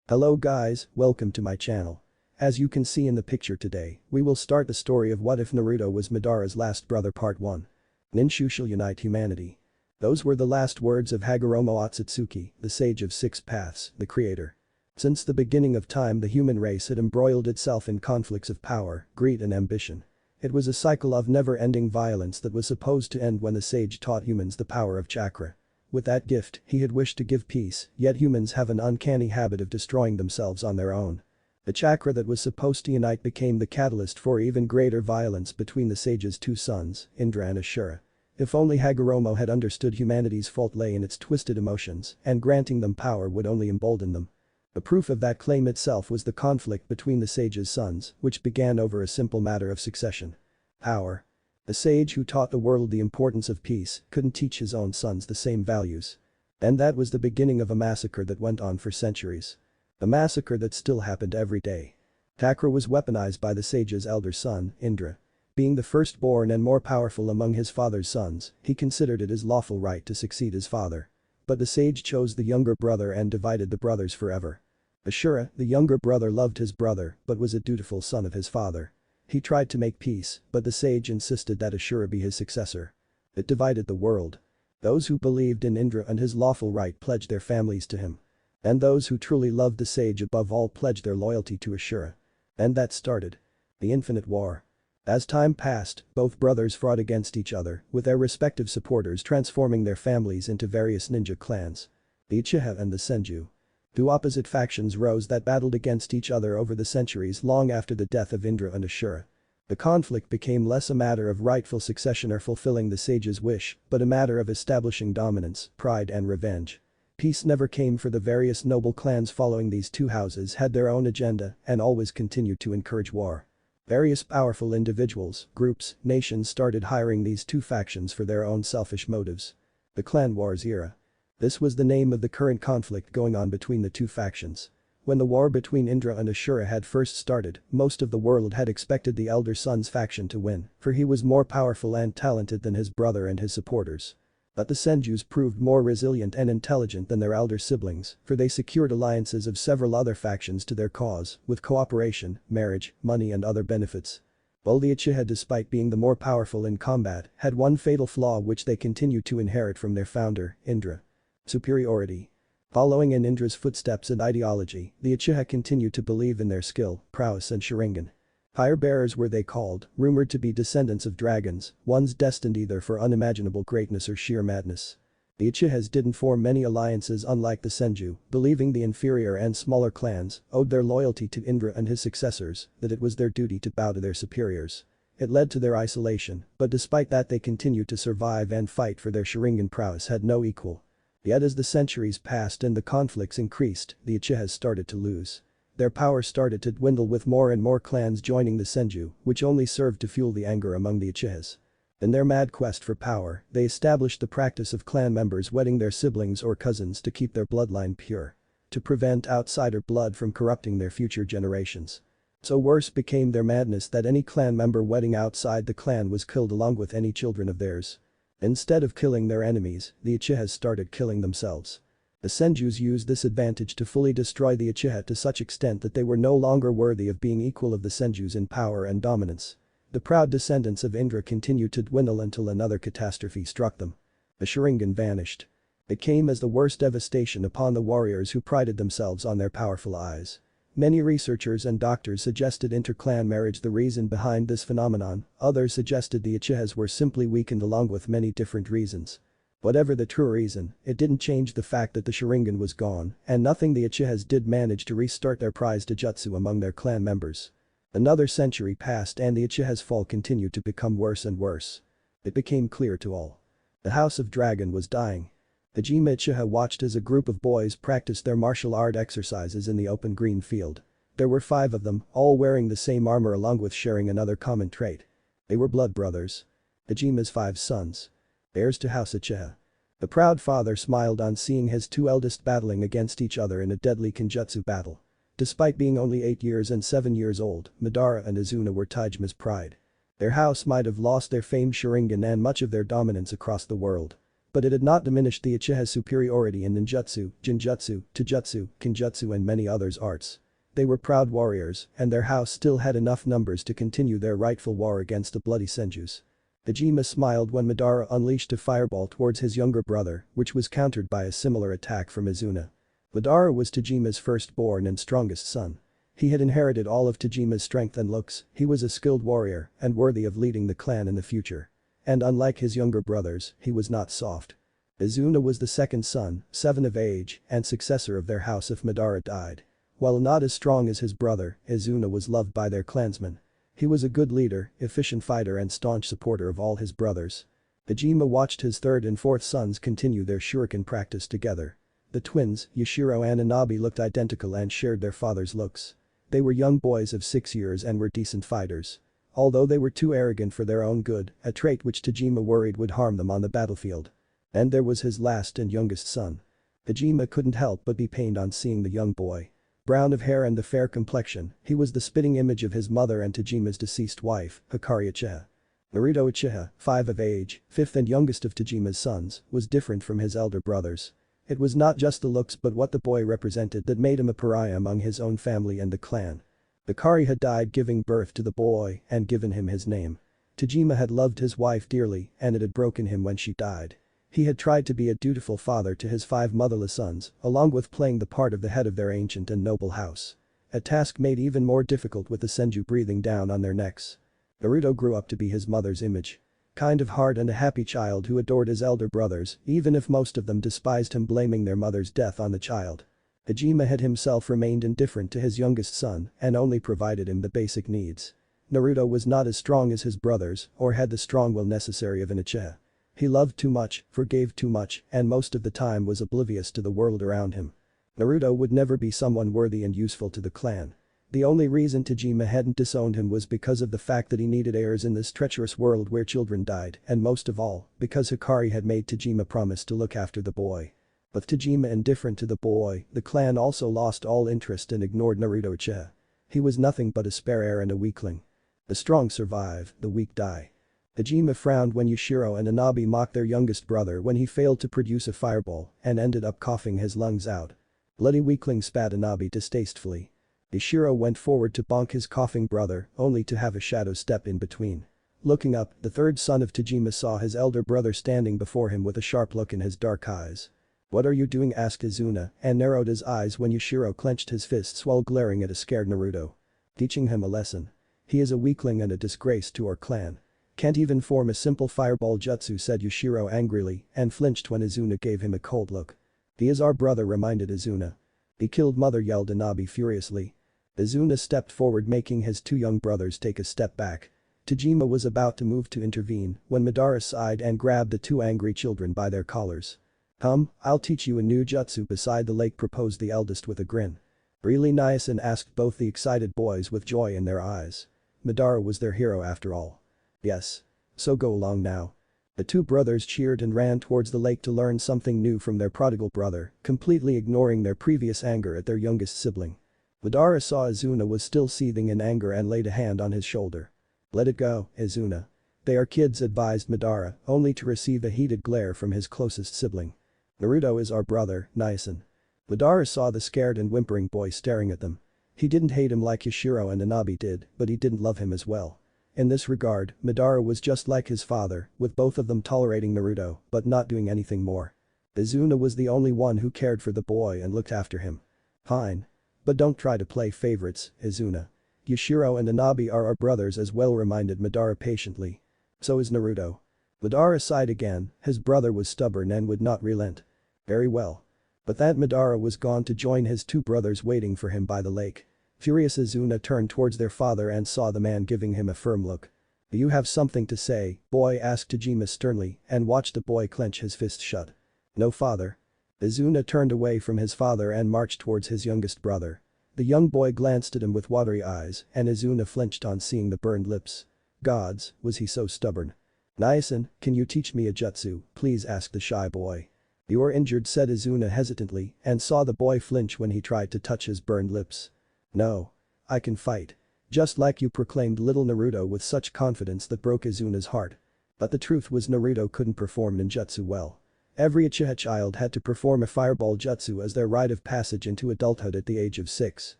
Hello guys, welcome to my channel. As you can see in the picture today, we will start the story of What If Naruto Was Madara's Last Brother Part 1. Ninshu shall unite humanity. Those were the last words of Hagoromo Otsutsuki, the sage of six paths, the creator. Since the beginning of time the human race had embroiled itself in conflicts of power, greed and ambition. It was a cycle of never-ending violence that was supposed to end when the sage taught humans the power of chakra. With that gift, he had wished to give peace, yet humans have an uncanny habit of destroying themselves on their own. The chakra that was supposed to unite became the catalyst for even greater violence between the sage's two sons, Indra and Ashura. If only Hagoromo had understood humanity's fault lay in its twisted emotions, and granting them power would only embolden them. The proof of that claim itself was the conflict between the sage's sons, which began over a simple matter of succession. Power. The sage who taught the world the importance of peace couldn't teach his own sons the same values. And that was the beginning of a massacre that went on for centuries. A massacre that still happened every day. Chakra was weaponized by the sage's elder son, Indra. Being the firstborn and more powerful among his father's sons, he considered it his lawful right to succeed his father. But the sage chose the younger brother and divided the brothers forever. Ashura, the younger brother, loved his brother but was a dutiful son of his father. He tried to make peace, but the sage insisted that Ashura be his successor. It divided the world. Those who believed in Indra and his lawful right pledged their families to him. And those who truly loved the sage above all pledged their loyalty to Ashura. And that started the infinite war. As time passed, both brothers fought against each other, with their respective supporters transforming their families into various ninja clans. The Uchiha and the Senju. Two opposite factions rose that battled against each other over the centuries long after the death of Indra and Ashura. The conflict became less a matter of rightful succession or fulfilling the sage's wish, but a matter of establishing dominance, pride and revenge. Peace never came for the various noble clans following these two houses had their own agenda and always continued to encourage war. Various powerful individuals, groups, nations started hiring these two factions for their own selfish motives. The Clan Wars era. This was the name of the current conflict going on between the two factions. When the war between Indra and Ashura had first started, most of the world had expected the elder son's faction to win, for he was more powerful and talented than his brother and his supporters. But the Senjus proved more resilient and intelligent than their elder siblings, for they secured alliances of several other factions to their cause, with cooperation, marriage, money and other benefits. While the Uchiha, despite being the more powerful in combat, had one fatal flaw which they continued to inherit from their founder, Indra. Superiority. Following in Indra's footsteps and ideology, the Uchiha continued to believe in their skill, prowess and Sharingan. Fire bearers were they called, rumored to be descendants of dragons, ones destined either for unimaginable greatness or sheer madness. The Uchihas didn't form many alliances unlike the Senju, believing the inferior and smaller clans owed their loyalty to Indra and his successors, that it was their duty to bow to their superiors. It led to their isolation, but despite that they continued to survive and fight for their Sharingan prowess had no equal. Yet as the centuries passed and the conflicts increased, the Uchihas started to lose. Their power started to dwindle with more and more clans joining the Senju, which only served to fuel the anger among the Uchihas. In their mad quest for power, they established the practice of clan members wedding their siblings or cousins to keep their bloodline pure. To prevent outsider blood from corrupting their future generations. So worse became their madness that any clan member wedding outside the clan was killed along with any children of theirs. Instead of killing their enemies, the Uchihas started killing themselves. The Senjus used this advantage to fully destroy the Uchiha to such extent that they were no longer worthy of being equal of the Senjus in power and dominance. The proud descendants of Indra continued to dwindle until another catastrophe struck them. The Sharingan vanished. It came as the worst devastation upon the warriors who prided themselves on their powerful eyes. Many researchers and doctors suggested inter-clan marriage the reason behind this phenomenon, others suggested the Uchihas were simply weakened along with many different reasons. Whatever the true reason, it didn't change the fact that the Sharingan was gone, and nothing the Uchihas did manage to restart their prized jutsu among their clan members. Another century passed and the Uchiha's fall continued to become worse and worse. It became clear to all. The House of Dragon was dying. The Jima Uchiha watched as a group of boys practiced their martial art exercises in the open green field. There were 5 of them, all wearing the same armor along with sharing another common trait. They were blood brothers. The Jima's 5 sons. Heirs to House Uchiha. The proud father smiled on seeing his 2 eldest battling against each other in a deadly kenjutsu battle. Despite being only 8 years and 7 years old, Madara and Izuna were Taijima's pride. Their house might have lost their famed Sharingan and much of their dominance across the world. But it had not diminished the Uchiha's superiority in ninjutsu, jinjutsu, taijutsu, kinjutsu and many others arts. They were proud warriors, and their house still had enough numbers to continue their rightful war against the bloody Senjus. Dejima smiled when Madara unleashed a fireball towards his younger brother, which was countered by a similar attack from Izuna. Madara was Tejima's firstborn and strongest son. He had inherited all of Tejima's strength and looks, he was a skilled warrior and worthy of leading the clan in the future. And unlike his younger brothers, he was not soft. Izuna was the second son, 7 of age, and successor of their house if Madara died. While not as strong as his brother, Izuna was loved by their clansmen. He was a good leader, efficient fighter and staunch supporter of all his brothers. Dejima watched his third and fourth sons continue their shuriken practice together. The twins, Yashiro and Inabi looked identical and shared their father's looks. They were young boys of 6 years and were decent fighters. Although they were too arrogant for their own good, a trait which Dejima worried would harm them on the battlefield. And there was his last and youngest son. Dejima couldn't help but be pained on seeing the young boy. Brown of hair and the fair complexion, he was the spitting image of his mother and Tejima's deceased wife, Hikari Uchiha. Naruto Uchiha, 5 of age, fifth and youngest of Tejima's sons, was different from his elder brothers. It was not just the looks but what the boy represented that made him a pariah among his own family and the clan. Hikari had died giving birth to the boy and given him his name. Tejima had loved his wife dearly and it had broken him when she died. He had tried to be a dutiful father to his 5 motherless sons, along with playing the part of the head of their ancient and noble house. A task made even more difficult with the Senju breathing down on their necks. Naruto grew up to be his mother's image. Kind of hard and a happy child who adored his elder brothers, even if most of them despised him, blaming their mother's death on the child. Dejima had himself remained indifferent to his youngest son and only provided him the basic needs. Naruto was not as strong as his brothers or had the strong will necessary of an Uchiha. He loved too much, forgave too much, and most of the time was oblivious to the world around him. Naruto would never be someone worthy and useful to the clan. The only reason Dejima hadn't disowned him was because of the fact that he needed heirs in this treacherous world where children died, and most of all, because Hikari had made Dejima promise to look after the boy. With Dejima indifferent to the boy, the clan also lost all interest and ignored Naruto Uchiha. He was nothing but a spare heir and a weakling. The strong survive, the weak die. Dejima frowned when Yashiro and Inabi mocked their youngest brother when he failed to produce a fireball and ended up coughing his lungs out. Bloody weakling, spat Inabi distastefully. Yashiro went forward to bonk his coughing brother, only to have a shadow step in between. Looking up, the third son of Dejima saw his elder brother standing before him with a sharp look in his dark eyes. "What are you doing?" asked Izuna and narrowed his eyes when Yashiro clenched his fists while glaring at a scared Naruto. "Teaching him a lesson. He is a weakling and a disgrace to our clan. Can't even form a simple fireball jutsu," said Yashiro angrily and flinched when Izuna gave him a cold look. "He is our brother," reminded Izuna. "He killed mother," yelled Inabi furiously. Izuna stepped forward, making his 2 young brothers take a step back. Dejima was about to move to intervene when Madara sighed and grabbed the 2 angry children by their collars. I'll teach you a new jutsu beside the lake," proposed the eldest with a grin. "Really nice?" asked both the excited boys with joy in their eyes. Madara was their hero after all. "Yes. So go along now." The 2 brothers cheered and ran towards the lake to learn something new from their prodigal brother, completely ignoring their previous anger at their youngest sibling. Madara saw Izuna was still seething in anger and laid a hand on his shoulder. "Let it go, Izuna. They are kids," advised Madara, only to receive a heated glare from his closest sibling. "Naruto is our brother, Naisen." Madara saw the scared and whimpering boy staring at them. He didn't hate him like Yashiro and Inabi did, but he didn't love him as well. In this regard, Madara was just like his father, with both of them tolerating Naruto, but not doing anything more. Izuna was the only one who cared for the boy and looked after him. "Fine. But don't try to play favorites, Izuna. Yashiro and Inabi are our brothers as well," reminded Madara patiently. "So is Naruto." Madara sighed again, his brother was stubborn and would not relent. "Very well." But that Madara was gone to join his 2 brothers waiting for him by the lake. Furious, Izuna turned towards their father and saw the man giving him a firm look. "Do you have something to say, boy?" asked Dejima sternly and watched the boy clench his fist shut. "No, father." Izuna turned away from his father and marched towards his youngest brother. The young boy glanced at him with watery eyes and Izuna flinched on seeing the burned lips. Gods, was he so stubborn. "Naisen, can you teach me a jutsu, please?" asked the shy boy. "You are injured," said Izuna hesitantly and saw the boy flinch when he tried to touch his burned lips. "No. I can fight. Just like you," proclaimed little Naruto with such confidence that broke Izuna's heart. But the truth was Naruto couldn't perform ninjutsu well. Every Uchiha child had to perform a fireball jutsu as their rite of passage into adulthood at the age of 6.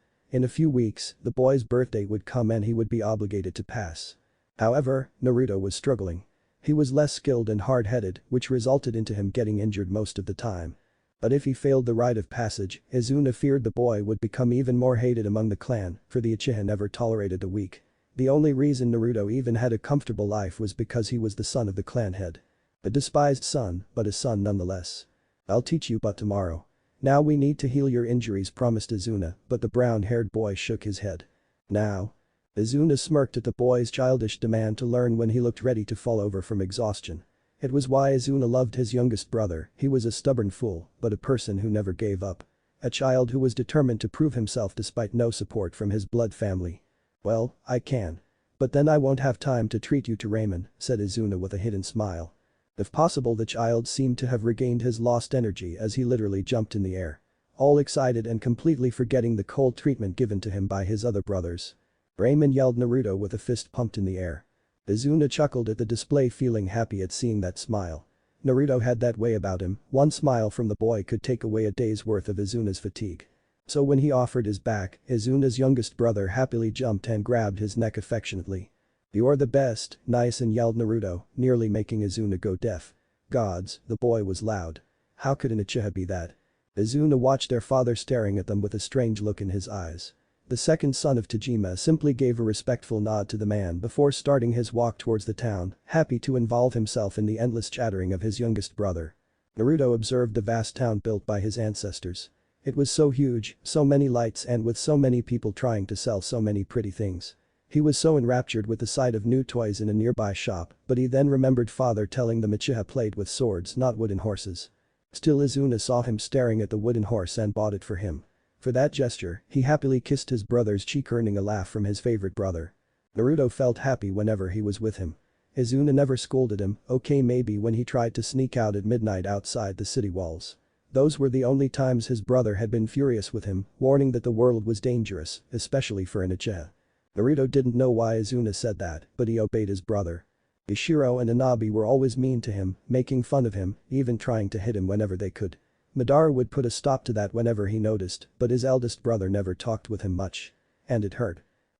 In a few weeks, the boy's birthday would come and he would be obligated to pass. However, Naruto was struggling. He was less skilled and hard-headed, which resulted into him getting injured most of the time. But if he failed the rite of passage, Izuna feared the boy would become even more hated among the clan, for the Uchiha never tolerated the weak. The only reason Naruto even had a comfortable life was because he was the son of the clan head. A despised son, but a son nonetheless. I'll teach you but tomorrow. Now we need to heal your injuries, promised Izuna, but the brown-haired boy shook his head. Now? Izuna smirked at the boy's childish demand to learn when he looked ready to fall over from exhaustion. It was why Izuna loved his youngest brother. He was a stubborn fool, but a person who never gave up. A child who was determined to prove himself despite no support from his blood family. Well, I can. But then I won't have time to treat you to ramen, said Izuna with a hidden smile. If possible, the child seemed to have regained his lost energy as he literally jumped in the air. All excited and completely forgetting the cold treatment given to him by his other brothers. Ramen, yelled Naruto with a fist pumped in the air. Izuna chuckled at the display, feeling happy at seeing that smile. Naruto had that way about him, one smile from the boy could take away a day's worth of Izuna's fatigue. So when he offered his back, Izuna's youngest brother happily jumped and grabbed his neck affectionately. You're the best, Naisen, yelled Naruto, nearly making Izuna go deaf. Gods, the boy was loud. How could an Uchiha be that? Izuna watched their father staring at them with a strange look in his eyes. The second son of Tajima simply gave a respectful nod to the man before starting his walk towards the town, happy to involve himself in the endless chattering of his youngest brother. Naruto observed the vast town built by his ancestors. It was so huge, so many lights and with so many people trying to sell so many pretty things. He was so enraptured with the sight of new toys in a nearby shop, but he then remembered father telling the Uchiha played with swords, not wooden horses. Still, Izuna saw him staring at the wooden horse and bought it for him. For that gesture, he happily kissed his brother's cheek, earning a laugh from his favorite brother. Naruto felt happy whenever he was with him. Izuna never scolded him, okay, maybe when he tried to sneak out at midnight outside the city walls. Those were the only times his brother had been furious with him, warning that the world was dangerous, especially for an Uchiha. Naruto didn't know why Izuna said that, but he obeyed his brother. Ishiro and Anabi were always mean to him, making fun of him, even trying to hit him whenever they could. Madara would put a stop to that whenever he noticed, but his eldest brother never talked with him much. And it hurt.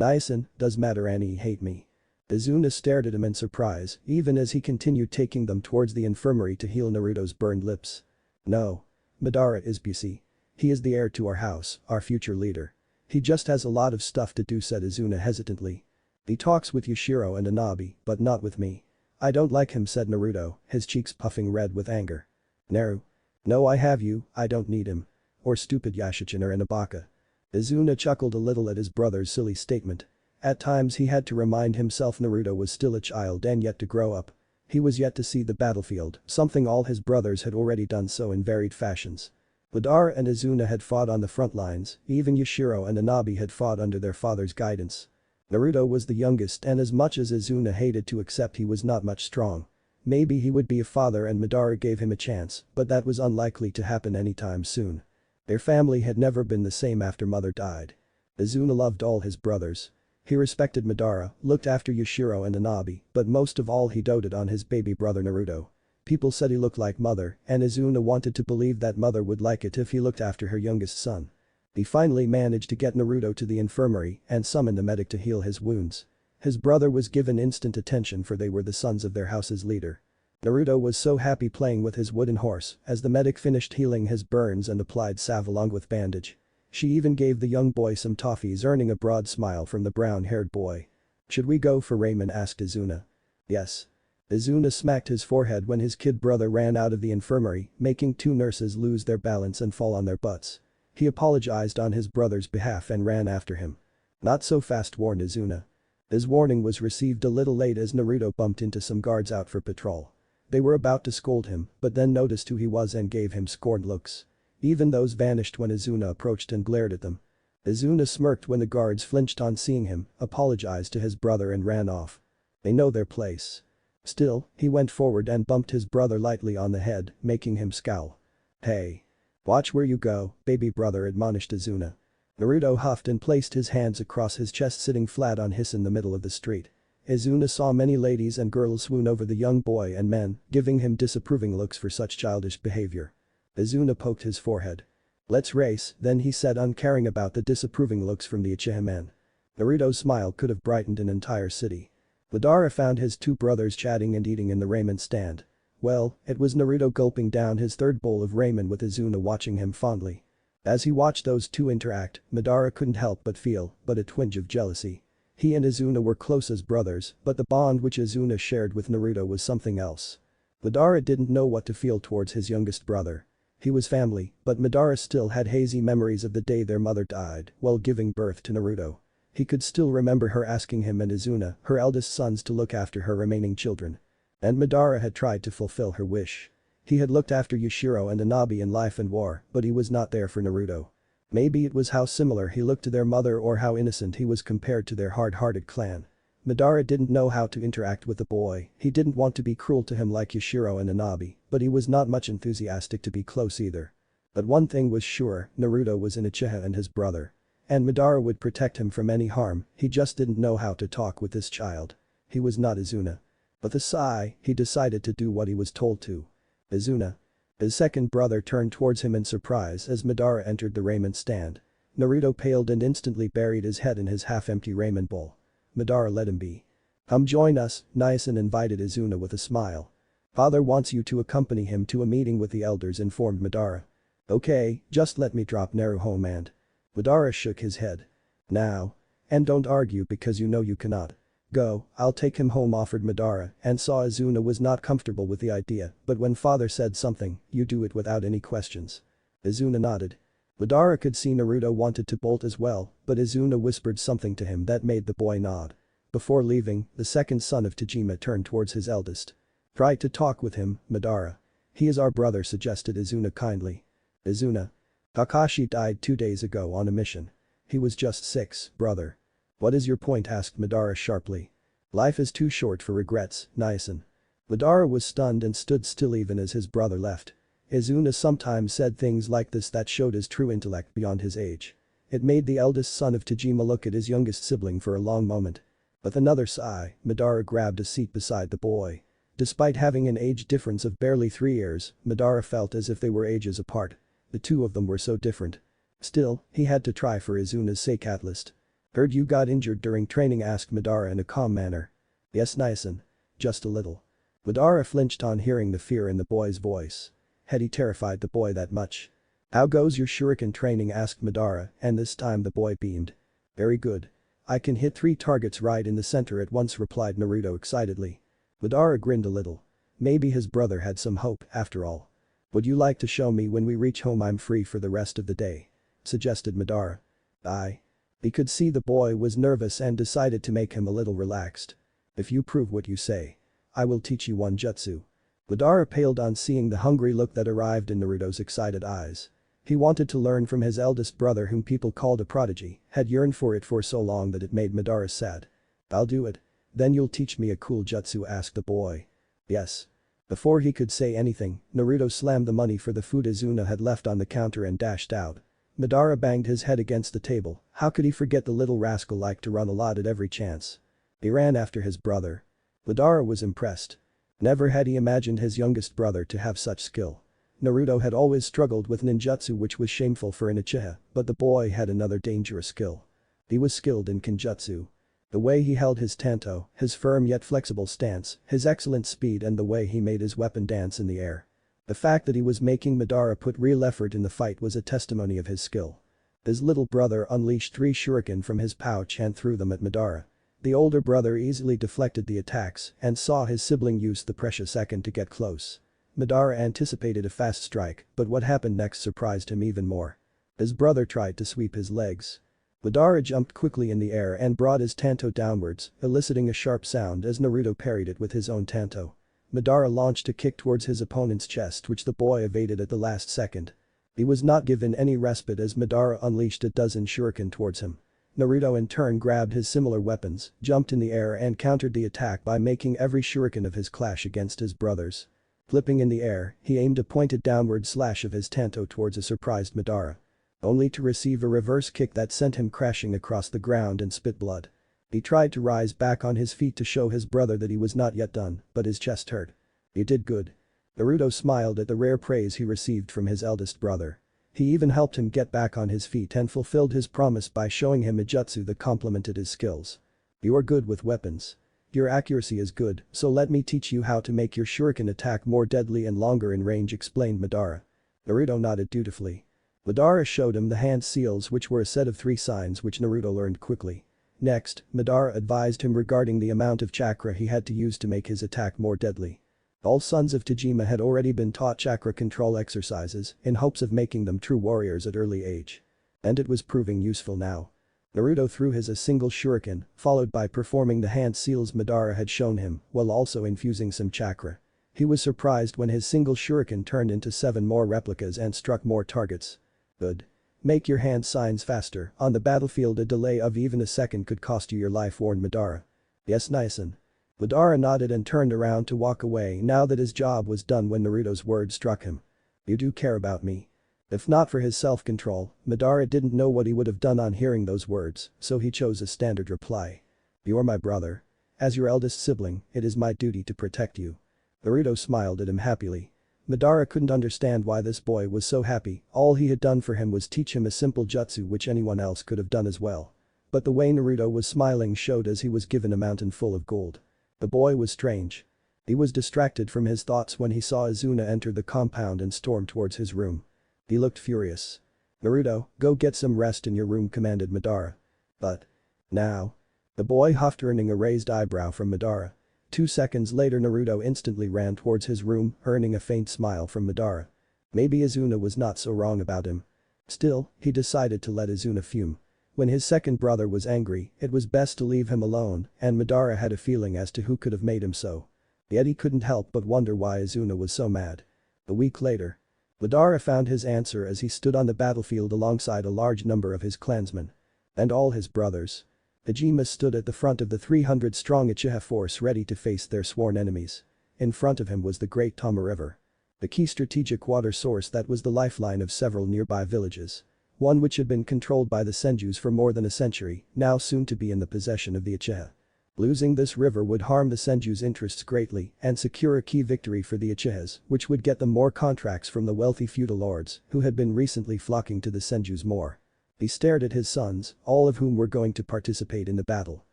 Naisen, does Madara'S hate me? Izuna stared at him in surprise, even as he continued taking them towards the infirmary to heal Naruto's burned lips. No. Madara is busy. He is the heir to our house, our future leader. He just has a lot of stuff to do, said Izuna hesitantly. He talks with Yushiro and Anabi, but not with me. I don't like him, said Naruto, his cheeks puffing red with anger. Naru. No, I have you, I don't need him. Or stupid Yashichin or Inabaka. Izuna chuckled a little at his brother's silly statement. At times he had to remind himself Naruto was still a child and yet to grow up. He was yet to see the battlefield, something all his brothers had already done so in varied fashions. Madara and Izuna had fought on the front lines, even Yushiro and Anabi had fought under their father's guidance. Naruto was the youngest, and as much as Izuna hated to accept, he was not much strong. Maybe he would be a father and Madara gave him a chance, but that was unlikely to happen anytime soon. Their family had never been the same after mother died. Izuna loved all his brothers. He respected Madara, looked after Yushiro and Anabi, but most of all he doted on his baby brother Naruto. People said he looked like mother, and Izuna wanted to believe that mother would like it if he looked after her youngest son. He finally managed to get Naruto to the infirmary and summoned a medic to heal his wounds. His brother was given instant attention, for they were the sons of their house's leader. Naruto was so happy playing with his wooden horse as the medic finished healing his burns and applied salve along with bandage. She even gave the young boy some toffees, earning a broad smile from the brown-haired boy. Should we go for ramen, asked Izuna. Yes. Izuna smacked his forehead when his kid brother ran out of the infirmary, making two nurses lose their balance and fall on their butts. He apologized on his brother's behalf and ran after him. Not so fast, warned Izuna. His warning was received a little late as Naruto bumped into some guards out for patrol. They were about to scold him, but then noticed who he was and gave him scorned looks. Even those vanished when Izuna approached and glared at them. Izuna smirked when the guards flinched on seeing him, apologized to his brother and ran off. They know their place. Still, he went forward and bumped his brother lightly on the head, making him scowl. Hey. Watch where you go, baby brother, admonished Izuna. Naruto huffed and placed his hands across his chest, sitting flat on his in the middle of the street. Izuna saw many ladies and girls swoon over the young boy and men, giving him disapproving looks for such childish behavior. Izuna poked his forehead. "Let's race," then he said, uncaring about the disapproving looks from the Uchiha men. Naruto's smile could have brightened an entire city. Madara found his two brothers chatting and eating in the ramen stand. Well, it was Naruto gulping down his third bowl of ramen with Izuna watching him fondly. As he watched those two interact, Madara couldn't help but feel a twinge of jealousy. He and Izuna were close as brothers, but the bond which Izuna shared with Naruto was something else. Madara didn't know what to feel towards his youngest brother. He was family, but Madara still had hazy memories of the day their mother died while giving birth to Naruto. He could still remember her asking him and Izuna, her eldest sons, to look after her remaining children. And Madara had tried to fulfill her wish. He had looked after Yashiro and Anabi in life and war, but he was not there for Naruto. Maybe it was how similar he looked to their mother or how innocent he was compared to their hard-hearted clan. Madara didn't know how to interact with the boy, he didn't want to be cruel to him like Yashiro and Anabi, but he was not much enthusiastic to be close either. But one thing was sure, Naruto was in Uchiha and his brother. And Madara would protect him from any harm, he just didn't know how to talk with this child. He was not Izuna. With a sigh, he decided to do what he was told to. Izuna. His second brother turned towards him in surprise as Madara entered the ramen stand. Naruto paled and instantly buried his head in his half-empty ramen bowl. Madara let him be. "Come join us," Nyasen invited Izuna with a smile. "Father wants you to accompany him to a meeting with the elders," informed Madara. "Okay, just let me drop Naru home and..." Madara shook his head. "Now. And don't argue because you know you cannot. Go, I'll take him home," offered Madara, and saw Izuna was not comfortable with the idea, but when father said something, you do it without any questions. Izuna nodded. Madara could see Naruto wanted to bolt as well, but Izuna whispered something to him that made the boy nod. Before leaving, the second son of Tajima turned towards his eldest. "Try to talk with him, Madara. He is our brother," suggested Izuna kindly. "Izuna. Kakashi died 2 days ago on a mission. He was just 6, brother." "What is your point?" asked Madara sharply. "Life is too short for regrets, Nyasen." Madara was stunned and stood still even as his brother left. Izuna sometimes said things like this that showed his true intellect beyond his age. It made the eldest son of Tajima look at his youngest sibling for a long moment. With another sigh, Madara grabbed a seat beside the boy. Despite having an age difference of barely 3 years, Madara felt as if they were ages apart. The two of them were so different. Still, he had to try for Izuna's sake at least. "Heard you got injured during training?" asked Madara in a calm manner. "Yes, Nyasen. Just a little." Madara flinched on hearing the fear in the boy's voice. Had he terrified the boy that much? "How goes your shuriken training?" asked Madara, and this time the boy beamed. "Very good. I can hit 3 targets right in the center at once," replied Naruto excitedly. Madara grinned a little. Maybe his brother had some hope, after all. "Would you like to show me when we reach home? I'm free for the rest of the day," suggested Madara. "Aye." He could see the boy was nervous and decided to make him a little relaxed. "If you prove what you say, I will teach you one jutsu." Madara paled on seeing the hungry look that arrived in Naruto's excited eyes. He wanted to learn from his eldest brother, whom people called a prodigy, had yearned for it for so long that it made Madara sad. "I'll do it. Then you'll teach me a cool jutsu?" asked the boy. "Yes." Before he could say anything, Naruto slammed the money for the food Izuna had left on the counter and dashed out. Madara banged his head against the table. How could he forget the little rascal liked to run a lot at every chance? He ran after his brother. Madara was impressed. Never had he imagined his youngest brother to have such skill. Naruto had always struggled with ninjutsu, which was shameful for an Uchiha, but the boy had another dangerous skill. He was skilled in kinjutsu. The way he held his tanto, his firm yet flexible stance, his excellent speed, and the way he made his weapon dance in the air. The fact that he was making Madara put real effort in the fight was a testimony of his skill. His little brother unleashed 3 shuriken from his pouch and threw them at Madara. The older brother easily deflected the attacks and saw his sibling use the precious second to get close. Madara anticipated a fast strike, but what happened next surprised him even more. His brother tried to sweep his legs. Madara jumped quickly in the air and brought his tanto downwards, eliciting a sharp sound as Naruto parried it with his own tanto. Madara launched a kick towards his opponent's chest, which the boy evaded at the last second. He was not given any respite as Madara unleashed a dozen shuriken towards him. Naruto in turn grabbed his similar weapons, jumped in the air and countered the attack by making every shuriken of his clash against his brother's. Flipping in the air, he aimed a pointed downward slash of his tanto towards a surprised Madara. Only to receive a reverse kick that sent him crashing across the ground and spit blood. He tried to rise back on his feet to show his brother that he was not yet done, but his chest hurt. "You did good." Naruto smiled at the rare praise he received from his eldest brother. He even helped him get back on his feet and fulfilled his promise by showing him a jutsu that complemented his skills. "You are good with weapons. Your accuracy is good, so let me teach you how to make your shuriken attack more deadly and longer in range," explained Madara. Naruto nodded dutifully. Madara showed him the hand seals, which were a set of 3 signs which Naruto learned quickly. Next, Madara advised him regarding the amount of chakra he had to use to make his attack more deadly. All sons of Tajima had already been taught chakra control exercises in hopes of making them true warriors at early age. And it was proving useful now. Naruto threw a single shuriken, followed by performing the hand seals Madara had shown him, while also infusing some chakra. He was surprised when his single shuriken turned into 7 more replicas and struck more targets. "Good. Make your hand signs faster, on the battlefield a delay of even a second could cost you your life," warned Madara. "Yes, Nison." Madara nodded and turned around to walk away now that his job was done when Naruto's words struck him. "You do care about me." If not for his self-control, Madara didn't know what he would have done on hearing those words, so he chose a standard reply. "You are my brother. As your eldest sibling, it is my duty to protect you." Naruto smiled at him happily. Madara couldn't understand why this boy was so happy, all he had done for him was teach him a simple jutsu which anyone else could have done as well. But the way Naruto was smiling showed as he was given a mountain full of gold. The boy was strange. He was distracted from his thoughts when he saw Izuna enter the compound and storm towards his room. He looked furious. "Naruto, go get some rest in your room," commanded Madara. "But now?" The boy huffed, earning a raised eyebrow from Madara. 2 seconds later Naruto instantly ran towards his room, earning a faint smile from Madara. Maybe Izuna was not so wrong about him. Still, he decided to let Izuna fume. When his second brother was angry, it was best to leave him alone, and Madara had a feeling as to who could have made him so. Yet he couldn't help but wonder why Izuna was so mad. A week later. Madara found his answer as he stood on the battlefield alongside a large number of his clansmen. And all his brothers. Tajima stood at the front of the 300-strong Uchiha force ready to face their sworn enemies. In front of him was the Great Tama River. The key strategic water source that was the lifeline of several nearby villages. One which had been controlled by the Senjus for more than a century, now soon to be in the possession of the Uchiha. Losing this river would harm the Senju's interests greatly and secure a key victory for the Uchihas, which would get them more contracts from the wealthy feudal lords who had been recently flocking to the Senjus more. He stared at his sons, all of whom were going to participate in the battle.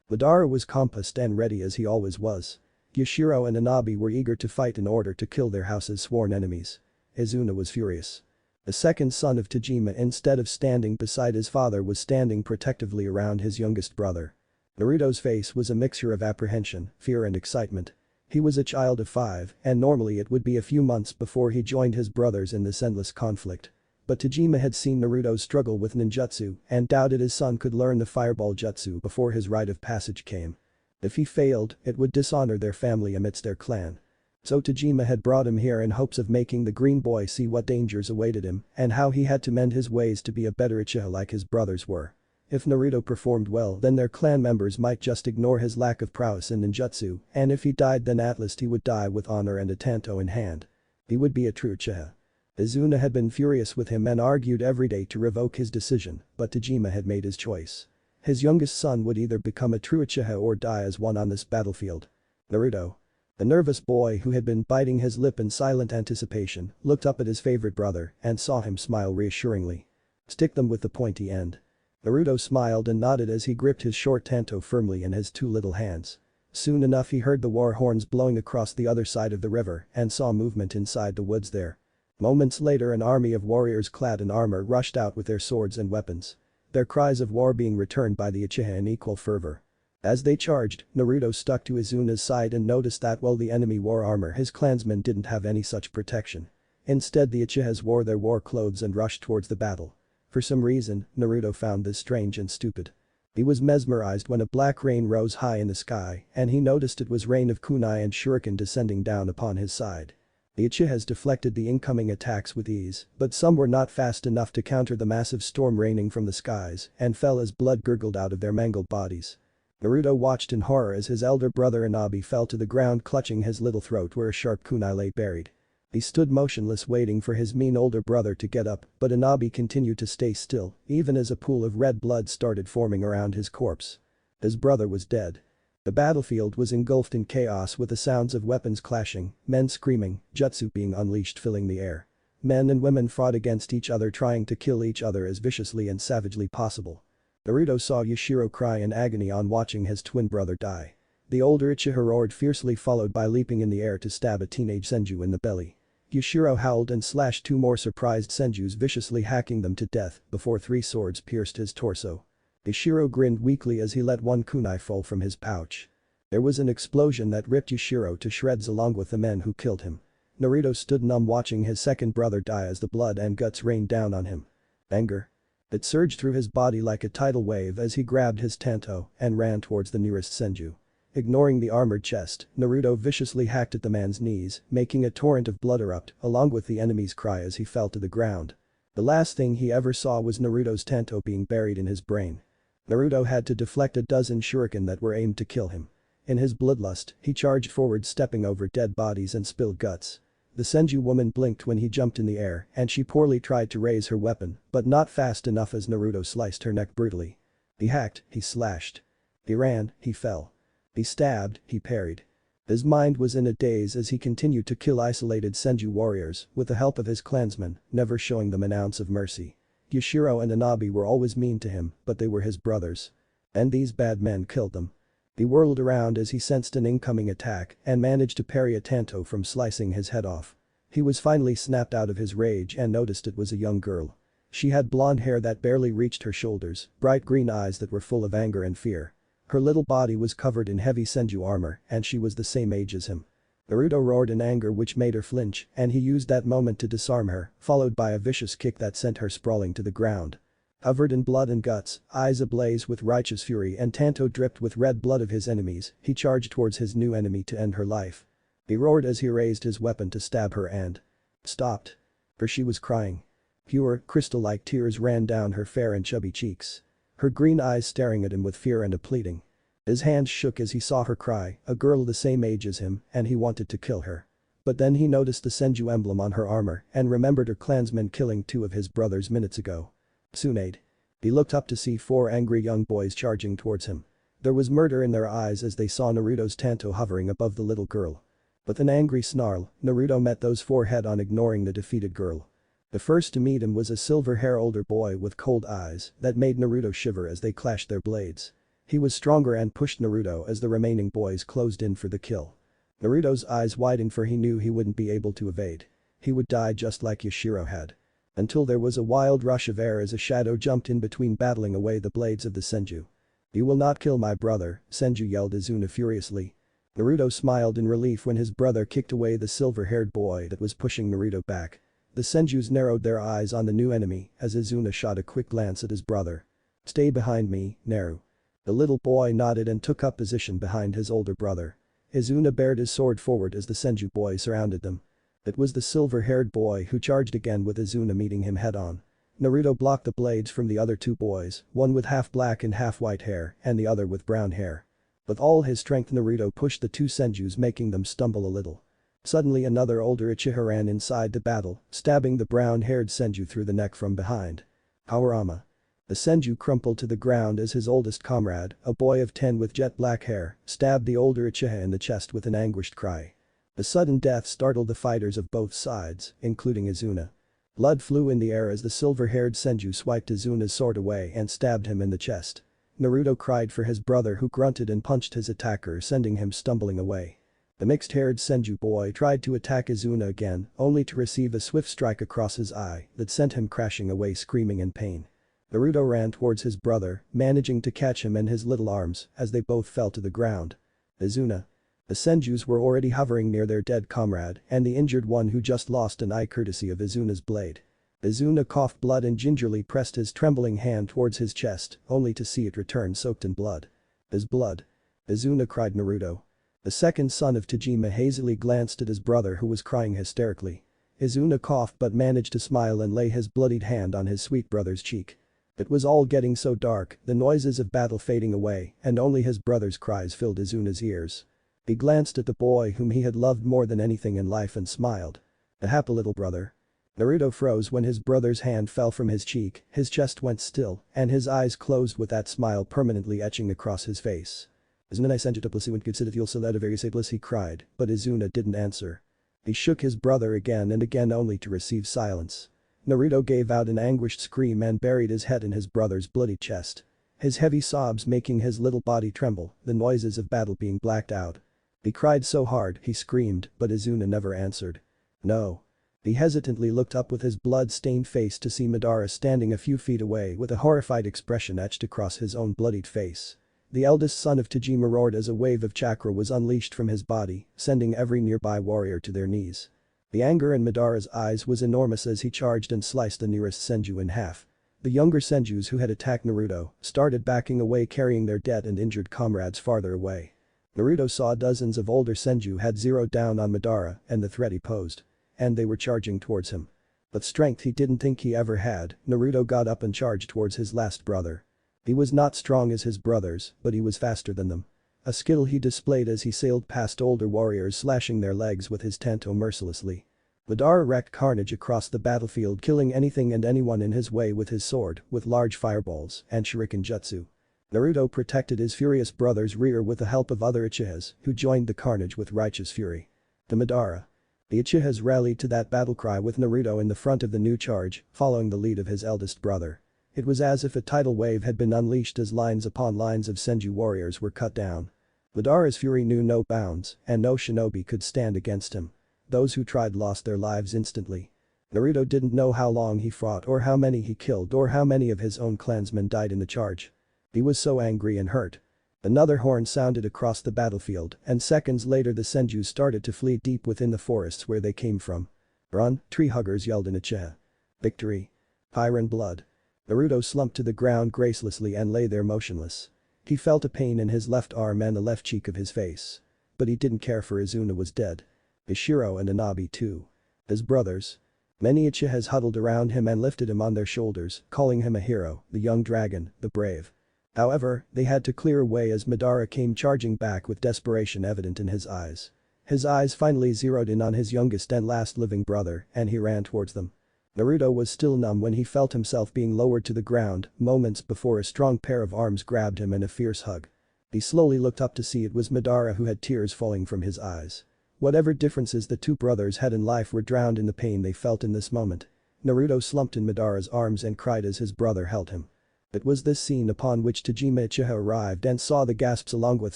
Madara was compassed and ready as he always was. Yashiro and Anabi were eager to fight in order to kill their house's sworn enemies. Izuna was furious. The second son of Tajima, instead of standing beside his father, was standing protectively around his youngest brother. Naruto's face was a mixture of apprehension, fear and excitement. He was a child of 5, and normally it would be a few months before he joined his brothers in this endless conflict. But Tajima had seen Naruto struggle with ninjutsu and doubted his son could learn the fireball jutsu before his rite of passage came. If he failed, it would dishonor their family amidst their clan. So Tajima had brought him here in hopes of making the green boy see what dangers awaited him and how he had to mend his ways to be a better Uchiha like his brothers were. If Naruto performed well, then their clan members might just ignore his lack of prowess in ninjutsu, and if he died, then at least he would die with honor and a tanto in hand. He would be a true Uchiha. Izuna had been furious with him and argued every day to revoke his decision, but Tajima had made his choice. His youngest son would either become a true Uchiha or die as one on this battlefield. Naruto. The nervous boy who had been biting his lip in silent anticipation looked up at his favorite brother and saw him smile reassuringly. "Stick them with the pointy end." Naruto smiled and nodded as he gripped his short tanto firmly in his 2 little hands. Soon enough he heard the war horns blowing across the other side of the river and saw movement inside the woods there. Moments later an army of warriors clad in armor rushed out with their swords and weapons. Their cries of war being returned by the Uchiha in equal fervor. As they charged, Naruto stuck to Izuna's side and noticed that while the enemy wore armor, his clansmen didn't have any such protection. Instead, the Uchihas wore their war clothes and rushed towards the battle. For some reason, Naruto found this strange and stupid. He was mesmerized when a black rain rose high in the sky and he noticed it was rain of kunai and shuriken descending down upon his side. The Uchihas deflected the incoming attacks with ease, but some were not fast enough to counter the massive storm raining from the skies and fell as blood gurgled out of their mangled bodies. Naruto watched in horror as his elder brother Anabi fell to the ground, clutching his little throat where a sharp kunai lay buried. He stood motionless waiting for his mean older brother to get up, but Anabi continued to stay still, even as a pool of red blood started forming around his corpse. His brother was dead. The battlefield was engulfed in chaos with the sounds of weapons clashing, men screaming, jutsu being unleashed filling the air. Men and women fought against each other trying to kill each other as viciously and savagely possible. Naruto saw Yashiro cry in agony on watching his twin brother die. The older Uchiha roared fiercely followed by leaping in the air to stab a teenage Senju in the belly. Yashiro howled and slashed two more surprised Senjus viciously hacking them to death before three swords pierced his torso. Yashiro grinned weakly as he let one kunai fall from his pouch. There was an explosion that ripped Yashiro to shreds along with the men who killed him. Naruto stood numb watching his second brother die as the blood and guts rained down on him. Anger. It surged through his body like a tidal wave as he grabbed his tanto and ran towards the nearest Senju. Ignoring the armored chest, Naruto viciously hacked at the man's knees, making a torrent of blood erupt along with the enemy's cry as he fell to the ground. The last thing he ever saw was Naruto's tanto being buried in his brain. Naruto had to deflect a dozen shuriken that were aimed to kill him. In his bloodlust, he charged forward stepping over dead bodies and spilled guts. The Senju woman blinked when he jumped in the air and she poorly tried to raise her weapon but not fast enough as Naruto sliced her neck brutally. He hacked, he slashed. He ran, he fell. He stabbed, he parried. His mind was in a daze as he continued to kill isolated Senju warriors with the help of his clansmen, never showing them an ounce of mercy. Yashiro and Anabi were always mean to him but they were his brothers. And these bad men killed them. He whirled around as he sensed an incoming attack and managed to parry a tanto from slicing his head off. He was finally snapped out of his rage and noticed it was a young girl. She had blonde hair that barely reached her shoulders, bright green eyes that were full of anger and fear. Her little body was covered in heavy Senju armor and she was the same age as him. Naruto roared in anger which made her flinch and he used that moment to disarm her, followed by a vicious kick that sent her sprawling to the ground. Covered in blood and guts, eyes ablaze with righteous fury and tanto dripped with red blood of his enemies, he charged towards his new enemy to end her life. He roared as he raised his weapon to stab her and stopped. For she was crying. Pure, crystal-like tears ran down her fair and chubby cheeks. Her green eyes staring at him with fear and a pleading. His hands shook as he saw her cry, a girl the same age as him, and he wanted to kill her. But then he noticed the Senju emblem on her armor and remembered her clansmen killing two of his brothers minutes ago. Tsunade. He looked up to see four angry young boys charging towards him. There was murder in their eyes as they saw Naruto's tanto hovering above the little girl. With an angry snarl, Naruto met those four head-on ignoring the defeated girl. The first to meet him was a silver-hair older boy with cold eyes that made Naruto shiver as they clashed their blades. He was stronger and pushed Naruto as the remaining boys closed in for the kill. Naruto's eyes widened for he knew he wouldn't be able to evade. He would die just like Yashiro had. Until there was a wild rush of air as a shadow jumped in between battling away the blades of the Senju. "You will not kill my brother," Senju yelled Izuna furiously. Naruto smiled in relief when his brother kicked away the silver-haired boy that was pushing Naruto back. The Senjus narrowed their eyes on the new enemy as Izuna shot a quick glance at his brother. "Stay behind me, Naru." The little boy nodded and took up position behind his older brother. Izuna bared his sword forward as the Senju boy surrounded them. It was the silver-haired boy who charged again with Izuna meeting him head-on. Naruto blocked the blades from the other two boys, one with half-black and half-white hair and the other with brown hair. With all his strength Naruto pushed the two Senjus making them stumble a little. Suddenly another older Uchiha ran inside the battle, stabbing the brown-haired Senju through the neck from behind. Haurama. The Senju crumpled to the ground as his oldest comrade, a boy of 10 with jet black hair, stabbed the older Uchiha in the chest with an anguished cry. The sudden death startled the fighters of both sides, including Izuna. Blood flew in the air as the silver-haired Senju swiped Izuna's sword away and stabbed him in the chest. Naruto cried for his brother who grunted and punched his attacker sending him stumbling away. The mixed-haired Senju boy tried to attack Izuna again, only to receive a swift strike across his eye that sent him crashing away screaming in pain. Naruto ran towards his brother, managing to catch him in his little arms as they both fell to the ground. Izuna. The Senjus were already hovering near their dead comrade and the injured one who just lost an eye courtesy of Izuna's blade. Izuna coughed blood and gingerly pressed his trembling hand towards his chest, only to see it return soaked in blood. His blood. Izuna cried Naruto. The second son of Tajima hazily glanced at his brother who was crying hysterically. Izuna coughed but managed to smile and lay his bloodied hand on his sweet brother's cheek. It was all getting so dark, the noises of battle fading away and only his brother's cries filled Izuna's ears. He glanced at the boy whom he had loved more than anything in life and smiled. A happy little brother. Naruto froze when his brother's hand fell from his cheek, his chest went still, and his eyes closed with that smile permanently etching across his face. Izuna sent to Plessy when considered you'll so that a very bliss he cried, but Izuna didn't answer. He shook his brother again and again only to receive silence. Naruto gave out an anguished scream and buried his head in his brother's bloody chest. His heavy sobs making his little body tremble, the noises of battle being blacked out. He cried so hard, he screamed, but Izuna never answered. No. He hesitantly looked up with his blood-stained face to see Madara standing a few feet away with a horrified expression etched across his own bloodied face. The eldest son of Tajima roared as a wave of chakra was unleashed from his body, sending every nearby warrior to their knees. The anger in Madara's eyes was enormous as he charged and sliced the nearest Senju in half. The younger Senjus who had attacked Naruto started backing away carrying their dead and injured comrades farther away. Naruto saw dozens of older Senju had zeroed down on Madara and the threat he posed. And they were charging towards him. With strength he didn't think he ever had, Naruto got up and charged towards his last brother. He was not strong as his brothers, but he was faster than them. A skill he displayed as he sailed past older warriors slashing their legs with his tanto mercilessly. Madara wreaked carnage across the battlefield killing anything and anyone in his way with his sword, with large fireballs and shuriken jutsu. Naruto protected his furious brother's rear with the help of other Uchihas who joined the carnage with righteous fury. To Madara. The Uchihas rallied to that battle cry with Naruto in the front of the new charge, following the lead of his eldest brother. It was as if a tidal wave had been unleashed as lines upon lines of Senju warriors were cut down. Madara's fury knew no bounds, and no shinobi could stand against him. Those who tried lost their lives instantly. Naruto didn't know how long he fought or how many he killed or how many of his own clansmen died in the charge. He was so angry and hurt. Another horn sounded across the battlefield, and seconds later the Senju started to flee deep within the forests where they came from. "Run!" tree huggers yelled in Uchiha. "Victory! Fire and blood!" Naruto slumped to the ground gracelessly and lay there motionless. He felt a pain in his left arm and the left cheek of his face. But he didn't care for Izuna was dead. Ishiro and Anabi too. His brothers. Many Uchihas huddled around him and lifted him on their shoulders, calling him a hero, the young dragon, the brave. However, they had to clear away as Madara came charging back with desperation evident in his eyes. His eyes finally zeroed in on his youngest and last living brother, and he ran towards them. Naruto was still numb when he felt himself being lowered to the ground, moments before a strong pair of arms grabbed him in a fierce hug. He slowly looked up to see it was Madara who had tears falling from his eyes. Whatever differences the two brothers had in life were drowned in the pain they felt in this moment. Naruto slumped in Madara's arms and cried as his brother held him. It was this scene upon which Tajima Uchiha arrived and saw the gasps along with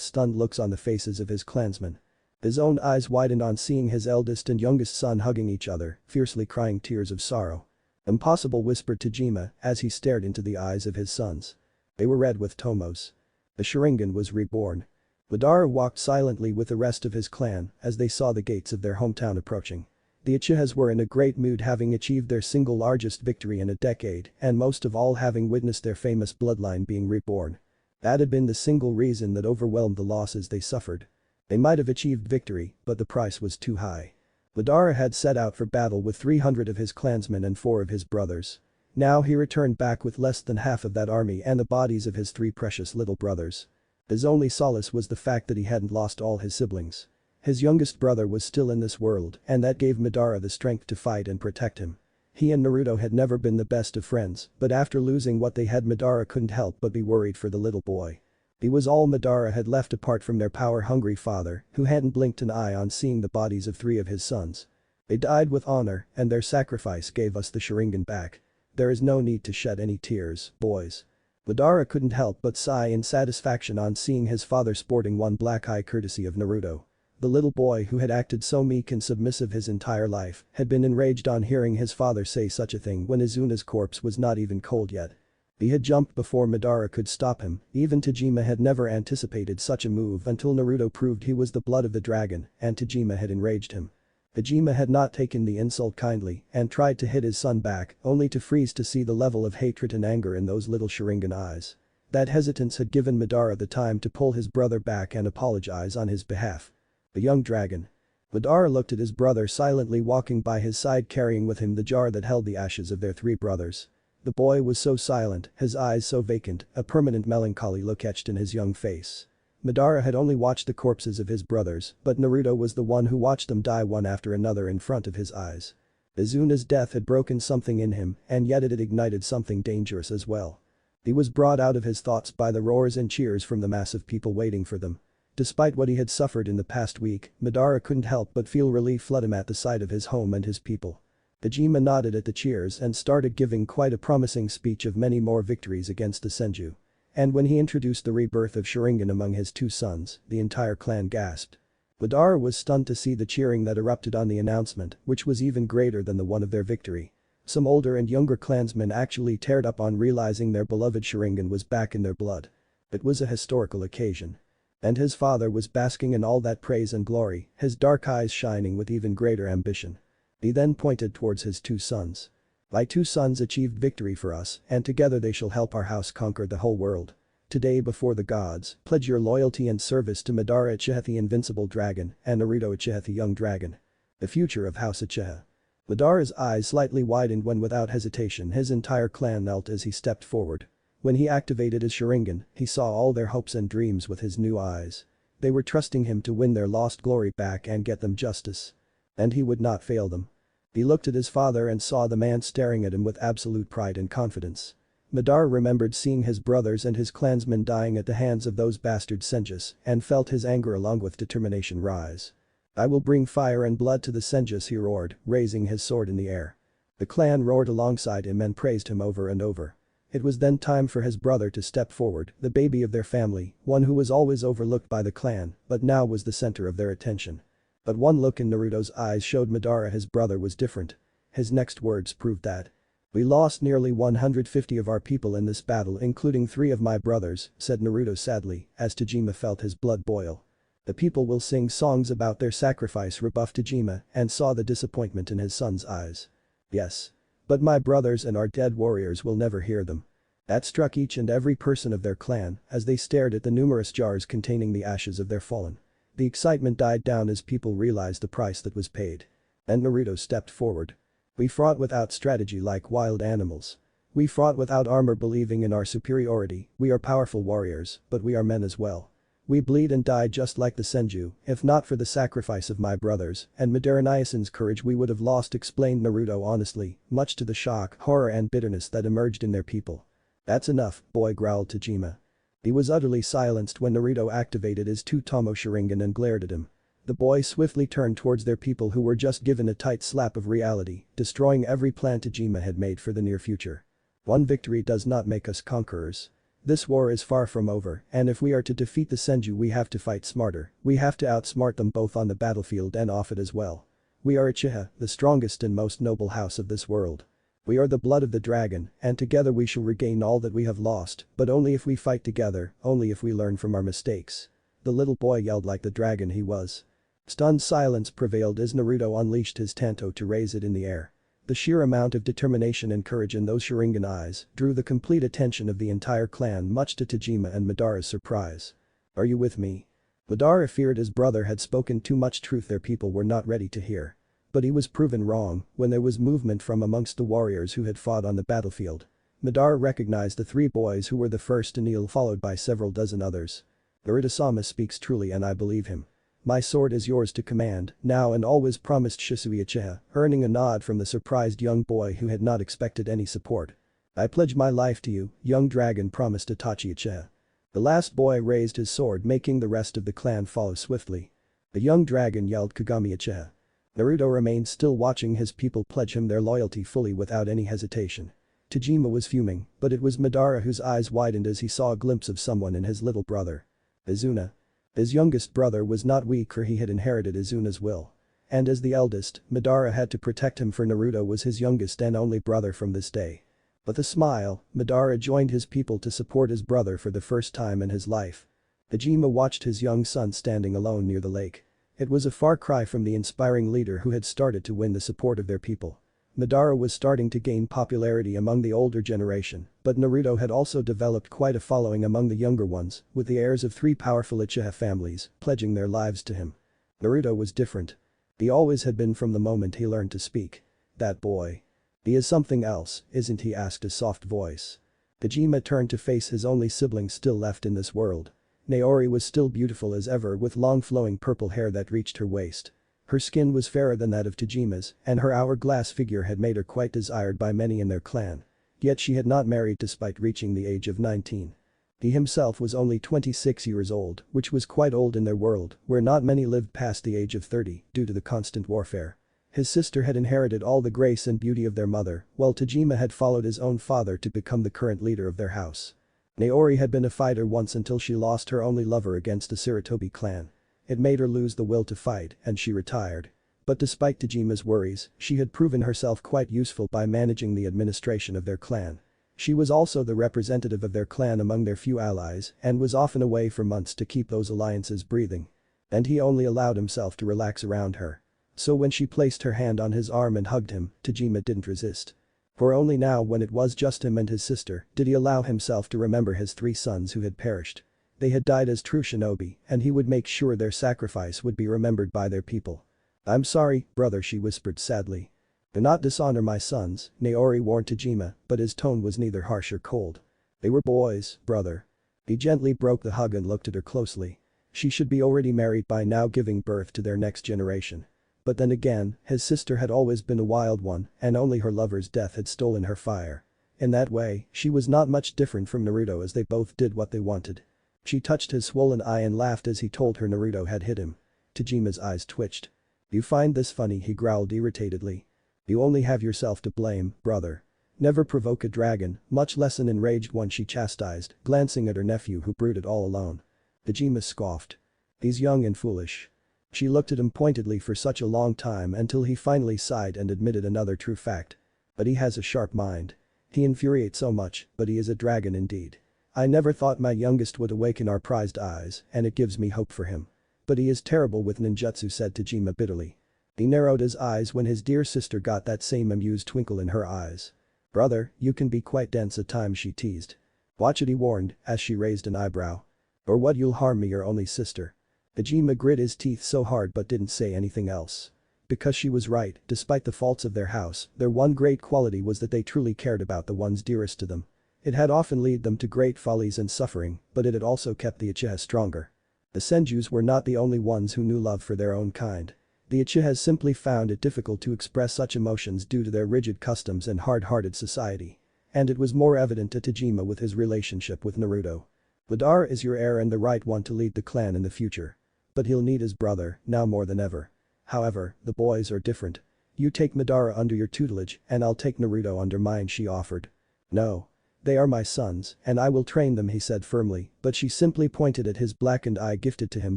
stunned looks on the faces of his clansmen. His own eyes widened on seeing his eldest and youngest son hugging each other, fiercely crying tears of sorrow. "Impossible," whispered Tajima as he stared into the eyes of his sons. They were red with Tomos. The Sharingan was reborn. Madara walked silently with the rest of his clan as they saw the gates of their hometown approaching. The Uchihas were in a great mood having achieved their single largest victory in a decade and most of all having witnessed their famous bloodline being reborn. That had been the single reason that overwhelmed the losses they suffered. They might have achieved victory, but the price was too high. Madara had set out for battle with 300 of his clansmen and 4 of his brothers. Now he returned back with less than half of that army and the bodies of his 3 precious little brothers. His only solace was the fact that he hadn't lost all his siblings. His youngest brother was still in this world and that gave Madara the strength to fight and protect him. He and Naruto had never been the best of friends, but after losing what they had Madara couldn't help but be worried for the little boy. He was all Madara had left apart from their power-hungry father, who hadn't blinked an eye on seeing the bodies of 3 of his sons. They died with honor and their sacrifice gave us the Sharingan back. There is no need to shed any tears, boys. Madara couldn't help but sigh in satisfaction on seeing his father sporting one black eye courtesy of Naruto. The little boy who had acted so meek and submissive his entire life had been enraged on hearing his father say such a thing when Izuna's corpse was not even cold yet. He had jumped before Madara could stop him, even Tajima had never anticipated such a move until Naruto proved he was the blood of the dragon and Tajima had enraged him. Tajima had not taken the insult kindly and tried to hit his son back only to freeze to see the level of hatred and anger in those little Sharingan eyes. That hesitance had given Madara the time to pull his brother back and apologize on his behalf. The young dragon. Madara looked at his brother silently walking by his side carrying with him the jar that held the ashes of their 3 brothers. The boy was so silent, his eyes so vacant, a permanent melancholy look etched in his young face. Madara had only watched the corpses of his brothers, but Naruto was the one who watched them die one after another in front of his eyes. Izuna's death had broken something in him, and yet it had ignited something dangerous as well. He was brought out of his thoughts by the roars and cheers from the mass of people waiting for them. Despite what he had suffered in the past week, Madara couldn't help but feel relief flood him at the sight of his home and his people. Dejima nodded at the cheers and started giving quite a promising speech of many more victories against the Senju. And when he introduced the rebirth of Sharingan among his two sons, the entire clan gasped. Madara was stunned to see the cheering that erupted on the announcement, which was even greater than the one of their victory. Some older and younger clansmen actually teared up on realizing their beloved Sharingan was back in their blood. It was a historical occasion. And his father was basking in all that praise and glory, his dark eyes shining with even greater ambition. He then pointed towards his two sons. My two sons achieved victory for us, and together they shall help our house conquer the whole world. Today before the gods, pledge your loyalty and service to Madara Uchiha the Invincible Dragon and Naruto Uchiha the Young Dragon. The future of House Uchiha. Madara's eyes slightly widened when without hesitation his entire clan knelt as he stepped forward. When he activated his Sharingan, he saw all their hopes and dreams with his new eyes. They were trusting him to win their lost glory back and get them justice. And he would not fail them. He looked at his father and saw the man staring at him with absolute pride and confidence. Madara remembered seeing his brothers and his clansmen dying at the hands of those bastard Senjus and felt his anger along with determination rise. I will bring fire and blood to the Senjus, he roared, raising his sword in the air. The clan roared alongside him and praised him over and over. It was then time for his brother to step forward, the baby of their family, one who was always overlooked by the clan, but now was the center of their attention. But one look in Naruto's eyes showed Madara his brother was different. His next words proved that. We lost nearly 150 of our people in this battle, including 3 of my brothers, said Naruto sadly, as Tajima felt his blood boil. The people will sing songs about their sacrifice, rebuffed Tajima, and saw the disappointment in his son's eyes. Yes. But my brothers and our dead warriors will never hear them. That struck each and every person of their clan as they stared at the numerous jars containing the ashes of their fallen. The excitement died down as people realized the price that was paid. And Naruto stepped forward. We fought without strategy like wild animals. We fought without armor, believing in our superiority. We are powerful warriors, but we are men as well. We bleed and die just like the Senju. If not for the sacrifice of my brothers and Madara'S' courage, we would have lost, explained Naruto honestly, much to the shock, horror and bitterness that emerged in their people. That's enough, boy, growled Tajima. He was utterly silenced when Naruto activated his 2 Tomo Sharingan and glared at him. The boy swiftly turned towards their people who were just given a tight slap of reality, destroying every plan Tajima had made for the near future. One victory does not make us conquerors. This war is far from over, and if we are to defeat the Senju, we have to fight smarter. We have to outsmart them both on the battlefield and off it as well. We are Uchiha, the strongest and most noble house of this world. We are the blood of the dragon, and together we shall regain all that we have lost, but only if we fight together, only if we learn from our mistakes. The little boy yelled like the dragon he was. Stunned silence prevailed as Naruto unleashed his Tanto to raise it in the air. The sheer amount of determination and courage in those Sharingan eyes drew the complete attention of the entire clan, much to Tajima and Madara's surprise. Are you with me? Madara feared his brother had spoken too much truth their people were not ready to hear. But he was proven wrong when there was movement from amongst the warriors who had fought on the battlefield. Madara recognized the 3 boys who were the first to kneel, followed by several dozen others. Naruto-sama speaks truly and I believe him. My sword is yours to command, now and always, promised Shisui Uchiha, earning a nod from the surprised young boy who had not expected any support. I pledge my life to you, young dragon, promised Itachi Uchiha. The last boy raised his sword, making the rest of the clan follow swiftly. The young dragon yelled, Kagami Uchiha. Naruto remained still, watching his people pledge him their loyalty fully without any hesitation. Tajima was fuming, but it was Madara whose eyes widened as he saw a glimpse of someone in his little brother. Izuna. His youngest brother was not weak, for he had inherited Izuna's will. And as the eldest, Madara had to protect him, for Naruto was his youngest and only brother from this day. With a smile, Madara joined his people to support his brother for the first time in his life. Tajima watched his young son standing alone near the lake. It was a far cry from the inspiring leader who had started to win the support of their people. Madara was starting to gain popularity among the older generation, but Naruto had also developed quite a following among the younger ones, with the heirs of 3 powerful Uchiha families pledging their lives to him. Naruto was different. He always had been from the moment he learned to speak. That boy. He is something else, isn't he, asked a soft voice. Tajima turned to face his only sibling still left in this world. Naori was still beautiful as ever, with long flowing purple hair that reached her waist. Her skin was fairer than that of Tajima's, and her hourglass figure had made her quite desired by many in their clan. Yet she had not married despite reaching the age of 19. He himself was only 26 years old, which was quite old in their world, where not many lived past the age of 30 due to the constant warfare. His sister had inherited all the grace and beauty of their mother, while Tajima had followed his own father to become the current leader of their house. Naori had been a fighter once until she lost her only lover against the Sarutobi clan. It made her lose the will to fight and she retired. But despite Tajima's worries, she had proven herself quite useful by managing the administration of their clan. She was also the representative of their clan among their few allies and was often away for months to keep those alliances breathing. And he only allowed himself to relax around her. So when she placed her hand on his arm and hugged him, Tajima didn't resist. For only now when it was just him and his sister did he allow himself to remember his 3 sons who had perished. They had died as true shinobi and he would make sure their sacrifice would be remembered by their people. "I'm sorry, brother," she whispered sadly. "Do not dishonor my sons," Naori warned Tajima, but his tone was neither harsh or cold. "They were boys, brother." He gently broke the hug and looked at her closely. She should be already married by now, giving birth to their next generation. But then again, his sister had always been a wild one and only her lover's death had stolen her fire. In that way, she was not much different from Naruto as they both did what they wanted. She touched his swollen eye and laughed as he told her Naruto had hit him. Tajima's eyes twitched. "You find this funny?" he growled irritatedly. "You only have yourself to blame, brother. Never provoke a dragon, much less an enraged one," she chastised, glancing at her nephew who brooded all alone. Tajima scoffed. "He's young and foolish." She looked at him pointedly for such a long time until he finally sighed and admitted another true fact. "But he has a sharp mind. He infuriates so much, but he is a dragon indeed. I never thought my youngest would awaken our prized eyes, and it gives me hope for him. But he is terrible with ninjutsu," said Tajima bitterly. He narrowed his eyes when his dear sister got that same amused twinkle in her eyes. "Brother, you can be quite dense at times," she teased. "Watch it," he warned, as she raised an eyebrow. "Or what, you'll harm me, your only sister." Tajima grit his teeth so hard but didn't say anything else. Because she was right, despite the faults of their house, their one great quality was that they truly cared about the ones dearest to them. It had often led them to great follies and suffering, but it had also kept the Uchihas stronger. The Senjus were not the only ones who knew love for their own kind. The Uchihas simply found it difficult to express such emotions due to their rigid customs and hard-hearted society. And it was more evident to Tajima with his relationship with Naruto. Madara is your heir and the right one to lead the clan in the future. But he'll need his brother, now more than ever. However, the boys are different. You take Madara under your tutelage and I'll take Naruto under mine, she offered. "No. They are my sons, and I will train them," he said firmly, but she simply pointed at his blackened eye gifted to him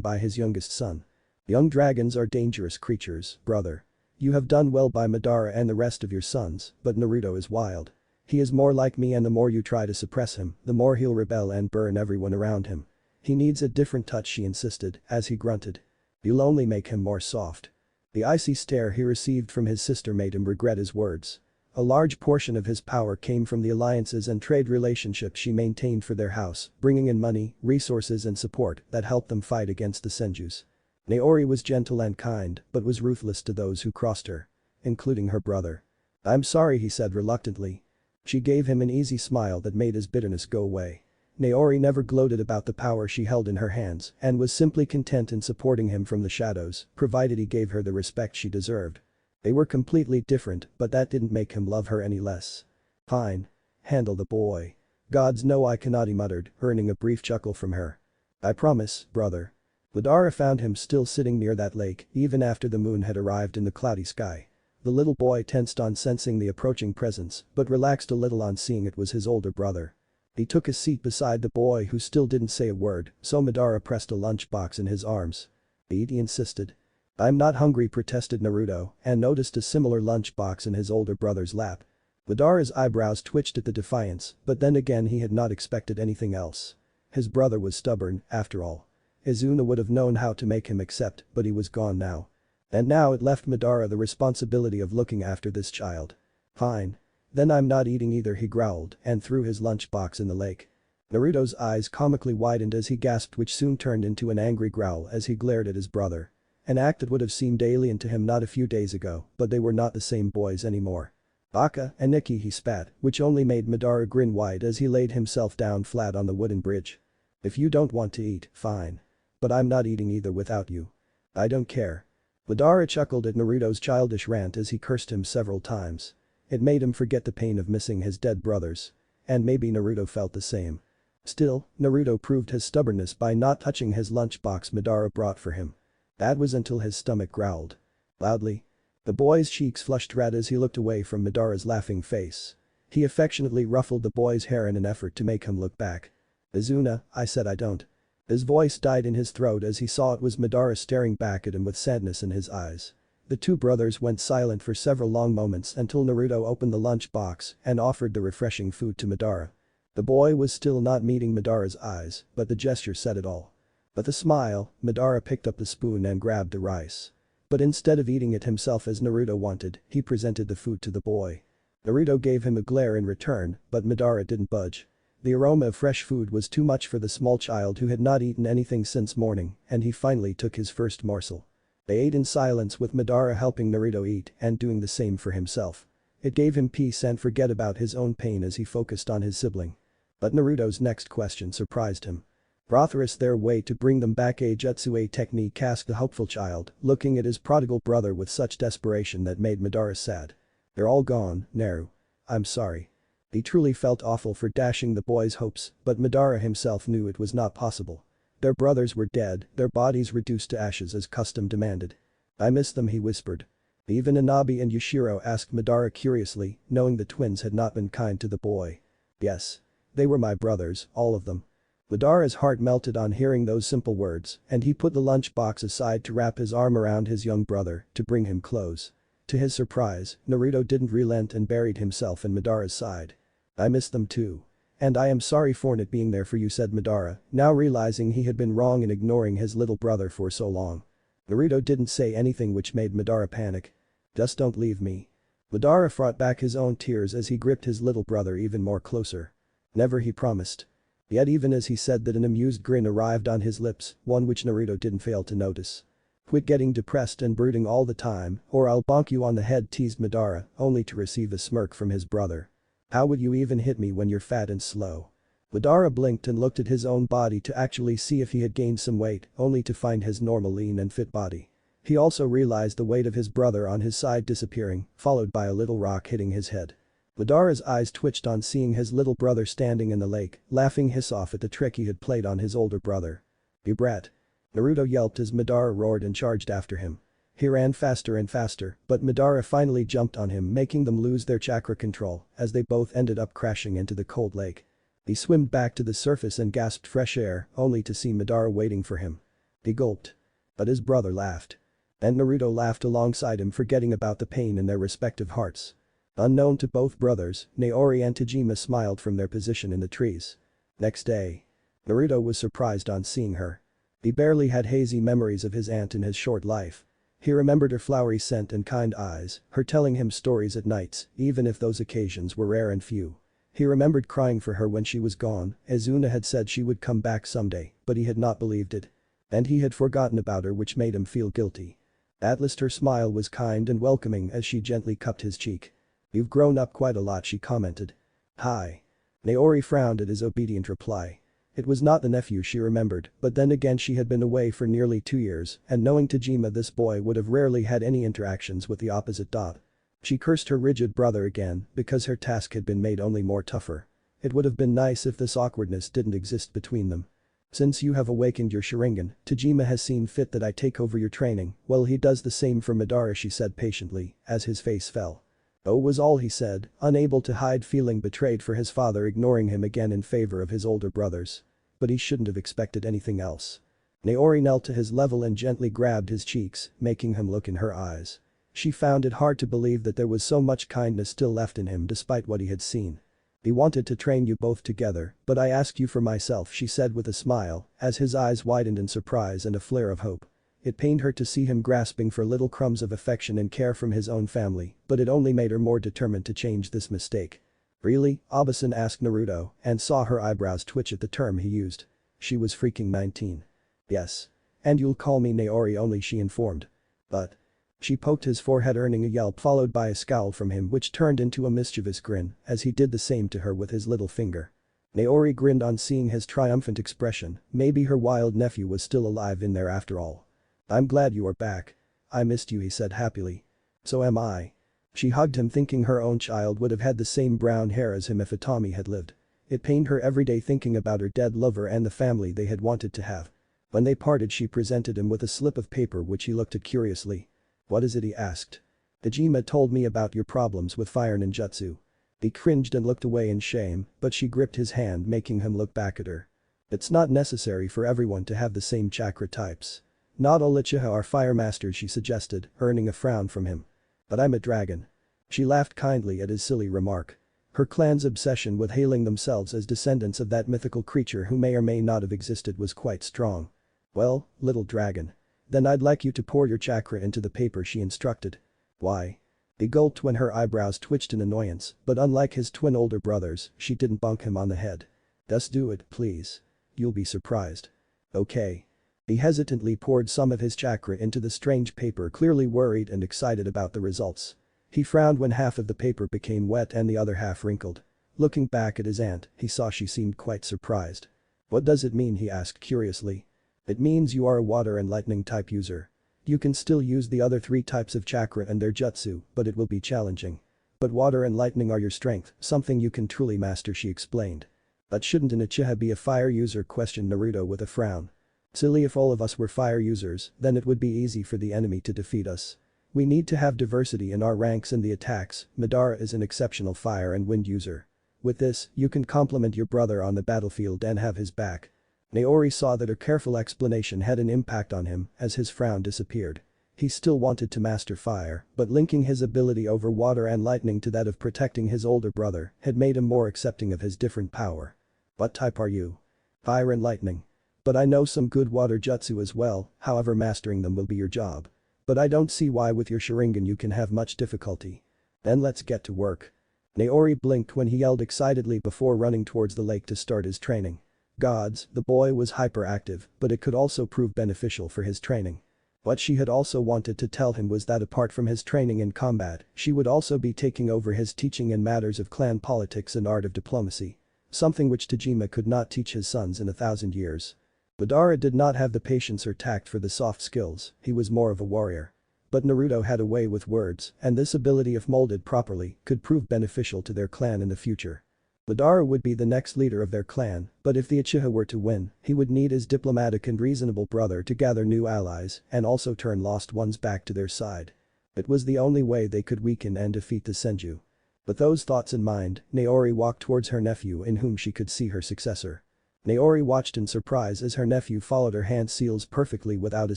by his youngest son. "Young dragons are dangerous creatures, brother. You have done well by Madara and the rest of your sons, but Naruto is wild. He is more like me and the more you try to suppress him, the more he'll rebel and burn everyone around him. He needs a different touch," she insisted, as he grunted. "You'll only make him more soft." The icy stare he received from his sister made him regret his words. A large portion of his power came from the alliances and trade relationships she maintained for their house, bringing in money, resources and support that helped them fight against the Senjus. Naori was gentle and kind, but was ruthless to those who crossed her. Including her brother. "I'm sorry," he said reluctantly. She gave him an easy smile that made his bitterness go away. Naori never gloated about the power she held in her hands and was simply content in supporting him from the shadows, provided he gave her the respect she deserved. They were completely different, but that didn't make him love her any less. "Fine. Handle the boy." "Gods no, I cannot," he muttered, earning a brief chuckle from her. "I promise, brother." Madara found him still sitting near that lake, even after the moon had arrived in the cloudy sky. The little boy tensed on sensing the approaching presence, but relaxed a little on seeing it was his older brother. He took his seat beside the boy who still didn't say a word, so Madara pressed a lunchbox in his arms. "Eat," he insisted. "I'm not hungry," protested Naruto, and noticed a similar lunchbox in his older brother's lap. Madara's eyebrows twitched at the defiance, but then again he had not expected anything else. His brother was stubborn, after all. Izuna would have known how to make him accept, but he was gone now. And now it left Madara the responsibility of looking after this child. "Fine. Then I'm not eating either," he growled and threw his lunchbox in the lake. Naruto's eyes comically widened as he gasped, which soon turned into an angry growl as he glared at his brother. An act that would have seemed alien to him not a few days ago, but they were not the same boys anymore. "Baka and Nikki," he spat, which only made Madara grin wide as he laid himself down flat on the wooden bridge. "If you don't want to eat, fine. But I'm not eating either without you." "I don't care." Madara chuckled at Naruto's childish rant as he cursed him several times. It made him forget the pain of missing his dead brothers. And maybe Naruto felt the same. Still, Naruto proved his stubbornness by not touching his lunchbox Madara brought for him. That was until his stomach growled loudly. The boy's cheeks flushed red as he looked away from Madara's laughing face. He affectionately ruffled the boy's hair in an effort to make him look back. "Izuna, I said I don't." His voice died in his throat as he saw it was Madara staring back at him with sadness in his eyes. The two brothers went silent for several long moments until Naruto opened the lunchbox and offered the refreshing food to Madara. The boy was still not meeting Madara's eyes, but the gesture said it all. With a smile, Madara picked up the spoon and grabbed the rice. But instead of eating it himself as Naruto wanted, he presented the food to the boy. Naruto gave him a glare in return, but Madara didn't budge. The aroma of fresh food was too much for the small child who had not eaten anything since morning, and he finally took his first morsel. They ate in silence with Madara helping Naruto eat and doing the same for himself. It gave him peace and forget about his own pain as he focused on his sibling. But Naruto's next question surprised him. "Brothers, their way to bring them back a Jutsu technique?" asked the hopeful child, looking at his prodigal brother with such desperation that made Madara sad. "They're all gone, Naru. I'm sorry." He truly felt awful for dashing the boy's hopes, but Madara himself knew it was not possible. Their brothers were dead, their bodies reduced to ashes as custom demanded. "I miss them," he whispered. Even Inabi and Yushiro asked Madara curiously, knowing the twins had not been kind to the boy. "Yes. They were my brothers, all of them." Madara's heart melted on hearing those simple words, and he put the lunchbox aside to wrap his arm around his young brother to bring him close. To his surprise, Naruto didn't relent and buried himself in Madara's side. "I miss them too. And I am sorry for not being there for you," said Madara, now realizing he had been wrong in ignoring his little brother for so long. Naruto didn't say anything which made Madara panic. "Just don't leave me." Madara fought back his own tears as he gripped his little brother even more closer. "Never," he promised. Yet even as he said that an amused grin arrived on his lips, one which Naruto didn't fail to notice. "Quit getting depressed and brooding all the time, or I'll bonk you on the head," teased Madara, only to receive a smirk from his brother. "How would you even hit me when you're fat and slow?" Madara blinked and looked at his own body to actually see if he had gained some weight, only to find his normal lean and fit body. He also realized the weight of his brother on his side disappearing, followed by a little rock hitting his head. Madara's eyes twitched on seeing his little brother standing in the lake, laughing his off at the trick he had played on his older brother. "You brat." Naruto yelped as Madara roared and charged after him. He ran faster and faster, but Madara finally jumped on him, making them lose their chakra control as they both ended up crashing into the cold lake. He swam back to the surface and gasped fresh air, only to see Madara waiting for him. He gulped. But his brother laughed. And Naruto laughed alongside him, forgetting about the pain in their respective hearts. Unknown to both brothers, Naori and Tajima smiled from their position in the trees. Next day. Naruto was surprised on seeing her. He barely had hazy memories of his aunt in his short life. He remembered her flowery scent and kind eyes, her telling him stories at nights, even if those occasions were rare and few. He remembered crying for her when she was gone, as Una had said she would come back someday, but he had not believed it. And he had forgotten about her, which made him feel guilty. At least her smile was kind and welcoming as she gently cupped his cheek. "You've grown up quite a lot," she commented. "Hi." Naori frowned at his obedient reply. It was not the nephew she remembered, but then again she had been away for nearly 2 years, and knowing Tajima, this boy would have rarely had any interactions with the opposite dot. She cursed her rigid brother again because her task had been made only more tougher. It would have been nice if this awkwardness didn't exist between them. "Since you have awakened your Sharingan, Tajima has seen fit that I take over your training. Well, he does the same for Madara," she said patiently, as his face fell. "Oh," was all he said, unable to hide feeling betrayed for his father ignoring him again in favor of his older brothers. But he shouldn't have expected anything else. Naori knelt to his level and gently grabbed his cheeks, making him look in her eyes. She found it hard to believe that there was so much kindness still left in him despite what he had seen. "He wanted to train you both together, but I asked you for myself," she said with a smile, as his eyes widened in surprise and a flare of hope. It pained her to see him grasping for little crumbs of affection and care from his own family, but it only made her more determined to change this mistake. "Really?" Abasan asked Naruto, and saw her eyebrows twitch at the term he used. She was freaking 19. "Yes. And you'll call me Naori only," she informed. "But..." She poked his forehead, earning a yelp followed by a scowl from him which turned into a mischievous grin as he did the same to her with his little finger. Naori grinned on seeing his triumphant expression. Maybe her wild nephew was still alive in there after all. "I'm glad you are back. I missed you, he said happily. So am I. She hugged him, thinking her own child would have had the same brown hair as him if Itami had lived. It pained her every day thinking about her dead lover and the family they had wanted to have. When they parted, she presented him with a slip of paper which he looked at curiously. What is it, he asked. Dejima told me about your problems with fire ninjutsu. He cringed and looked away in shame, but she gripped his hand, making him look back at her. It's not necessary for everyone to have the same chakra types. Not all Uchiha are fire masters, she suggested, earning a frown from him. But I'm a dragon. She laughed kindly at his silly remark. Her clan's obsession with hailing themselves as descendants of that mythical creature who may or may not have existed was quite strong. Well, little dragon. Then I'd like you to pour your chakra into the paper, she instructed. Why? He gulped when her eyebrows twitched in annoyance, but unlike his twin older brothers, she didn't bonk him on the head. Just do it, please. You'll be surprised. Okay. He hesitantly poured some of his chakra into the strange paper, clearly worried and excited about the results. He frowned when half of the paper became wet and the other half wrinkled. Looking back at his aunt, he saw she seemed quite surprised. What does it mean, he asked curiously. It means you are a water and lightning type user. You can still use the other 3 types of chakra and their jutsu, but it will be challenging. But water and lightning are your strength, something you can truly master, she explained. But shouldn't an Uchiha be a fire user, questioned Naruto with a frown. Silly, if all of us were fire users, then it would be easy for the enemy to defeat us. We need to have diversity in our ranks and the attacks. Madara is an exceptional fire and wind user. With this, you can complement your brother on the battlefield and have his back. Naori saw that her careful explanation had an impact on him as his frown disappeared. He still wanted to master fire, but linking his ability over water and lightning to that of protecting his older brother had made him more accepting of his different power. What type are you? Fire and lightning. But I know some good water jutsu as well, however mastering them will be your job. But I don't see why with your Sharingan you can have much difficulty. Then let's get to work. Naori blinked when he yelled excitedly before running towards the lake to start his training. Gods, the boy was hyperactive, but it could also prove beneficial for his training. What she had also wanted to tell him was that apart from his training in combat, she would also be taking over his teaching in matters of clan politics and art of diplomacy. Something which Dejima could not teach his sons in 1,000 years. Madara did not have the patience or tact for the soft skills, he was more of a warrior. But Naruto had a way with words, and this ability, if molded properly, could prove beneficial to their clan in the future. Madara would be the next leader of their clan, but if the Uchiha were to win, he would need his diplomatic and reasonable brother to gather new allies and also turn lost ones back to their side. It was the only way they could weaken and defeat the Senju. With those thoughts in mind, Naori walked towards her nephew, in whom she could see her successor. Naori watched in surprise as her nephew followed her hand seals perfectly without a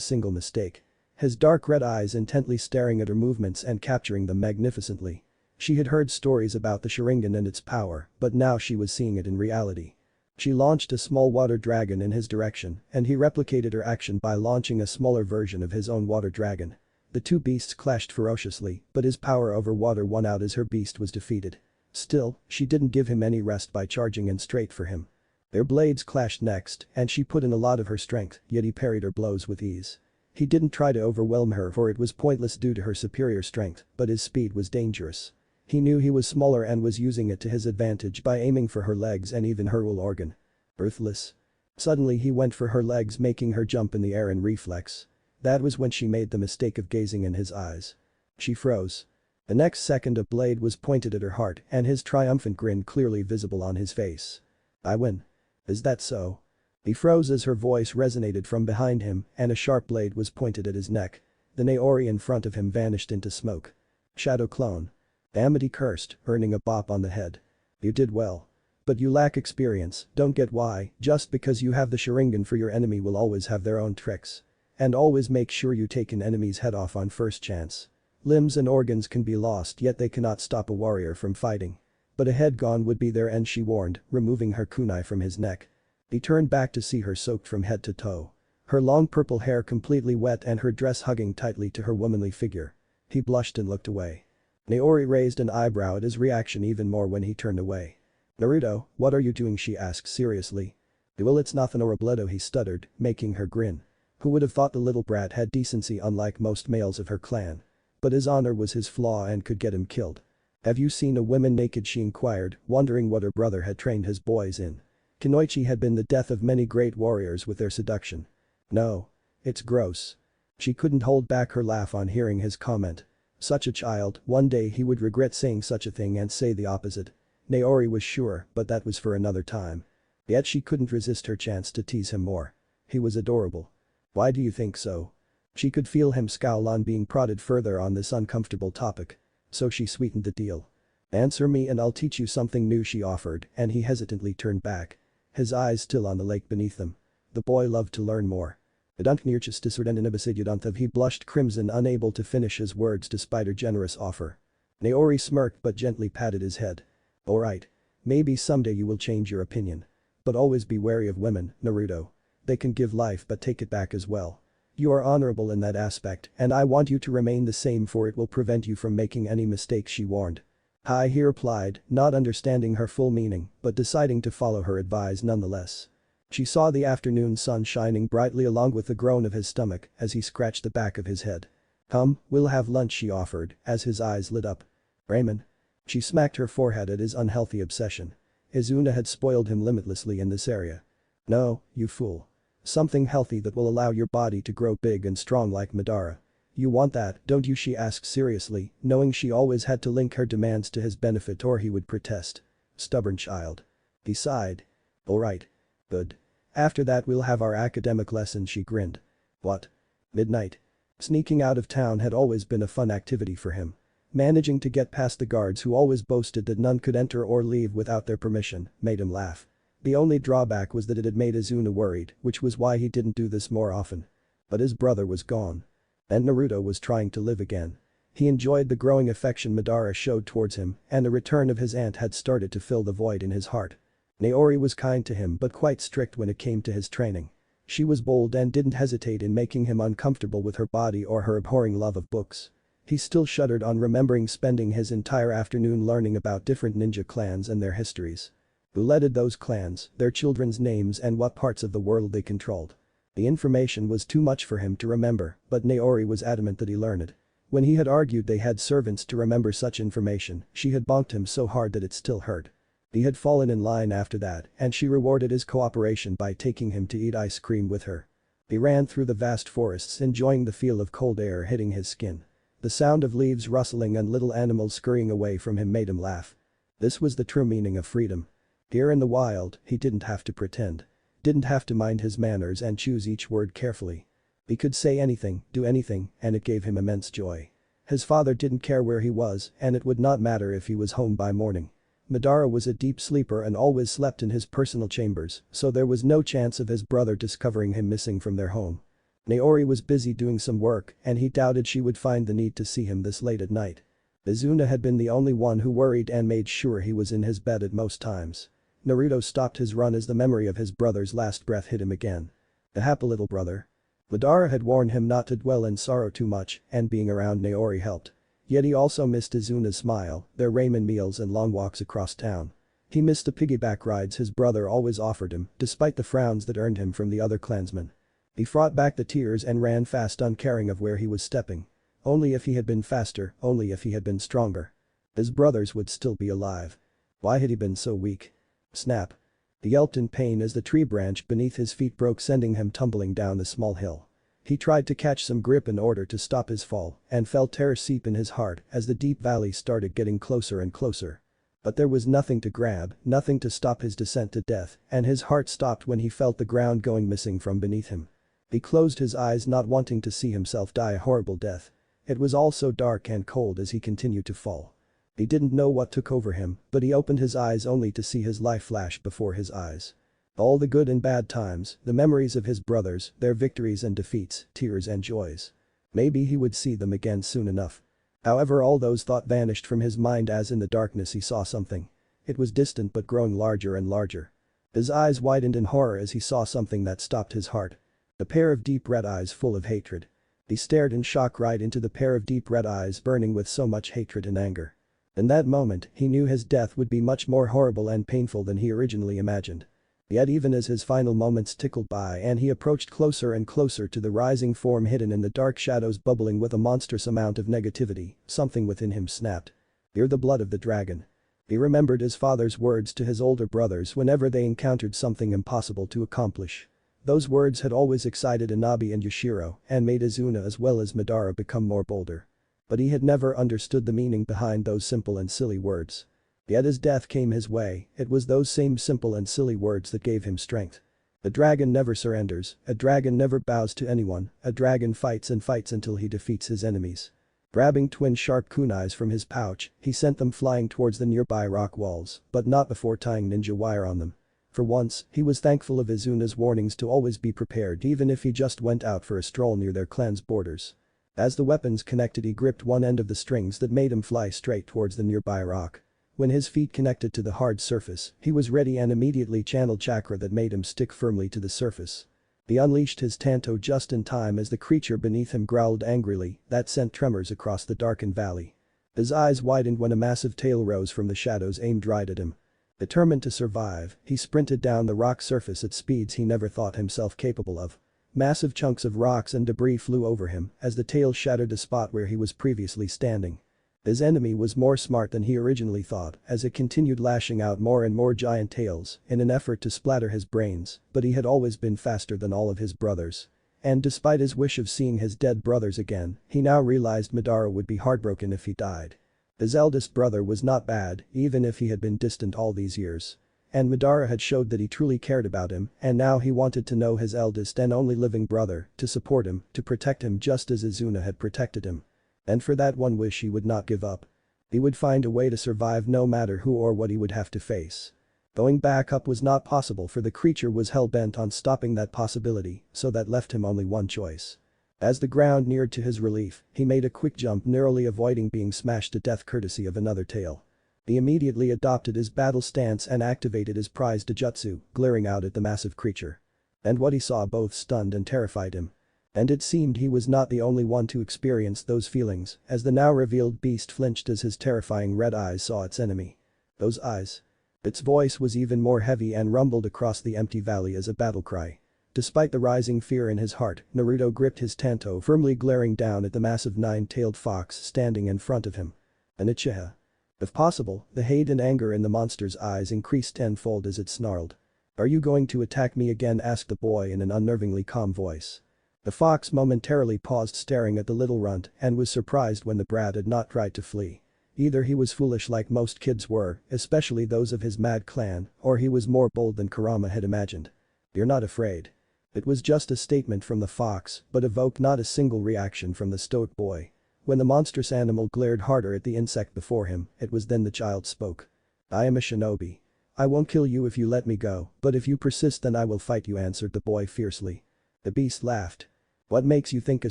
single mistake. His dark red eyes intently staring at her movements and capturing them magnificently. She had heard stories about the Sharingan and its power, but now she was seeing it in reality. She launched a small water dragon in his direction, and he replicated her action by launching a smaller version of his own water dragon. The two beasts clashed ferociously, but his power over water won out as her beast was defeated. Still, she didn't give him any rest by charging in straight for him. Their blades clashed next, and she put in a lot of her strength, yet he parried her blows with ease. He didn't try to overwhelm her, for it was pointless due to her superior strength, but his speed was dangerous. He knew he was smaller and was using it to his advantage by aiming for her legs and even her whole organ. Ruthless. Suddenly he went for her legs, making her jump in the air in reflex. That was when she made the mistake of gazing in his eyes. She froze. The next second a blade was pointed at her heart and his triumphant grin clearly visible on his face. I win. Is that so? He froze as her voice resonated from behind him and a sharp blade was pointed at his neck. The Naori in front of him vanished into smoke. Shadow clone. Damn it, he cursed, earning a bop on the head. You did well. But you lack experience, don't get why, just because you have the Sharingan for your enemy will always have their own tricks. And always make sure you take an enemy's head off on first chance. Limbs and organs can be lost, yet they cannot stop a warrior from fighting. But a head gone would be their end, she warned, removing her kunai from his neck. He turned back to see her soaked from head to toe. Her long purple hair completely wet and her dress hugging tightly to her womanly figure. He blushed and looked away. Naori raised an eyebrow at his reaction even more when he turned away. Naruto, what are you doing, she asked seriously. Well, it's nothing, or Robledo, he stuttered, making her grin. Who would have thought the little brat had decency unlike most males of her clan? But his honor was his flaw and could get him killed. Have you seen a woman naked, she inquired, wondering what her brother had trained his boys in. Kunoichi had been the death of many great warriors with their seduction. No. It's gross. She couldn't hold back her laugh on hearing his comment. Such a child, one day he would regret saying such a thing and say the opposite. Naori was sure, but that was for another time. Yet she couldn't resist her chance to tease him more. He was adorable. Why do you think so? She could feel him scowl on being prodded further on this uncomfortable topic. So she sweetened the deal. Answer me and I'll teach you something new, she offered, and he hesitantly turned back. His eyes still on the lake beneath them. The boy loved to learn more. He blushed crimson, unable to finish his words despite her generous offer. Naori smirked but gently patted his head. Alright. Maybe someday you will change your opinion. But always be wary of women, Naruto. They can give life but take it back as well. You are honorable in that aspect and I want you to remain the same, for it will prevent you from making any mistakes, she warned. Hi, he replied, not understanding her full meaning but deciding to follow her advice nonetheless. She saw the afternoon sun shining brightly along with the groan of his stomach as he scratched the back of his head. Come, we'll have lunch, she offered as his eyes lit up. Ramen. She smacked her forehead at his unhealthy obsession. Izuna had spoiled him limitlessly in this area. No, you fool. Something healthy that will allow your body to grow big and strong like Madara. You want that, don't you, she asked seriously, knowing she always had to link her demands to his benefit or he would protest. Stubborn child. He sighed. Alright. Good. After that we'll have our academic lesson, she grinned. What? Midnight. Sneaking out of town had always been a fun activity for him. Managing to get past the guards who always boasted that none could enter or leave without their permission made him laugh. The only drawback was that it had made Izuna worried, which was why he didn't do this more often. But his brother was gone. And Naruto was trying to live again. He enjoyed the growing affection Madara showed towards him, and the return of his aunt had started to fill the void in his heart. Naori was kind to him but quite strict when it came to his training. She was bold and didn't hesitate in making him uncomfortable with her body or her abhorring love of books. He still shuddered on remembering spending his entire afternoon learning about different ninja clans and their histories. Who led those clans, their children's names and what parts of the world they controlled. The information was too much for him to remember, but Naori was adamant that he learn it. When he had argued they had servants to remember such information, she had bonked him so hard that it still hurt. He had fallen in line after that, and she rewarded his cooperation by taking him to eat ice cream with her. He ran through the vast forests, enjoying the feel of cold air hitting his skin. The sound of leaves rustling and little animals scurrying away from him made him laugh. This was the true meaning of freedom. Here in the wild, he didn't have to pretend. Didn't have to mind his manners and choose each word carefully. He could say anything, do anything, and it gave him immense joy. His father didn't care where he was, and it would not matter if he was home by morning. Madara was a deep sleeper and always slept in his personal chambers, so there was no chance of his brother discovering him missing from their home. Naori was busy doing some work and he doubted she would find the need to see him this late at night. Izuna had been the only one who worried and made sure he was in his bed at most times. Naruto stopped his run as the memory of his brother's last breath hit him again. The happy little brother. Madara had warned him not to dwell in sorrow too much, and being around Naori helped. Yet he also missed Izuna's smile, their ramen meals and long walks across town. He missed the piggyback rides his brother always offered him, despite the frowns that earned him from the other clansmen. He fought back the tears and ran fast, uncaring of where he was stepping. Only if he had been faster, only if he had been stronger. His brothers would still be alive. Why had he been so weak? Snap. He yelped in pain as the tree branch beneath his feet broke, sending him tumbling down the small hill. He tried to catch some grip in order to stop his fall and felt terror seep in his heart as the deep valley started getting closer and closer. But there was nothing to grab, nothing to stop his descent to death, and his heart stopped when he felt the ground going missing from beneath him. He closed his eyes, not wanting to see himself die a horrible death. It was all so dark and cold as he continued to fall. He didn't know what took over him, but he opened his eyes only to see his life flash before his eyes. All the good and bad times, the memories of his brothers, their victories and defeats, tears and joys. Maybe he would see them again soon enough. However, all those thoughts vanished from his mind as in the darkness he saw something. It was distant but growing larger and larger. His eyes widened in horror as he saw something that stopped his heart. A pair of deep red eyes full of hatred. He stared in shock right into the pair of deep red eyes burning with so much hatred and anger. In that moment, he knew his death would be much more horrible and painful than he originally imagined. Yet even as his final moments tickled by and he approached closer and closer to the rising form hidden in the dark shadows bubbling with a monstrous amount of negativity, something within him snapped. "You're the blood of the dragon." He remembered his father's words to his older brothers whenever they encountered something impossible to accomplish. Those words had always excited Inabi and Yashiro and made Izuna as well as Madara become more bolder. But he had never understood the meaning behind those simple and silly words. Yet as death came his way, it was those same simple and silly words that gave him strength. A dragon never surrenders, a dragon never bows to anyone, a dragon fights and fights until he defeats his enemies. Grabbing twin sharp kunais from his pouch, he sent them flying towards the nearby rock walls, but not before tying ninja wire on them. For once, he was thankful of Izuna's warnings to always be prepared even if he just went out for a stroll near their clan's borders. As the weapons connected, he gripped one end of the strings that made him fly straight towards the nearby rock. When his feet connected to the hard surface, he was ready and immediately channeled chakra that made him stick firmly to the surface. He unleashed his Tanto just in time as the creature beneath him growled angrily that sent tremors across the darkened valley. His eyes widened when a massive tail rose from the shadows aimed right at him. Determined to survive, he sprinted down the rock surface at speeds he never thought himself capable of. Massive chunks of rocks and debris flew over him as the tail shattered the spot where he was previously standing. His enemy was more smart than he originally thought as it continued lashing out more and more giant tails in an effort to splatter his brains, but he had always been faster than all of his brothers. And despite his wish of seeing his dead brothers again, he now realized Madara would be heartbroken if he died. His eldest brother was not bad, even if he had been distant all these years. And Madara had showed that he truly cared about him, and now he wanted to know his eldest and only living brother, to support him, to protect him just as Izuna had protected him. And for that one wish he would not give up. He would find a way to survive no matter who or what he would have to face. Going back up was not possible for the creature was hell-bent on stopping that possibility, so that left him only one choice. As the ground neared to his relief, he made a quick jump narrowly avoiding being smashed to death courtesy of another tail. He immediately adopted his battle stance and activated his prized jutsu, glaring out at the massive creature. And what he saw both stunned and terrified him. And it seemed he was not the only one to experience those feelings as the now revealed beast flinched as his terrifying red eyes saw its enemy. Those eyes. Its voice was even more heavy and rumbled across the empty valley as a battle cry. Despite the rising fear in his heart, Naruto gripped his Tanto firmly glaring down at the massive nine-tailed fox standing in front of him. An Uchiha. If possible, the hate and anger in the monster's eyes increased tenfold as it snarled. "Are you going to attack me again?" asked the boy in an unnervingly calm voice. The fox momentarily paused staring at the little runt and was surprised when the brat had not tried to flee. Either he was foolish like most kids were, especially those of his mad clan, or he was more bold than Kurama had imagined. "You're not afraid." It was just a statement from the fox, but evoked not a single reaction from the stoic boy. When the monstrous animal glared harder at the insect before him, it was then the child spoke. "I am a shinobi. I won't kill you if you let me go, but if you persist then I will fight you," answered the boy fiercely. The beast laughed. "What makes you think a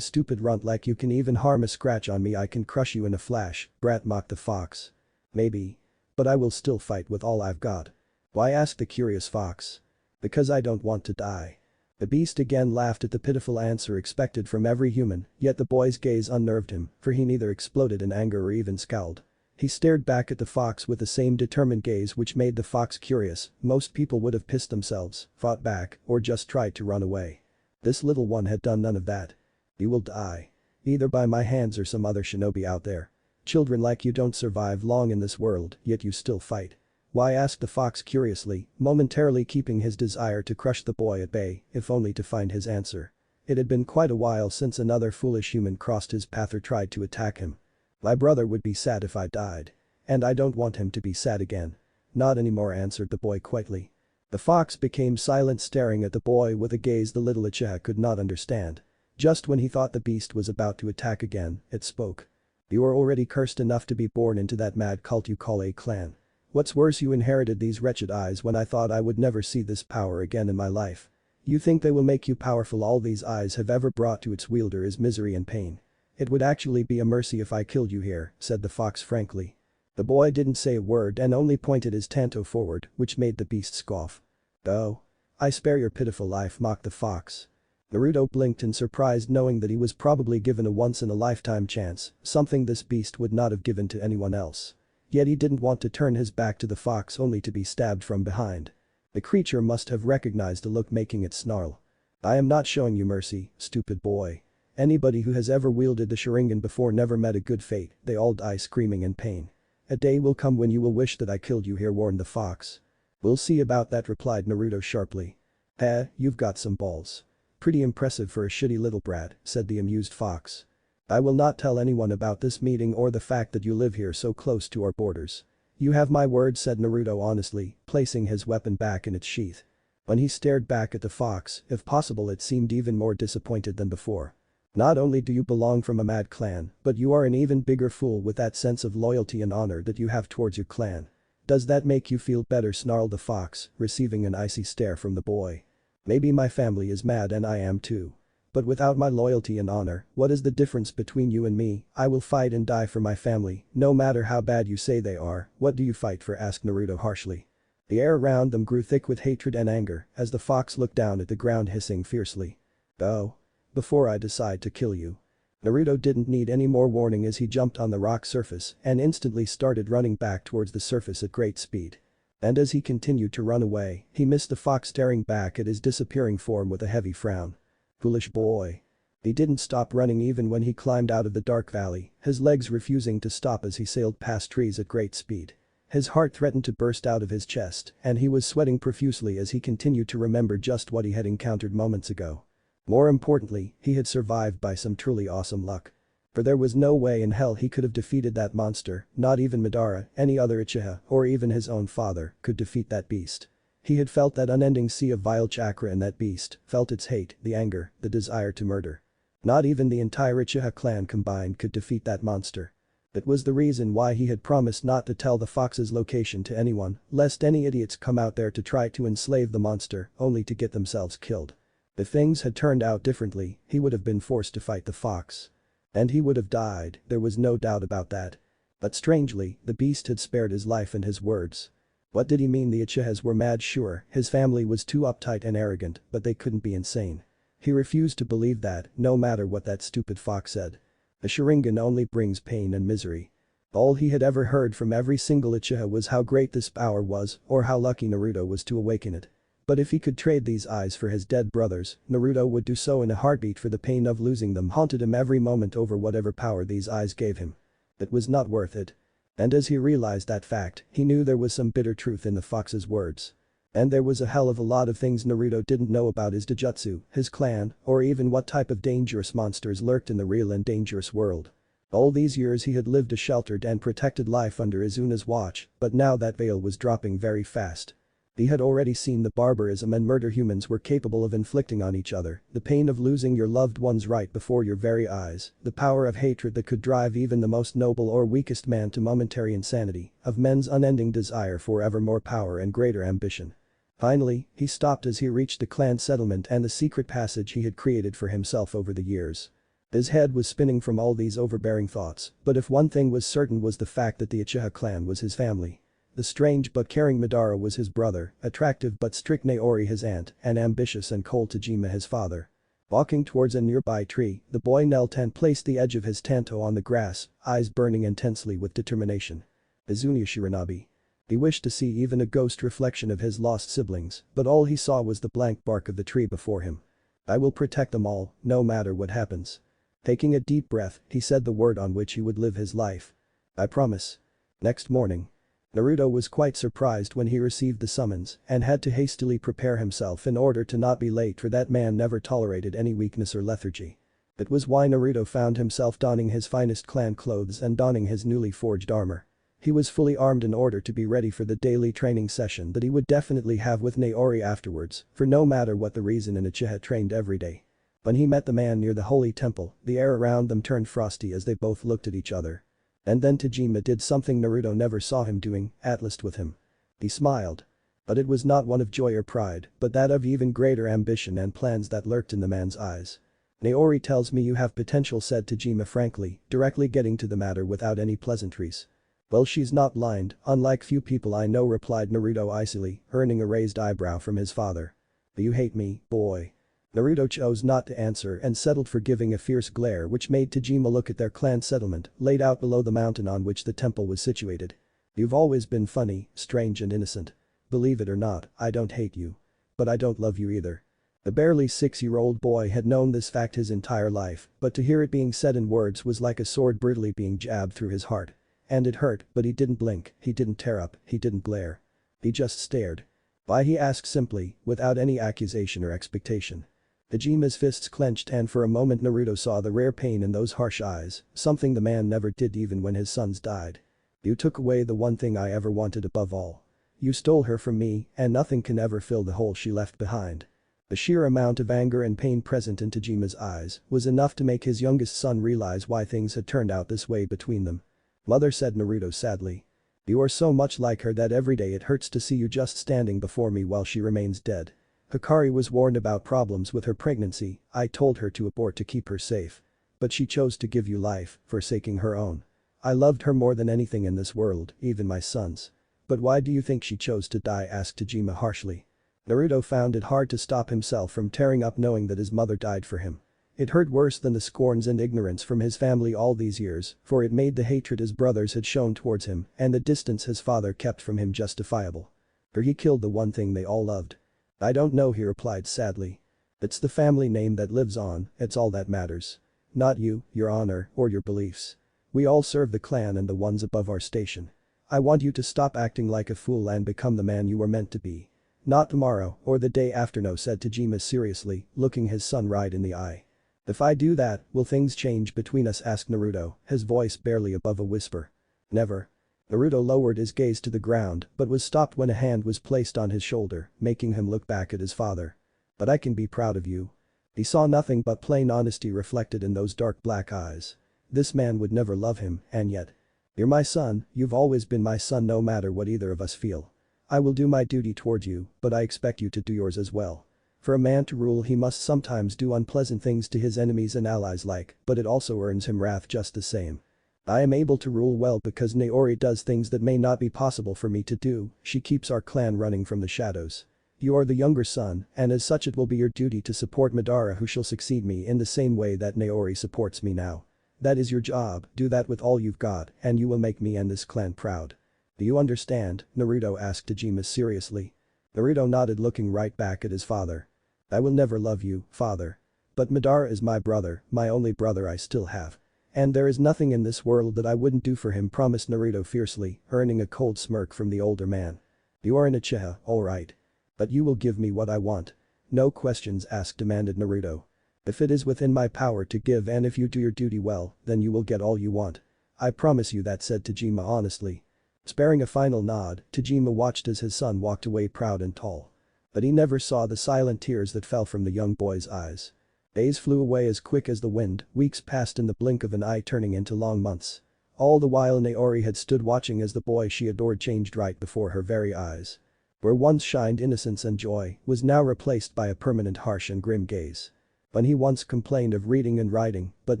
stupid runt like you can even harm a scratch on me? I can crush you in a flash," brat mocked the fox. "Maybe. But I will still fight with all I've got." "Why?" asked the curious fox. "Because I don't want to die." The beast again laughed at the pitiful answer expected from every human, yet the boy's gaze unnerved him, for he neither exploded in anger or even scowled. He stared back at the fox with the same determined gaze which made the fox curious. Most people would have pissed themselves, fought back, or just tried to run away. This little one had done none of that. "You will die. Either by my hands or some other shinobi out there. Children like you don't survive long in this world, yet you still fight." "Why?" asked the fox curiously, momentarily keeping his desire to crush the boy at bay, if only to find his answer. It had been quite a while since another foolish human crossed his path or tried to attack him. "My brother would be sad if I died. And I don't want him to be sad again." "Not anymore," answered the boy quietly. The fox became silent, staring at the boy with a gaze the little Uchiha could not understand. Just when he thought the beast was about to attack again, it spoke. "You are already cursed enough to be born into that mad cult you call a clan. What's worse, you inherited these wretched eyes when I thought I would never see this power again in my life. You think they will make you powerful? All these eyes have ever brought to its wielder is misery and pain. It would actually be a mercy if I killed you here," said the fox frankly. The boy didn't say a word and only pointed his Tanto forward, which made the beast scoff. "Oh. I spare your pitiful life," mocked the fox. Naruto blinked in surprise, knowing that he was probably given a once-in-a-lifetime chance, something this beast would not have given to anyone else. Yet he didn't want to turn his back to the fox only to be stabbed from behind. The creature must have recognized the look, making it snarl. "I am not showing you mercy, stupid boy. Anybody who has ever wielded the Sharingan before never met a good fate, they all die screaming in pain. A day will come when you will wish that I killed you here," warned the fox. "We'll see about that," replied Naruto sharply. You've got some balls. Pretty impressive for a shitty little brat, said the amused fox. I will not tell anyone about this meeting or the fact that you live here so close to our borders. You have my word, said Naruto honestly, placing his weapon back in its sheath. When he stared back at the fox, if possible it seemed even more disappointed than before. Not only do you belong from a mad clan, but you are an even bigger fool with that sense of loyalty and honor that you have towards your clan. Does that make you feel better, snarled the fox, receiving an icy stare from the boy. Maybe my family is mad and I am too. But without my loyalty and honor, what is the difference between you and me? I will fight and die for my family, no matter how bad you say they are. What do you fight for? Asked Naruto harshly. The air around them grew thick with hatred and anger as the fox looked down at the ground, hissing fiercely. Oh. Before I decide to kill you. Naruto didn't need any more warning as he jumped on the rock surface and instantly started running back towards the surface at great speed. And as he continued to run away, he missed the fox staring back at his disappearing form with a heavy frown. Foolish boy. He didn't stop running even when he climbed out of the dark valley, his legs refusing to stop as he sailed past trees at great speed. His heart threatened to burst out of his chest and he was sweating profusely as he continued to remember just what he had encountered moments ago. More importantly, he had survived by some truly awesome luck. For there was no way in hell he could have defeated that monster, not even Madara, any other Uchiha, or even his own father could defeat that beast. He had felt that unending sea of vile chakra in that beast, felt its hate, the anger, the desire to murder. Not even the entire Uchiha clan combined could defeat that monster. That was the reason why he had promised not to tell the fox's location to anyone, lest any idiots come out there to try to enslave the monster, only to get themselves killed. If things had turned out differently, he would have been forced to fight the fox. And he would have died, there was no doubt about that. But strangely, the beast had spared his life and his words. What did he mean? The Uchihas were mad? Sure, his family was too uptight and arrogant, but they couldn't be insane. He refused to believe that, no matter what that stupid fox said. A Sharingan only brings pain and misery. All he had ever heard from every single Uchiha was how great this power was, or how lucky Naruto was to awaken it. But if he could trade these eyes for his dead brothers, Naruto would do so in a heartbeat, for the pain of losing them haunted him every moment over whatever power these eyes gave him. It was not worth it. And as he realized that fact, he knew there was some bitter truth in the fox's words. And there was a hell of a lot of things Naruto didn't know about his Dojutsu, his clan, or even what type of dangerous monsters lurked in the real and dangerous world. All these years he had lived a sheltered and protected life under Izuna's watch, but now that veil was dropping very fast. He had already seen the barbarism and murder humans were capable of inflicting on each other, the pain of losing your loved ones right before your very eyes, the power of hatred that could drive even the most noble or weakest man to momentary insanity, of men's unending desire for ever more power and greater ambition. Finally, he stopped as he reached the clan settlement and the secret passage he had created for himself over the years. His head was spinning from all these overbearing thoughts, but if one thing was certain was the fact that the Uchiha clan was his family. The strange but caring Madara was his brother, attractive but strict Naori his aunt, and ambitious and cold Tajima his father. Walking towards a nearby tree, the boy knelt and placed the edge of his tanto on the grass, eyes burning intensely with determination. Izunya Shiranabe. He wished to see even a ghost reflection of his lost siblings, but all he saw was the blank bark of the tree before him. I will protect them all, no matter what happens. Taking a deep breath, he said the word on which he would live his life. I promise. Next morning. Naruto was quite surprised when he received the summons and had to hastily prepare himself in order to not be late, for that man never tolerated any weakness or lethargy. It was why Naruto found himself donning his finest clan clothes and donning his newly forged armor. He was fully armed in order to be ready for the daily training session that he would definitely have with Naori afterwards, for no matter what the reason an Uchiha trained every day. When he met the man near the holy temple, the air around them turned frosty as they both looked at each other. And then Tajima did something Naruto never saw him doing, atlased with him. He smiled. But it was not one of joy or pride, but that of even greater ambition and plans that lurked in the man's eyes. Naori tells me you have potential, said Tajima frankly, directly getting to the matter without any pleasantries. Well, she's not blind, unlike few people I know, replied Naruto icily, earning a raised eyebrow from his father. You hate me, boy. Naruto chose not to answer and settled for giving a fierce glare which made Tajima look at their clan settlement laid out below the mountain on which the temple was situated. You've always been funny, strange and innocent. Believe it or not, I don't hate you. But I don't love you either. The barely 6-year-old boy had known this fact his entire life, but to hear it being said in words was like a sword brutally being jabbed through his heart. And it hurt, but he didn't blink, he didn't tear up, he didn't glare. He just stared. Why, he asked simply, without any accusation or expectation. Hajime's fists clenched and for a moment Naruto saw the rare pain in those harsh eyes, something the man never did even when his sons died. You took away the one thing I ever wanted above all. You stole her from me, and nothing can ever fill the hole she left behind. The sheer amount of anger and pain present in Hajime's eyes was enough to make his youngest son realize why things had turned out this way between them. Mother, said Naruto sadly. You are so much like her that every day it hurts to see you just standing before me while she remains dead. Hikari was warned about problems with her pregnancy, I told her to abort to keep her safe. But she chose to give you life, forsaking her own. I loved her more than anything in this world, even my sons. But why do you think she chose to die, asked Hajime harshly. Naruto found it hard to stop himself from tearing up knowing that his mother died for him. It hurt worse than the scorns and ignorance from his family all these years, for it made the hatred his brothers had shown towards him and the distance his father kept from him justifiable. For he killed the one thing they all loved. I don't know, he replied sadly. It's the family name that lives on, it's all that matters. Not you, your honor, or your beliefs. We all serve the clan and the ones above our station. I want you to stop acting like a fool and become the man you were meant to be. Not tomorrow or the day after, no, said Hajime seriously, looking his son right in the eye. If I do that, will things change between us, asked Naruto, his voice barely above a whisper. Never. Naruto lowered his gaze to the ground but was stopped when a hand was placed on his shoulder, making him look back at his father. But I can be proud of you. He saw nothing but plain honesty reflected in those dark black eyes. This man would never love him, and yet. You're my son, you've always been my son no matter what either of us feel. I will do my duty towards you, but I expect you to do yours as well. For a man to rule he must sometimes do unpleasant things to his enemies and allies but it also earns him wrath just the same. I am able to rule well because Naori does things that may not be possible for me to do, she keeps our clan running from the shadows. You are the younger son, and as such it will be your duty to support Madara, who shall succeed me in the same way that Naori supports me now. That is your job, do that with all you've got, and you will make me and this clan proud. Do you understand? Naruto asked Hajime seriously. Naruto nodded, looking right back at his father. I will never love you, father. But Madara is my brother, my only brother I still have. And there is nothing in this world that I wouldn't do for him, promised Naruto fiercely, earning a cold smirk from the older man. You are an Uchiha, alright. But you will give me what I want. No questions asked, demanded Naruto. If it is within my power to give and if you do your duty well, then you will get all you want. I promise you that, said Hajime honestly. Sparing a final nod, Hajime watched as his son walked away proud and tall. But he never saw the silent tears that fell from the young boy's eyes. Days flew away as quick as the wind, weeks passed in the blink of an eye, turning into long months. All the while Naori had stood watching as the boy she adored changed right before her very eyes. Where once shined innocence and joy was now replaced by a permanent harsh and grim gaze. When he once complained of reading and writing, but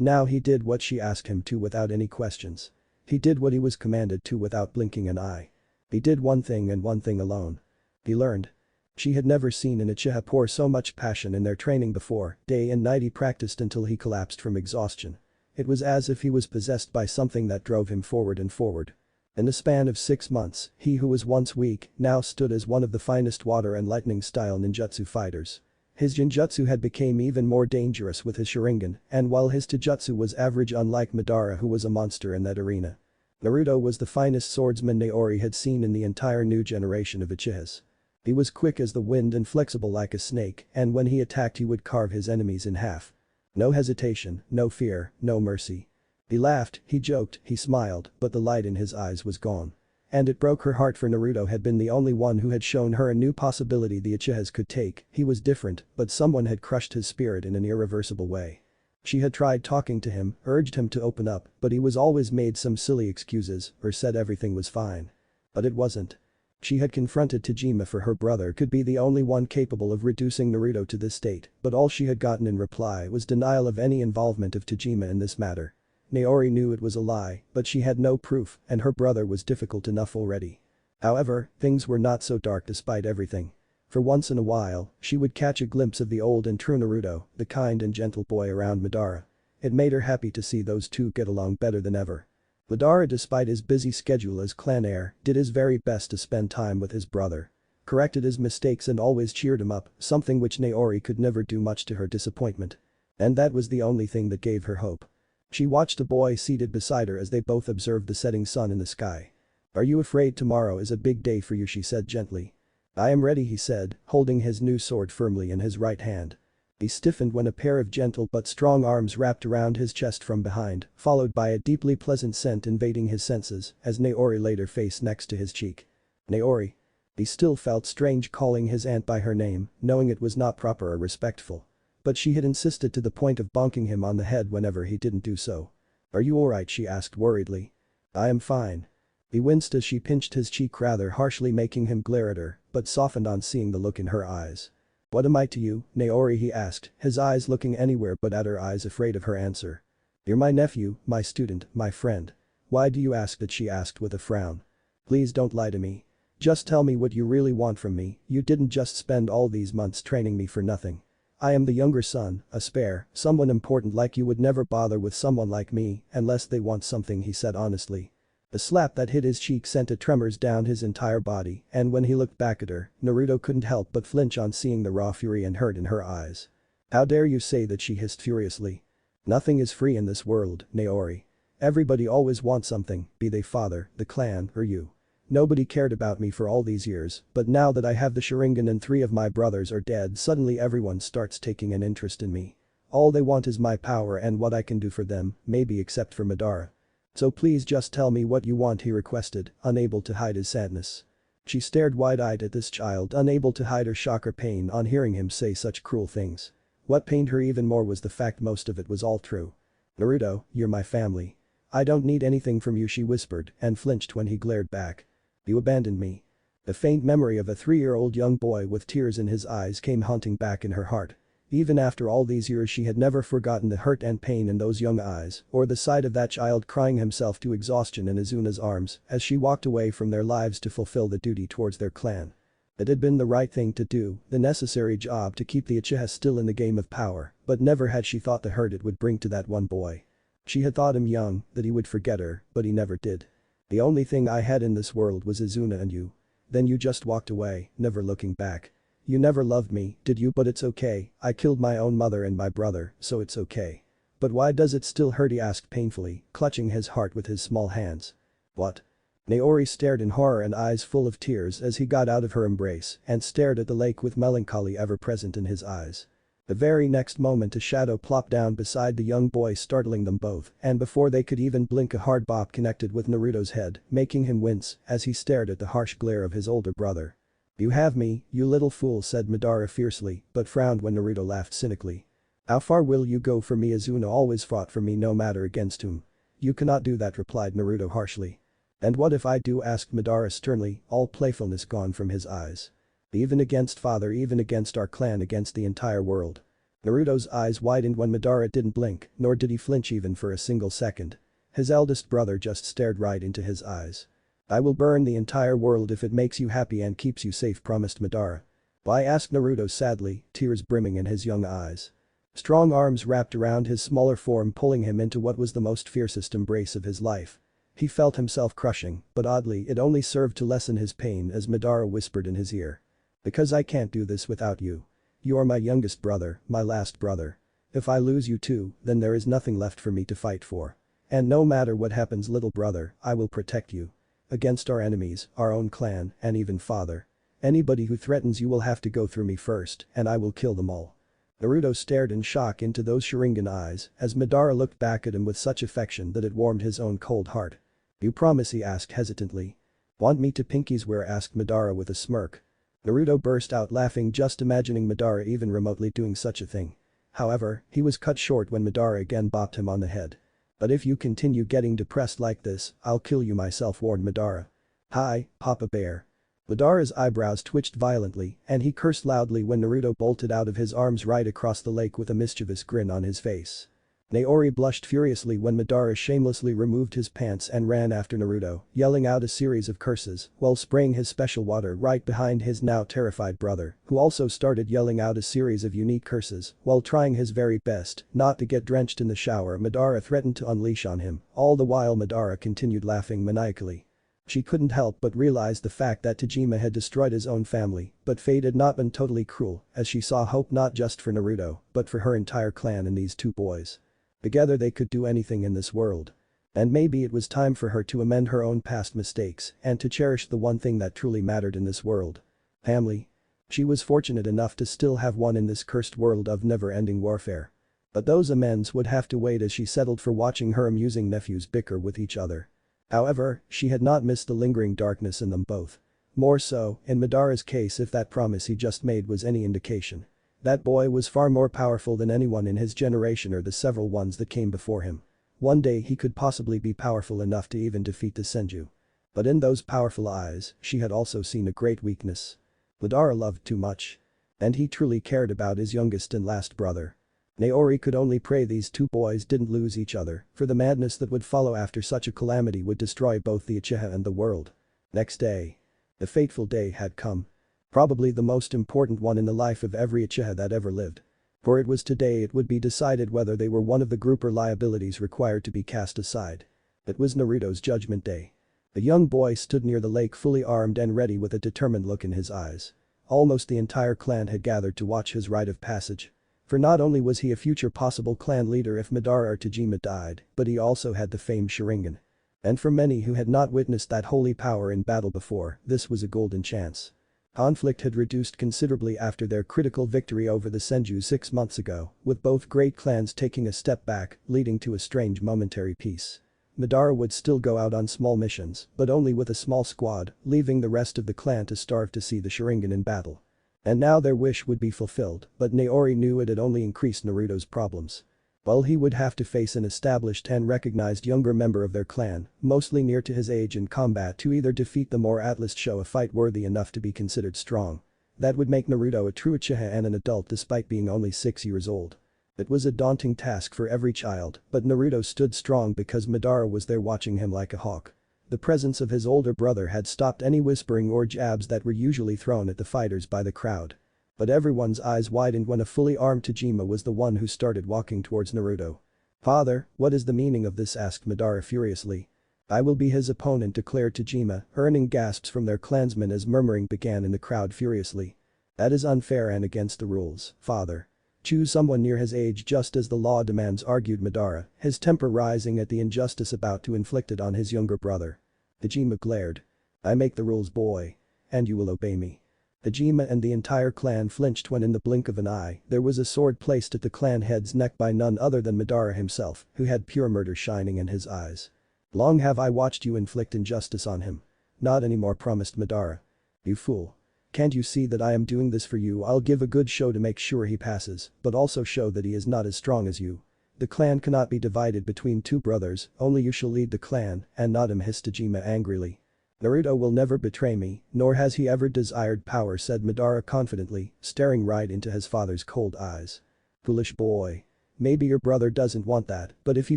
now he did what she asked him to without any questions. He did what he was commanded to without blinking an eye. He did one thing and one thing alone. He learned. She had never seen an Uchiha pour so much passion in their training before, day and night he practiced until he collapsed from exhaustion. It was as if he was possessed by something that drove him forward and forward. In the span of 6 months, he who was once weak now stood as one of the finest water and lightning style ninjutsu fighters. His genjutsu had become even more dangerous with his Sharingan, and while his taijutsu was average, unlike Madara who was a monster in that arena. Naruto was the finest swordsman Naori had seen in the entire new generation of Uchihas. He was quick as the wind and flexible like a snake, and when he attacked he would carve his enemies in half. No hesitation, no fear, no mercy. He laughed, he joked, he smiled, but the light in his eyes was gone. And it broke her heart, for Naruto had been the only one who had shown her a new possibility the Uchihas could take. He was different, but someone had crushed his spirit in an irreversible way. She had tried talking to him, urged him to open up, but he was always made some silly excuses or said everything was fine. But it wasn't. She had confronted Hajime, for her brother could be the only one capable of reducing Naruto to this state, but all she had gotten in reply was denial of any involvement of Hajime in this matter. Naori knew it was a lie, but she had no proof, and her brother was difficult enough already. However, things were not so dark despite everything. For once in a while, she would catch a glimpse of the old and true Naruto, the kind and gentle boy around Madara. It made her happy to see those two get along better than ever. Madara, despite his busy schedule as clan heir, did his very best to spend time with his brother. Corrected his mistakes and always cheered him up, something which Naori could never do, much to her disappointment. And that was the only thing that gave her hope. She watched the boy seated beside her as they both observed the setting sun in the sky. "Are you afraid tomorrow is a big day for you?" she said gently. I am ready, he said, holding his new sword firmly in his right hand. He stiffened when a pair of gentle but strong arms wrapped around his chest from behind, followed by a deeply pleasant scent invading his senses as Naori laid her face next to his cheek. Naori. He still felt strange calling his aunt by her name, knowing it was not proper or respectful. But she had insisted to the point of bonking him on the head whenever he didn't do so. Are you alright, she asked worriedly. I am fine. He winced as she pinched his cheek rather harshly, making him glare at her, but softened on seeing the look in her eyes. What am I to you, Naori, he asked, his eyes looking anywhere but at her eyes, afraid of her answer. You're my nephew, my student, my friend. Why do you ask that, she asked with a frown. Please don't lie to me. Just tell me what you really want from me. You didn't just spend all these months training me for nothing. I am the younger son, a spare, someone important like you would never bother with someone like me unless they want something, he said honestly. The slap that hit his cheek sent a tremors down his entire body, and when he looked back at her, Naruto couldn't help but flinch on seeing the raw fury and hurt in her eyes. How dare you say that, she hissed furiously. Nothing is free in this world, Naori. Everybody always wants something, be they father, the clan, or you. Nobody cared about me for all these years, but now that I have the Sharingan and 3 of my brothers are dead, suddenly everyone starts taking an interest in me. All they want is my power and what I can do for them, maybe except for Madara. So please just tell me what you want, he requested, unable to hide his sadness. She stared wide-eyed at this child, unable to hide her shock or pain on hearing him say such cruel things. What pained her even more was the fact most of it was all true. Naruto, you're my family. I don't need anything from you, she whispered, and flinched when he glared back. You abandoned me. The faint memory of a 3-year-old young boy with tears in his eyes came haunting back in her heart. Even after all these years, she had never forgotten the hurt and pain in those young eyes, or the sight of that child crying himself to exhaustion in Izuna's arms as she walked away from their lives to fulfill the duty towards their clan. It had been the right thing to do, the necessary job to keep the Uchiha still in the game of power, but never had she thought the hurt it would bring to that one boy. She had thought him young, that he would forget her, but he never did. The only thing I had in this world was Izuna and you. Then you just walked away, never looking back. You never loved me, did you? But it's okay, I killed my own mother and my brother, so it's okay. But why does it still hurt, he asked painfully, clutching his heart with his small hands. What? Naori stared in horror and eyes full of tears as he got out of her embrace and stared at the lake with melancholy ever present in his eyes. The very next moment a shadow plopped down beside the young boy, startling them both, and before they could even blink a hard bop connected with Naruto's head, making him wince as he stared at the harsh glare of his older brother. You have me, you little fool, said Madara fiercely, but frowned when Naruto laughed cynically. How far will you go for me? Izuna always fought for me no matter against whom. You cannot do that, replied Naruto harshly. And what if I do? Asked Madara sternly, all playfulness gone from his eyes. Even against father, even against our clan, against the entire world. Naruto's eyes widened when Madara didn't blink, nor did he flinch even for a single second. His eldest brother just stared right into his eyes. I will burn the entire world if it makes you happy and keeps you safe, promised Madara. Why? Asked Naruto sadly, tears brimming in his young eyes. Strong arms wrapped around his smaller form, pulling him into what was the most fiercest embrace of his life. He felt himself crushing, but oddly it only served to lessen his pain as Madara whispered in his ear. Because I can't do this without you. You are my youngest brother, my last brother. If I lose you too, then there is nothing left for me to fight for. And no matter what happens, little brother, I will protect you. Against our enemies, our own clan, and even father. Anybody who threatens you will have to go through me first, and I will kill them all. Naruto stared in shock into those Sharingan eyes as Madara looked back at him with such affection that it warmed his own cold heart. You promise? He asked hesitantly. Want me to pinky swear? Asked Madara with a smirk. Naruto burst out laughing just imagining Madara even remotely doing such a thing. However, he was cut short when Madara again bopped him on the head. But if you continue getting depressed like this, I'll kill you myself, warned Madara. Hi, Papa Bear. Madara's eyebrows twitched violently and he cursed loudly when Naruto bolted out of his arms right across the lake with a mischievous grin on his face. Naori blushed furiously when Madara shamelessly removed his pants and ran after Naruto, yelling out a series of curses while spraying his special water right behind his now terrified brother, who also started yelling out a series of unique curses while trying his very best not to get drenched in the shower Madara threatened to unleash on him. All the while Madara continued laughing maniacally. She couldn't help but realize the fact that Tajima had destroyed his own family, but fate had not been totally cruel as she saw hope not just for Naruto, but for her entire clan and these two boys. Together they could do anything in this world. And maybe it was time for her to amend her own past mistakes and to cherish the one thing that truly mattered in this world. Family. She was fortunate enough to still have one in this cursed world of never-ending warfare. But those amends would have to wait as she settled for watching her amusing nephews bicker with each other. However, she had not missed the lingering darkness in them both. More so, in Madara'S case if that promise he just made was any indication. That boy was far more powerful than anyone in his generation or the several ones that came before him. One day he could possibly be powerful enough to even defeat the Senju. But in those powerful eyes, she had also seen a great weakness. Madara loved too much. And he truly cared about his youngest and last brother. Naori could only pray these two boys didn't lose each other, for the madness that would follow after such a calamity would destroy both the Uchiha and the world. Next day. The fateful day had come. Probably the most important one in the life of every Uchiha that ever lived. For it was today it would be decided whether they were one of the group or liabilities required to be cast aside. It was Naruto's judgment day. The young boy stood near the lake fully armed and ready with a determined look in his eyes. Almost the entire clan had gathered to watch his rite of passage. For not only was he a future possible clan leader if Madara or Tajima died, but he also had the famed Sharingan. And for many who had not witnessed that holy power in battle before, this was a golden chance. Conflict had reduced considerably after their critical victory over the Senju 6 months ago, with both great clans taking a step back, leading to a strange momentary peace. Madara would still go out on small missions, but only with a small squad, leaving the rest of the clan to starve to see the Sharingan in battle. And now their wish would be fulfilled, but Naori knew it had only increased Naruto's problems. Well, he would have to face an established and recognized younger member of their clan, mostly near to his age in combat to either defeat them or at least show a fight worthy enough to be considered strong. That would make Naruto a true Uchiha and an adult despite being only 6 years old. It was a daunting task for every child, but Naruto stood strong because Madara was there watching him like a hawk. The presence of his older brother had stopped any whispering or jabs that were usually thrown at the fighters by the crowd. But everyone's eyes widened when a fully armed Tajima was the one who started walking towards Naruto. "Father, what is the meaning of this?" asked Madara furiously. "I will be his opponent," declared Tajima, earning gasps from their clansmen as murmuring began in the crowd furiously. "That is unfair and against the rules, father. Choose someone near his age just as the law demands," argued Madara, his temper rising at the injustice about to inflicted on his younger brother. Tajima glared. "I make the rules, boy. And you will obey me." Tajima and the entire clan flinched when in the blink of an eye, there was a sword placed at the clan head's neck by none other than Madara himself, who had pure murder shining in his eyes. "Long have I watched you inflict injustice on him. Not anymore," promised Madara. "You fool. Can't you see that I am doing this for you? I'll give a good show to make sure he passes, but also show that he is not as strong as you. The clan cannot be divided between two brothers, only you shall lead the clan, and not him," hissed Tajima angrily. "Naruto will never betray me, nor has he ever desired power," said Madara confidently, staring right into his father's cold eyes. "Foolish boy. Maybe your brother doesn't want that, but if he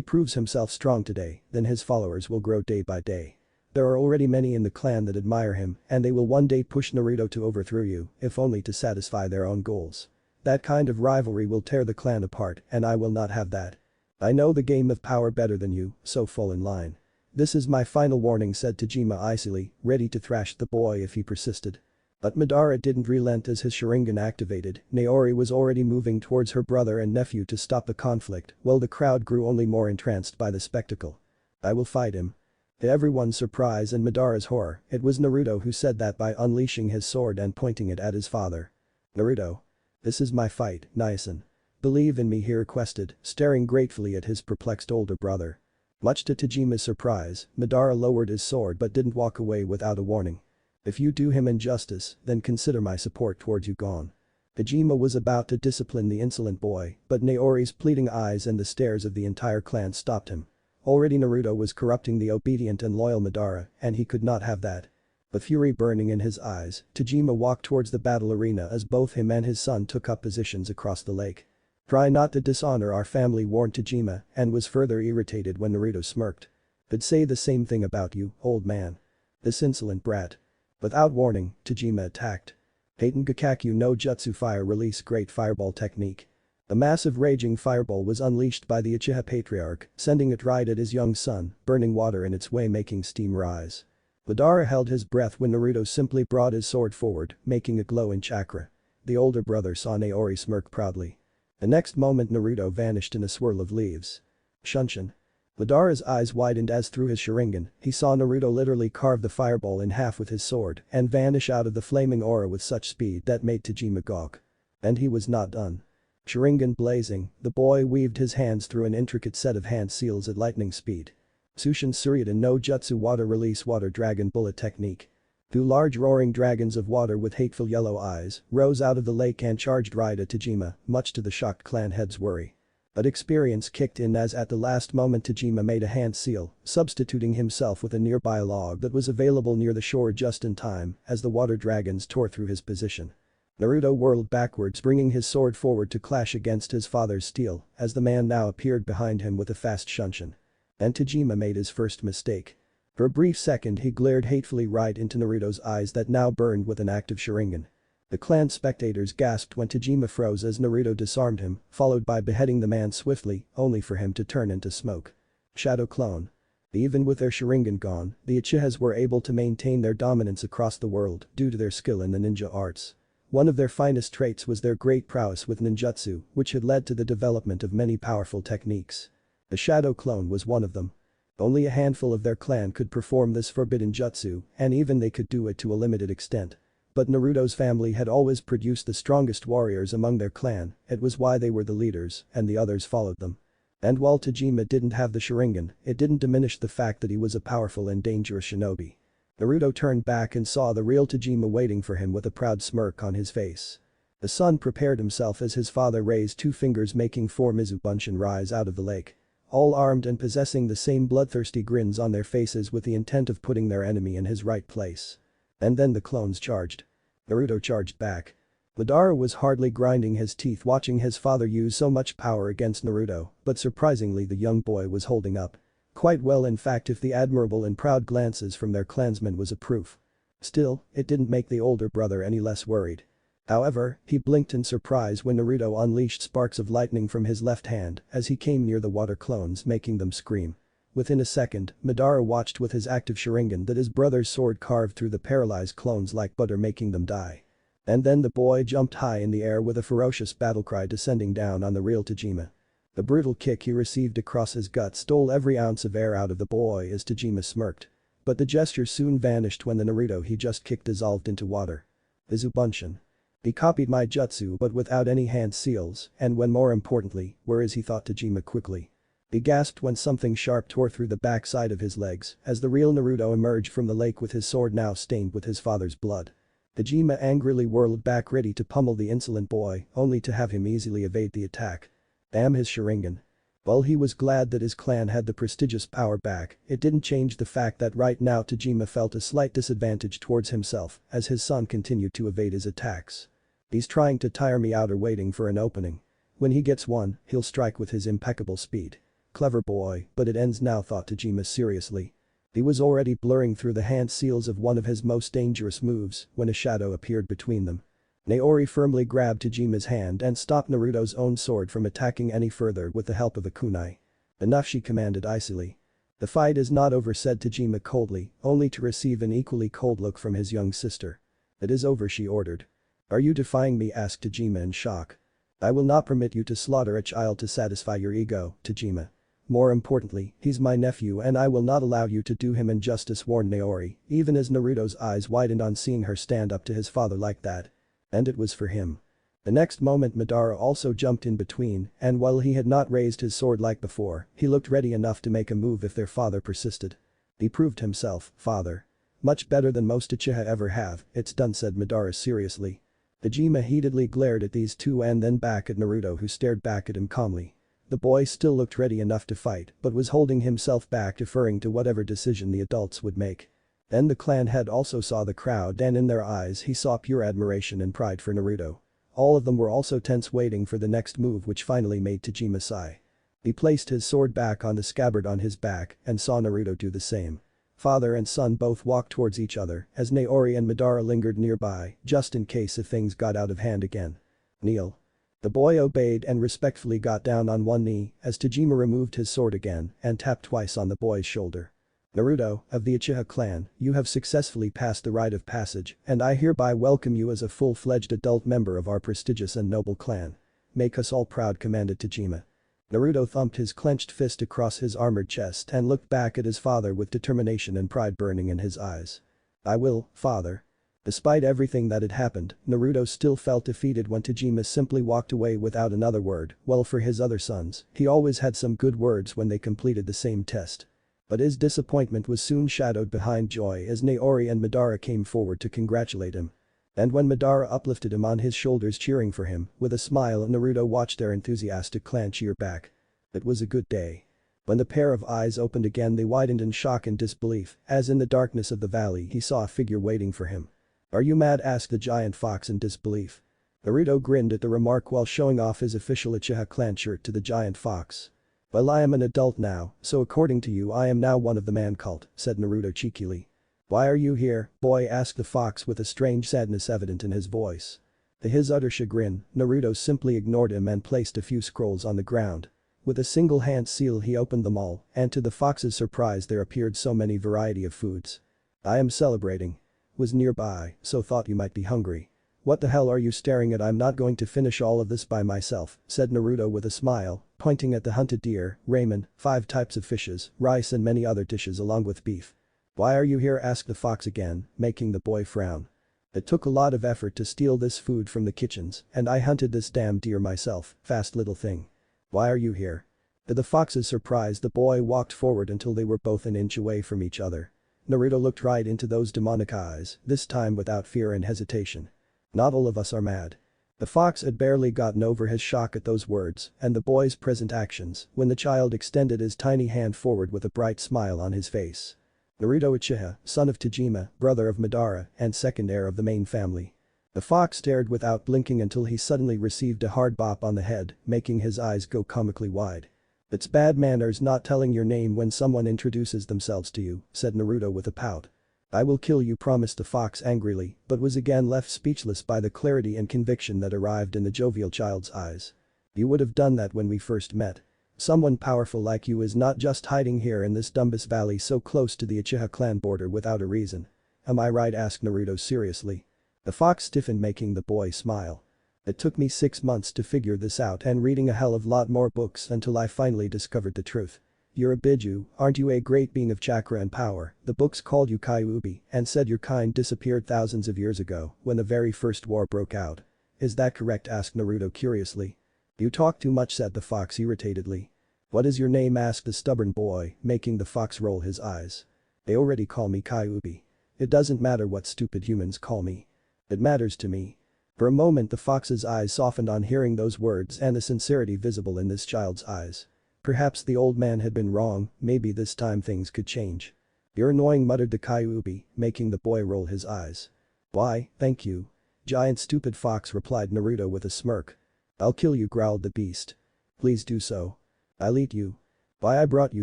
proves himself strong today, then his followers will grow day by day. There are already many in the clan that admire him, and they will one day push Naruto to overthrow you, if only to satisfy their own goals. That kind of rivalry will tear the clan apart, and I will not have that. I know the game of power better than you, so fall in line. This is my final warning," said Tajima icily, ready to thrash the boy if he persisted. But Madara didn't relent as his Sharingan activated. Naori was already moving towards her brother and nephew to stop the conflict, while the crowd grew only more entranced by the spectacle. "I will fight him." To everyone's surprise and Madara's horror, it was Naruto who said that by unleashing his sword and pointing it at his father. "Naruto. This is my fight, Nyasan. Believe in me," he requested, staring gratefully at his perplexed older brother. Much to Tajima's surprise, Madara lowered his sword but didn't walk away without a warning. "If you do him injustice, then consider my support towards you gone." Tajima was about to discipline the insolent boy, but Naori's pleading eyes and the stares of the entire clan stopped him. Already Naruto was corrupting the obedient and loyal Madara, and he could not have that. With fury burning in his eyes, Tajima walked towards the battle arena as both him and his son took up positions across the lake. "Try not to dishonor our family," warned Tajima, and was further irritated when Naruto smirked. "I'd say the same thing about you, old man. This insolent brat." Without warning, Tajima attacked. Heitan Gakakyu no Jutsu Fire Release Great Fireball Technique. A massive raging fireball was unleashed by the Uchiha Patriarch, sending it right at his young son, burning water in its way making steam rise. Madara held his breath when Naruto simply brought his sword forward, making it glow in chakra. The older brother saw Naori smirk proudly. The next moment Naruto vanished in a swirl of leaves. "Shunshin." Madara's eyes widened as through his Sharingan, he saw Naruto literally carve the fireball in half with his sword and vanish out of the flaming aura with such speed that made Tajima gawk. And he was not done. Sharingan blazing, the boy weaved his hands through an intricate set of hand seals at lightning speed. Sushin Suryudan no Jutsu Water Release Water Dragon Bullet Technique. Two large roaring dragons of water with hateful yellow eyes rose out of the lake and charged right at Tajima, much to the shocked clan head's worry. But experience kicked in as at the last moment Tajima made a hand seal, substituting himself with a nearby log that was available near the shore just in time as the water dragons tore through his position. Naruto whirled backwards, bringing his sword forward to clash against his father's steel as the man now appeared behind him with a fast shunshin. And Tajima made his first mistake. For a brief second he glared hatefully right into Naruto's eyes that now burned with an active Sharingan. The clan spectators gasped when Tajima froze as Naruto disarmed him, followed by beheading the man swiftly, only for him to turn into smoke. Shadow Clone. Even with their Sharingan gone, the Uchihas were able to maintain their dominance across the world due to their skill in the ninja arts. One of their finest traits was their great prowess with ninjutsu, which had led to the development of many powerful techniques. The Shadow Clone was one of them. Only a handful of their clan could perform this forbidden jutsu, and even they could do it to a limited extent. But Naruto's family had always produced the strongest warriors among their clan, it was why they were the leaders, and the others followed them. And while Tajima didn't have the Sharingan, it didn't diminish the fact that he was a powerful and dangerous shinobi. Naruto turned back and saw the real Tajima waiting for him with a proud smirk on his face. The son prepared himself as his father raised two fingers, making four Mizubunshin rise out of the lake. All armed and possessing the same bloodthirsty grins on their faces with the intent of putting their enemy in his right place. And then the clones charged. Naruto charged back. Madara was hardly grinding his teeth watching his father use so much power against Naruto, but surprisingly the young boy was holding up. Quite well, in fact, if the admirable and proud glances from their clansmen was a proof. Still, it didn't make the older brother any less worried. However, he blinked in surprise when Naruto unleashed sparks of lightning from his left hand as he came near the water clones, making them scream. Within a second, Madara watched with his active Sharingan that his brother's sword carved through the paralyzed clones like butter, making them die. And then the boy jumped high in the air with a ferocious battlecry descending down on the real Tajima. The brutal kick he received across his gut stole every ounce of air out of the boy as Tajima smirked. But the gesture soon vanished when the Naruto he just kicked dissolved into water. Mizubunshin. He copied my jutsu but without any hand seals, and when more importantly, where is he, thought Tajima quickly. He gasped when something sharp tore through the backside of his legs as the real Naruto emerged from the lake with his sword now stained with his father's blood. Tajima angrily whirled back ready to pummel the insolent boy, only to have him easily evade the attack. Damn his Sharingan. While he was glad that his clan had the prestigious power back, it didn't change the fact that right now Tajima felt a slight disadvantage towards himself as his son continued to evade his attacks. He's trying to tire me out or waiting for an opening. When he gets one, he'll strike with his impeccable speed. Clever boy, but it ends now, thought Tajima seriously. He was already blurring through the hand seals of one of his most dangerous moves when a shadow appeared between them. Naori firmly grabbed Tajima's hand and stopped Naruto's own sword from attacking any further with the help of a kunai. Enough, she commanded icily. The fight is not over, said Tajima coldly, only to receive an equally cold look from his young sister. It is over, she ordered. Are you defying me, asked Tajima in shock. I will not permit you to slaughter a child to satisfy your ego, Tajima. More importantly, he's my nephew and I will not allow you to do him injustice, warned Naori, even as Naruto's eyes widened on seeing her stand up to his father like that. And it was for him. The next moment Madara also jumped in between, and while he had not raised his sword like before, he looked ready enough to make a move if their father persisted. He proved himself, father. Much better than most Uchiha ever have, it's done, said Madara seriously. Tajima heatedly glared at these two and then back at Naruto, who stared back at him calmly. The boy still looked ready enough to fight but was holding himself back, deferring to whatever decision the adults would make. Then the clan head also saw the crowd and in their eyes he saw pure admiration and pride for Naruto. All of them were also tense, waiting for the next move, which finally made Tajima sigh. He placed his sword back on the scabbard on his back and saw Naruto do the same. Father and son both walked towards each other as Naori and Madara lingered nearby just in case if things got out of hand again. Kneel. The boy obeyed and respectfully got down on one knee as Tajima removed his sword again and tapped twice on the boy's shoulder. Naruto, of the Uchiha clan, you have successfully passed the rite of passage and I hereby welcome you as a full-fledged adult member of our prestigious and noble clan. Make us all proud, commanded Tajima. Naruto thumped his clenched fist across his armored chest and looked back at his father with determination and pride burning in his eyes. "I will, father." Despite everything that had happened, Naruto still felt defeated when Tajima simply walked away without another word. Well, for his other sons, he always had some good words when they completed the same test. But his disappointment was soon shadowed behind joy as Naori and Madara came forward to congratulate him. And when Madara uplifted him on his shoulders cheering for him, with a smile Naruto watched their enthusiastic clan cheer back. It was a good day. When the pair of eyes opened again they widened in shock and disbelief, as in the darkness of the valley he saw a figure waiting for him. "Are you mad?" asked the giant fox in disbelief. Naruto grinned at the remark while showing off his official Uchiha clan shirt to the giant fox. "Well, I am an adult now, so according to you I am now one of the man cult," said Naruto cheekily. "Why are you here, boy?" asked the fox with a strange sadness evident in his voice. To his utter chagrin, Naruto simply ignored him and placed a few scrolls on the ground. With a single hand seal he opened them all, and to the fox's surprise there appeared so many variety of foods. "I am celebrating." Was nearby, so thought you might be hungry. "What the hell are you staring at? I'm not going to finish all of this by myself," said Naruto with a smile, pointing at the hunted deer, ramen, 5 types of fishes, rice and many other dishes along with beef. "Why are you here?" asked the fox again, making the boy frown. "It took a lot of effort to steal this food from the kitchens, and I hunted this damn deer myself, fast little thing. Why are you here?" To the fox's surprise the boy walked forward until they were both an inch away from each other. Naruto looked right into those demonic eyes, this time without fear and hesitation. "Not all of us are mad." The fox had barely gotten over his shock at those words and the boy's present actions when the child extended his tiny hand forward with a bright smile on his face. "Naruto Uchiha, son of Tajima, brother of Madara, and second heir of the main family." The fox stared without blinking until he suddenly received a hard bop on the head, making his eyes go comically wide. "It's bad manners not telling your name when someone introduces themselves to you," said Naruto with a pout. "I will kill you," promised the fox angrily, but was again left speechless by the clarity and conviction that arrived in the jovial child's eyes. "You would have done that when we first met. Someone powerful like you is not just hiding here in this Dumbus Valley so close to the Uchiha clan border without a reason. Am I right?" asked Naruto seriously. The fox stiffened, making the boy smile. "It took me 6 months to figure this out and reading a hell of a lot more books until I finally discovered the truth. You're a Biju, aren't you, a great being of chakra and power? The books called you Kyuubi and said your kind disappeared thousands of years ago when the very first war broke out. Is that correct?" asked Naruto curiously. "You talk too much," said the fox irritatedly. "What is your name?" asked the stubborn boy, making the fox roll his eyes. "They already call me Kyuubi. It doesn't matter what stupid humans call me. It matters to me." For a moment the fox's eyes softened on hearing those words and the sincerity visible in this child's eyes. Perhaps the old man had been wrong, maybe this time things could change. "You're annoying," muttered the Kyuubi, making the boy roll his eyes. "Why, thank you. Giant stupid fox," replied Naruto with a smirk. "I'll kill you," growled the beast. "Please do so. I'll eat you. Why, I brought you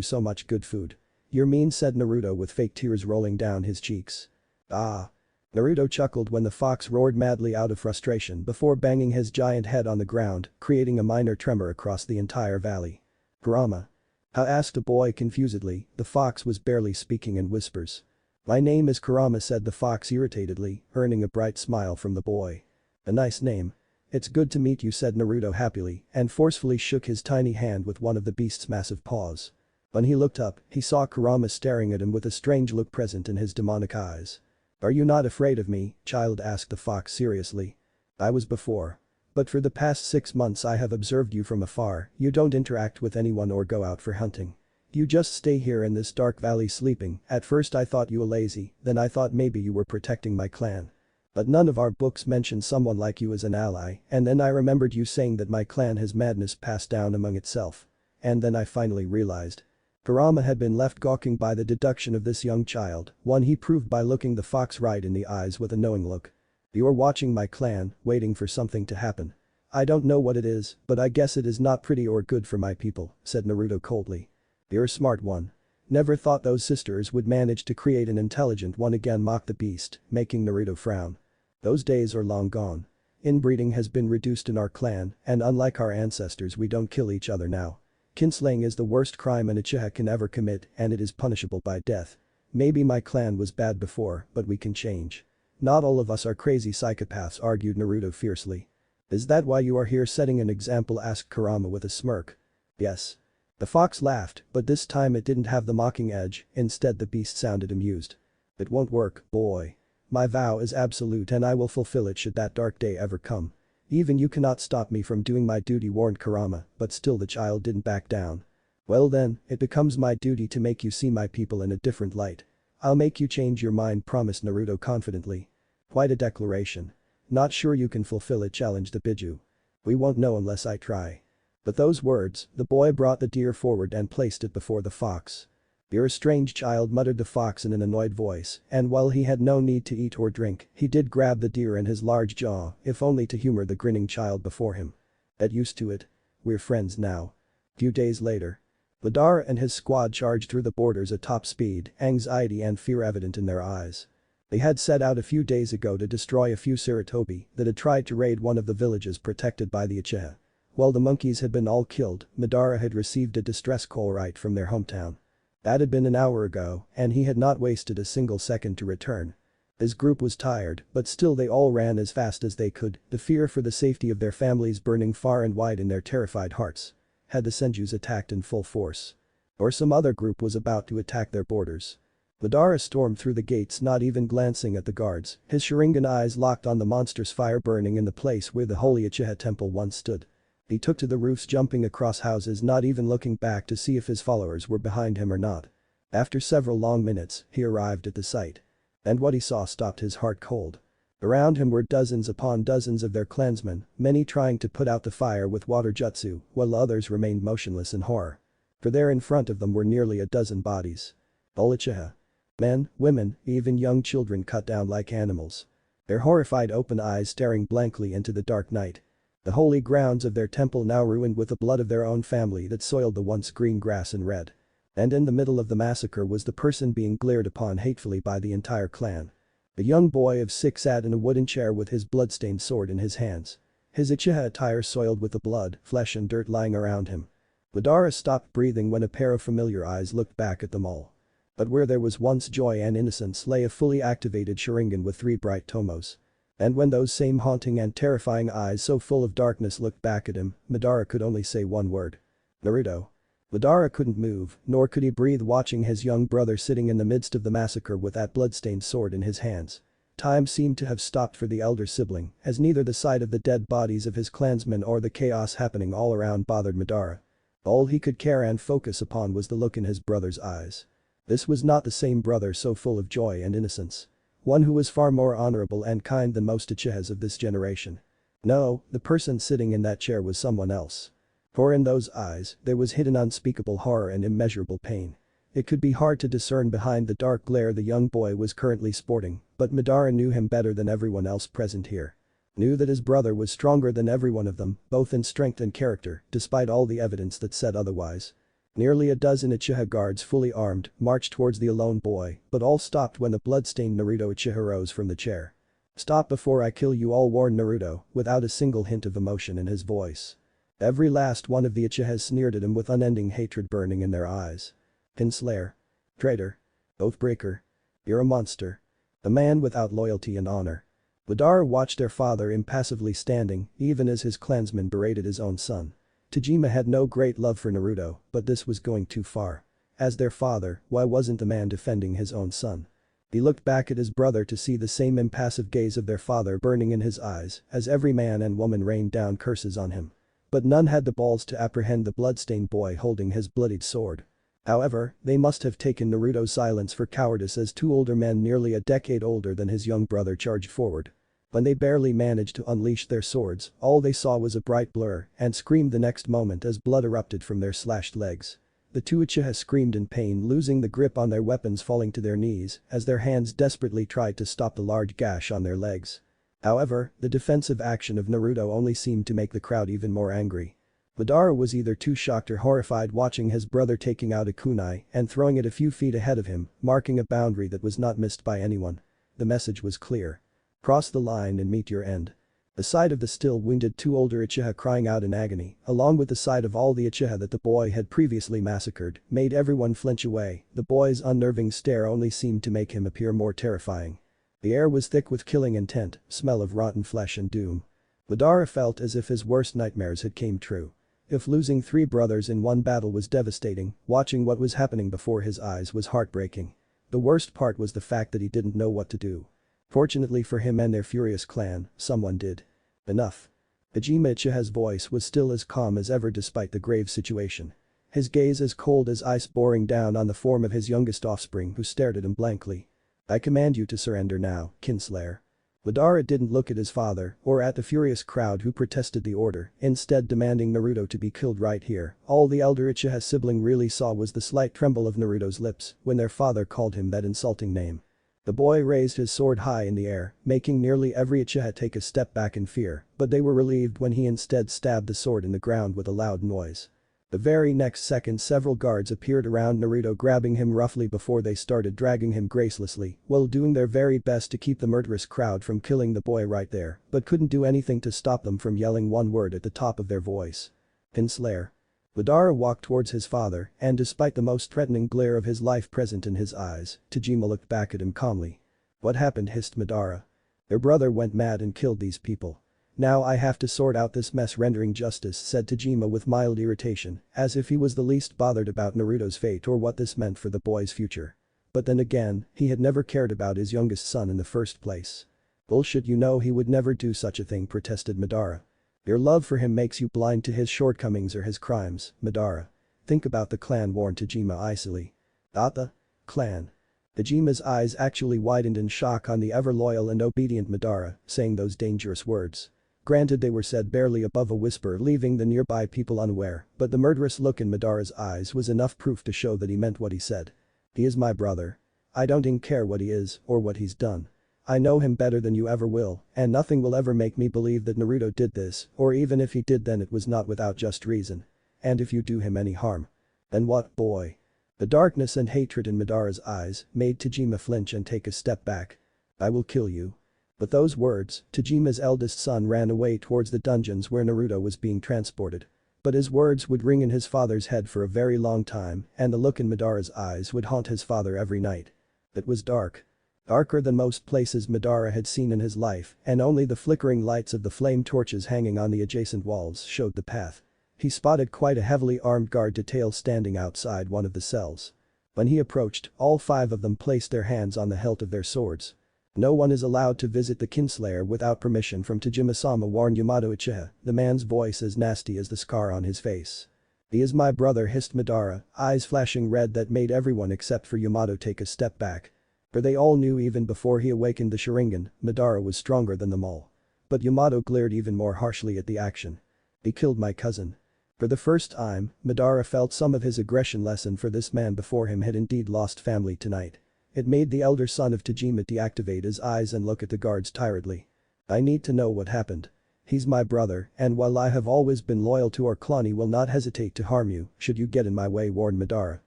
so much good food." "You're mean," said Naruto with fake tears rolling down his cheeks. "Ah." Naruto chuckled when the fox roared madly out of frustration before banging his giant head on the ground, creating a minor tremor across the entire valley. "Kurama?" asked the boy confusedly, the fox was barely speaking in whispers. "My name is Kurama," said the fox irritatedly, earning a bright smile from the boy. "A nice name. It's good to meet you," said Naruto happily and forcefully shook his tiny hand with one of the beast's massive paws. When he looked up, he saw Kurama staring at him with a strange look present in his demonic eyes. "Are you not afraid of me, child?" asked the fox seriously. "I was before. But for the past 6 months I have observed you from afar. You don't interact with anyone or go out for hunting. You just stay here in this dark valley sleeping. At first I thought you were lazy, then I thought maybe you were protecting my clan. But none of our books mention someone like you as an ally, and then I remembered you saying that my clan has madness passed down among itself. And then I finally realized." Kurama had been left gawking by the deduction of this young child, one he proved by looking the fox right in the eyes with a knowing look. "You are watching my clan, waiting for something to happen. I don't know what it is, but I guess it is not pretty or good for my people," said Naruto coldly. "You're a smart one. Never thought those sisters would manage to create an intelligent one," again mocked the beast, making Naruto frown. "Those days are long gone. Inbreeding has been reduced in our clan, and unlike our ancestors we don't kill each other now. Kinslaying is the worst crime an Uchiha can ever commit and it is punishable by death. Maybe my clan was bad before, but we can change. Not all of us are crazy psychopaths," argued Naruto fiercely. "Is that why you are here setting an example?" asked Kurama with a smirk. Yes. The fox laughed, but this time it didn't have the mocking edge, instead the beast sounded amused. It won't work, boy. My vow is absolute and I will fulfill it should that dark day ever come. Even you cannot stop me from doing my duty, warned Kurama, but still the child didn't back down. Well then, it becomes my duty to make you see my people in a different light. I'll make you change your mind, promised Naruto confidently. Quite a declaration. Not sure you can fulfill it, challenged the Biju. We won't know unless I try. With those words, the boy brought the deer forward and placed it before the fox. You're a strange child, muttered the fox in an annoyed voice, and while he had no need to eat or drink, he did grab the deer in his large jaw, if only to humor the grinning child before him. Get used to it. We're friends now. Few days later. Madara and his squad charged through the borders at top speed, anxiety and fear evident in their eyes. They had set out a few days ago to destroy a few Sarutobi that had tried to raid one of the villages protected by the Uchiha. While the monkeys had been all killed, Madara had received a distress call right from their hometown. That had been an hour ago, and he had not wasted a single second to return. His group was tired, but still they all ran as fast as they could, the fear for the safety of their families burning far and wide in their terrified hearts. Had the Senjus attacked in full force? Or some other group was about to attack their borders? Madara stormed through the gates, not even glancing at the guards, his Sharingan eyes locked on the monstrous fire burning in the place where the holy Uchiha temple once stood. He took to the roofs, jumping across houses, not even looking back to see if his followers were behind him or not. After several long minutes, he arrived at the site. And what he saw stopped his heart cold. Around him were dozens upon dozens of their clansmen, many trying to put out the fire with water jutsu, while others remained motionless in horror. For there in front of them were nearly a dozen bodies. All Uchiha. Men, women, even young children cut down like animals. Their horrified open eyes staring blankly into the dark night. The holy grounds of their temple now ruined with the blood of their own family that soiled the once green grass and red. And in the middle of the massacre was the person being glared upon hatefully by the entire clan. A young boy of 6 sat in a wooden chair with his bloodstained sword in his hands. His Uchiha attire soiled with the blood, flesh and dirt lying around him. Madara stopped breathing when a pair of familiar eyes looked back at them all. But where there was once joy and innocence lay a fully activated Sharingan with 3 bright tomos. And when those same haunting and terrifying eyes so full of darkness looked back at him, Madara could only say one word. Naruto. Madara couldn't move, nor could he breathe, watching his young brother sitting in the midst of the massacre with that bloodstained sword in his hands. Time seemed to have stopped for the elder sibling, as neither the sight of the dead bodies of his clansmen or the chaos happening all around bothered Madara. All he could care and focus upon was the look in his brother's eyes. This was not the same brother so full of joy and innocence. One who was far more honorable and kind than most Uchihas of this generation. No, the person sitting in that chair was someone else. For in those eyes, there was hidden unspeakable horror and immeasurable pain. It could be hard to discern behind the dark glare the young boy was currently sporting, but Madara knew him better than everyone else present here. Knew that his brother was stronger than every one of them, both in strength and character, despite all the evidence that said otherwise. Nearly a dozen Uchiha guards fully armed marched towards the alone boy, but all stopped when the blood-stained Naruto Uchiha rose from the chair. "Stop before I kill you all," warned Naruto, without a single hint of emotion in his voice. Every last one of the Uchihas sneered at him with unending hatred burning in their eyes. "Pinslayer. Traitor. Oathbreaker. You're a monster. A man without loyalty and honor." Madara watched their father impassively standing, even as his clansmen berated his own son. Tajima had no great love for Naruto, but this was going too far. As their father, why wasn't the man defending his own son? He looked back at his brother to see the same impassive gaze of their father burning in his eyes as every man and woman rained down curses on him. But none had the balls to apprehend the bloodstained boy holding his bloodied sword. However, they must have taken Naruto's silence for cowardice as 2 older men nearly a decade older than his young brother charged forward. When they barely managed to unleash their swords, all they saw was a bright blur and screamed the next moment as blood erupted from their slashed legs. The 2 Uchiha screamed in pain, losing the grip on their weapons, falling to their knees as their hands desperately tried to stop the large gash on their legs. However, the defensive action of Naruto only seemed to make the crowd even more angry. Madara was either too shocked or horrified watching his brother taking out a kunai and throwing it a few feet ahead of him, marking a boundary that was not missed by anyone. The message was clear. Cross the line and meet your end. The sight of the still wounded 2 older Uchiha crying out in agony, along with the sight of all the Uchiha that the boy had previously massacred, made everyone flinch away. The boy's unnerving stare only seemed to make him appear more terrifying. The air was thick with killing intent, smell of rotten flesh and doom. Madara felt as if his worst nightmares had came true. If losing 3 brothers in one battle was devastating, watching what was happening before his eyes was heartbreaking. The worst part was the fact that he didn't know what to do. Fortunately for him and their furious clan, someone did. Enough. Hajime Uchiha's voice was still as calm as ever despite the grave situation. His gaze as cold as ice boring down on the form of his youngest offspring who stared at him blankly. I command you to surrender now, Kinslayer. Madara didn't look at his father or at the furious crowd who protested the order, instead demanding Naruto to be killed right here. All the elder Uchiha sibling really saw was the slight tremble of Naruto's lips when their father called him that insulting name. The boy raised his sword high in the air, making nearly every Uchiha take a step back in fear, but they were relieved when he instead stabbed the sword in the ground with a loud noise. The very next second several guards appeared around Naruto, grabbing him roughly before they started dragging him gracelessly while doing their very best to keep the murderous crowd from killing the boy right there, but couldn't do anything to stop them from yelling one word at the top of their voice. Kinslayer. Madara walked towards his father, and despite the most threatening glare of his life present in his eyes, Tajima looked back at him calmly. What happened? Hissed Madara. Their brother went mad and killed these people. Now I have to sort out this mess, rendering justice, said Tajima with mild irritation, as if he was the least bothered about Naruto's fate or what this meant for the boy's future. But then again, he had never cared about his youngest son in the first place. Bullshit, you know he would never do such a thing, protested Madara. Your love for him makes you blind to his shortcomings or his crimes, Madara. Think about the clan, warned Tajima icily. The clan. Tajima's eyes actually widened in shock on the ever-loyal and obedient Madara saying those dangerous words. Granted, they were said barely above a whisper, leaving the nearby people unaware, but the murderous look in Madara's eyes was enough proof to show that he meant what he said. He is my brother. I don't care what he is or what he's done. I know him better than you ever will, and nothing will ever make me believe that Naruto did this, or even if he did, then it was not without just reason. And if you do him any harm. Then what, boy? The darkness and hatred in Madara's eyes made Tajima flinch and take a step back. I will kill you. With those words, Tajima's eldest son ran away towards the dungeons where Naruto was being transported. But his words would ring in his father's head for a very long time, and the look in Madara's eyes would haunt his father every night. It was dark. Darker than most places Madara had seen in his life, and only the flickering lights of the flame torches hanging on the adjacent walls showed the path. He spotted quite a heavily armed guard detail standing outside one of the cells. When he approached, all 5 of them placed their hands on the hilt of their swords. No one is allowed to visit the Kinslayer without permission from Tajima-sama, warned Yamato Uchiha, the man's voice as nasty as the scar on his face. He is my brother, hissed Madara, eyes flashing red that made everyone except for Yamato take a step back. For they all knew even before he awakened the Sharingan, Madara was stronger than them all. But Yamato glared even more harshly at the action. He killed my cousin. For the first time, Madara felt some of his aggression lessen, for this man before him had indeed lost family tonight. It made the elder son of Tajima deactivate his eyes and look at the guards tiredly. I need to know what happened. He's my brother, and while I have always been loyal to our clan, he will not hesitate to harm you should you get in my way, warned Madara.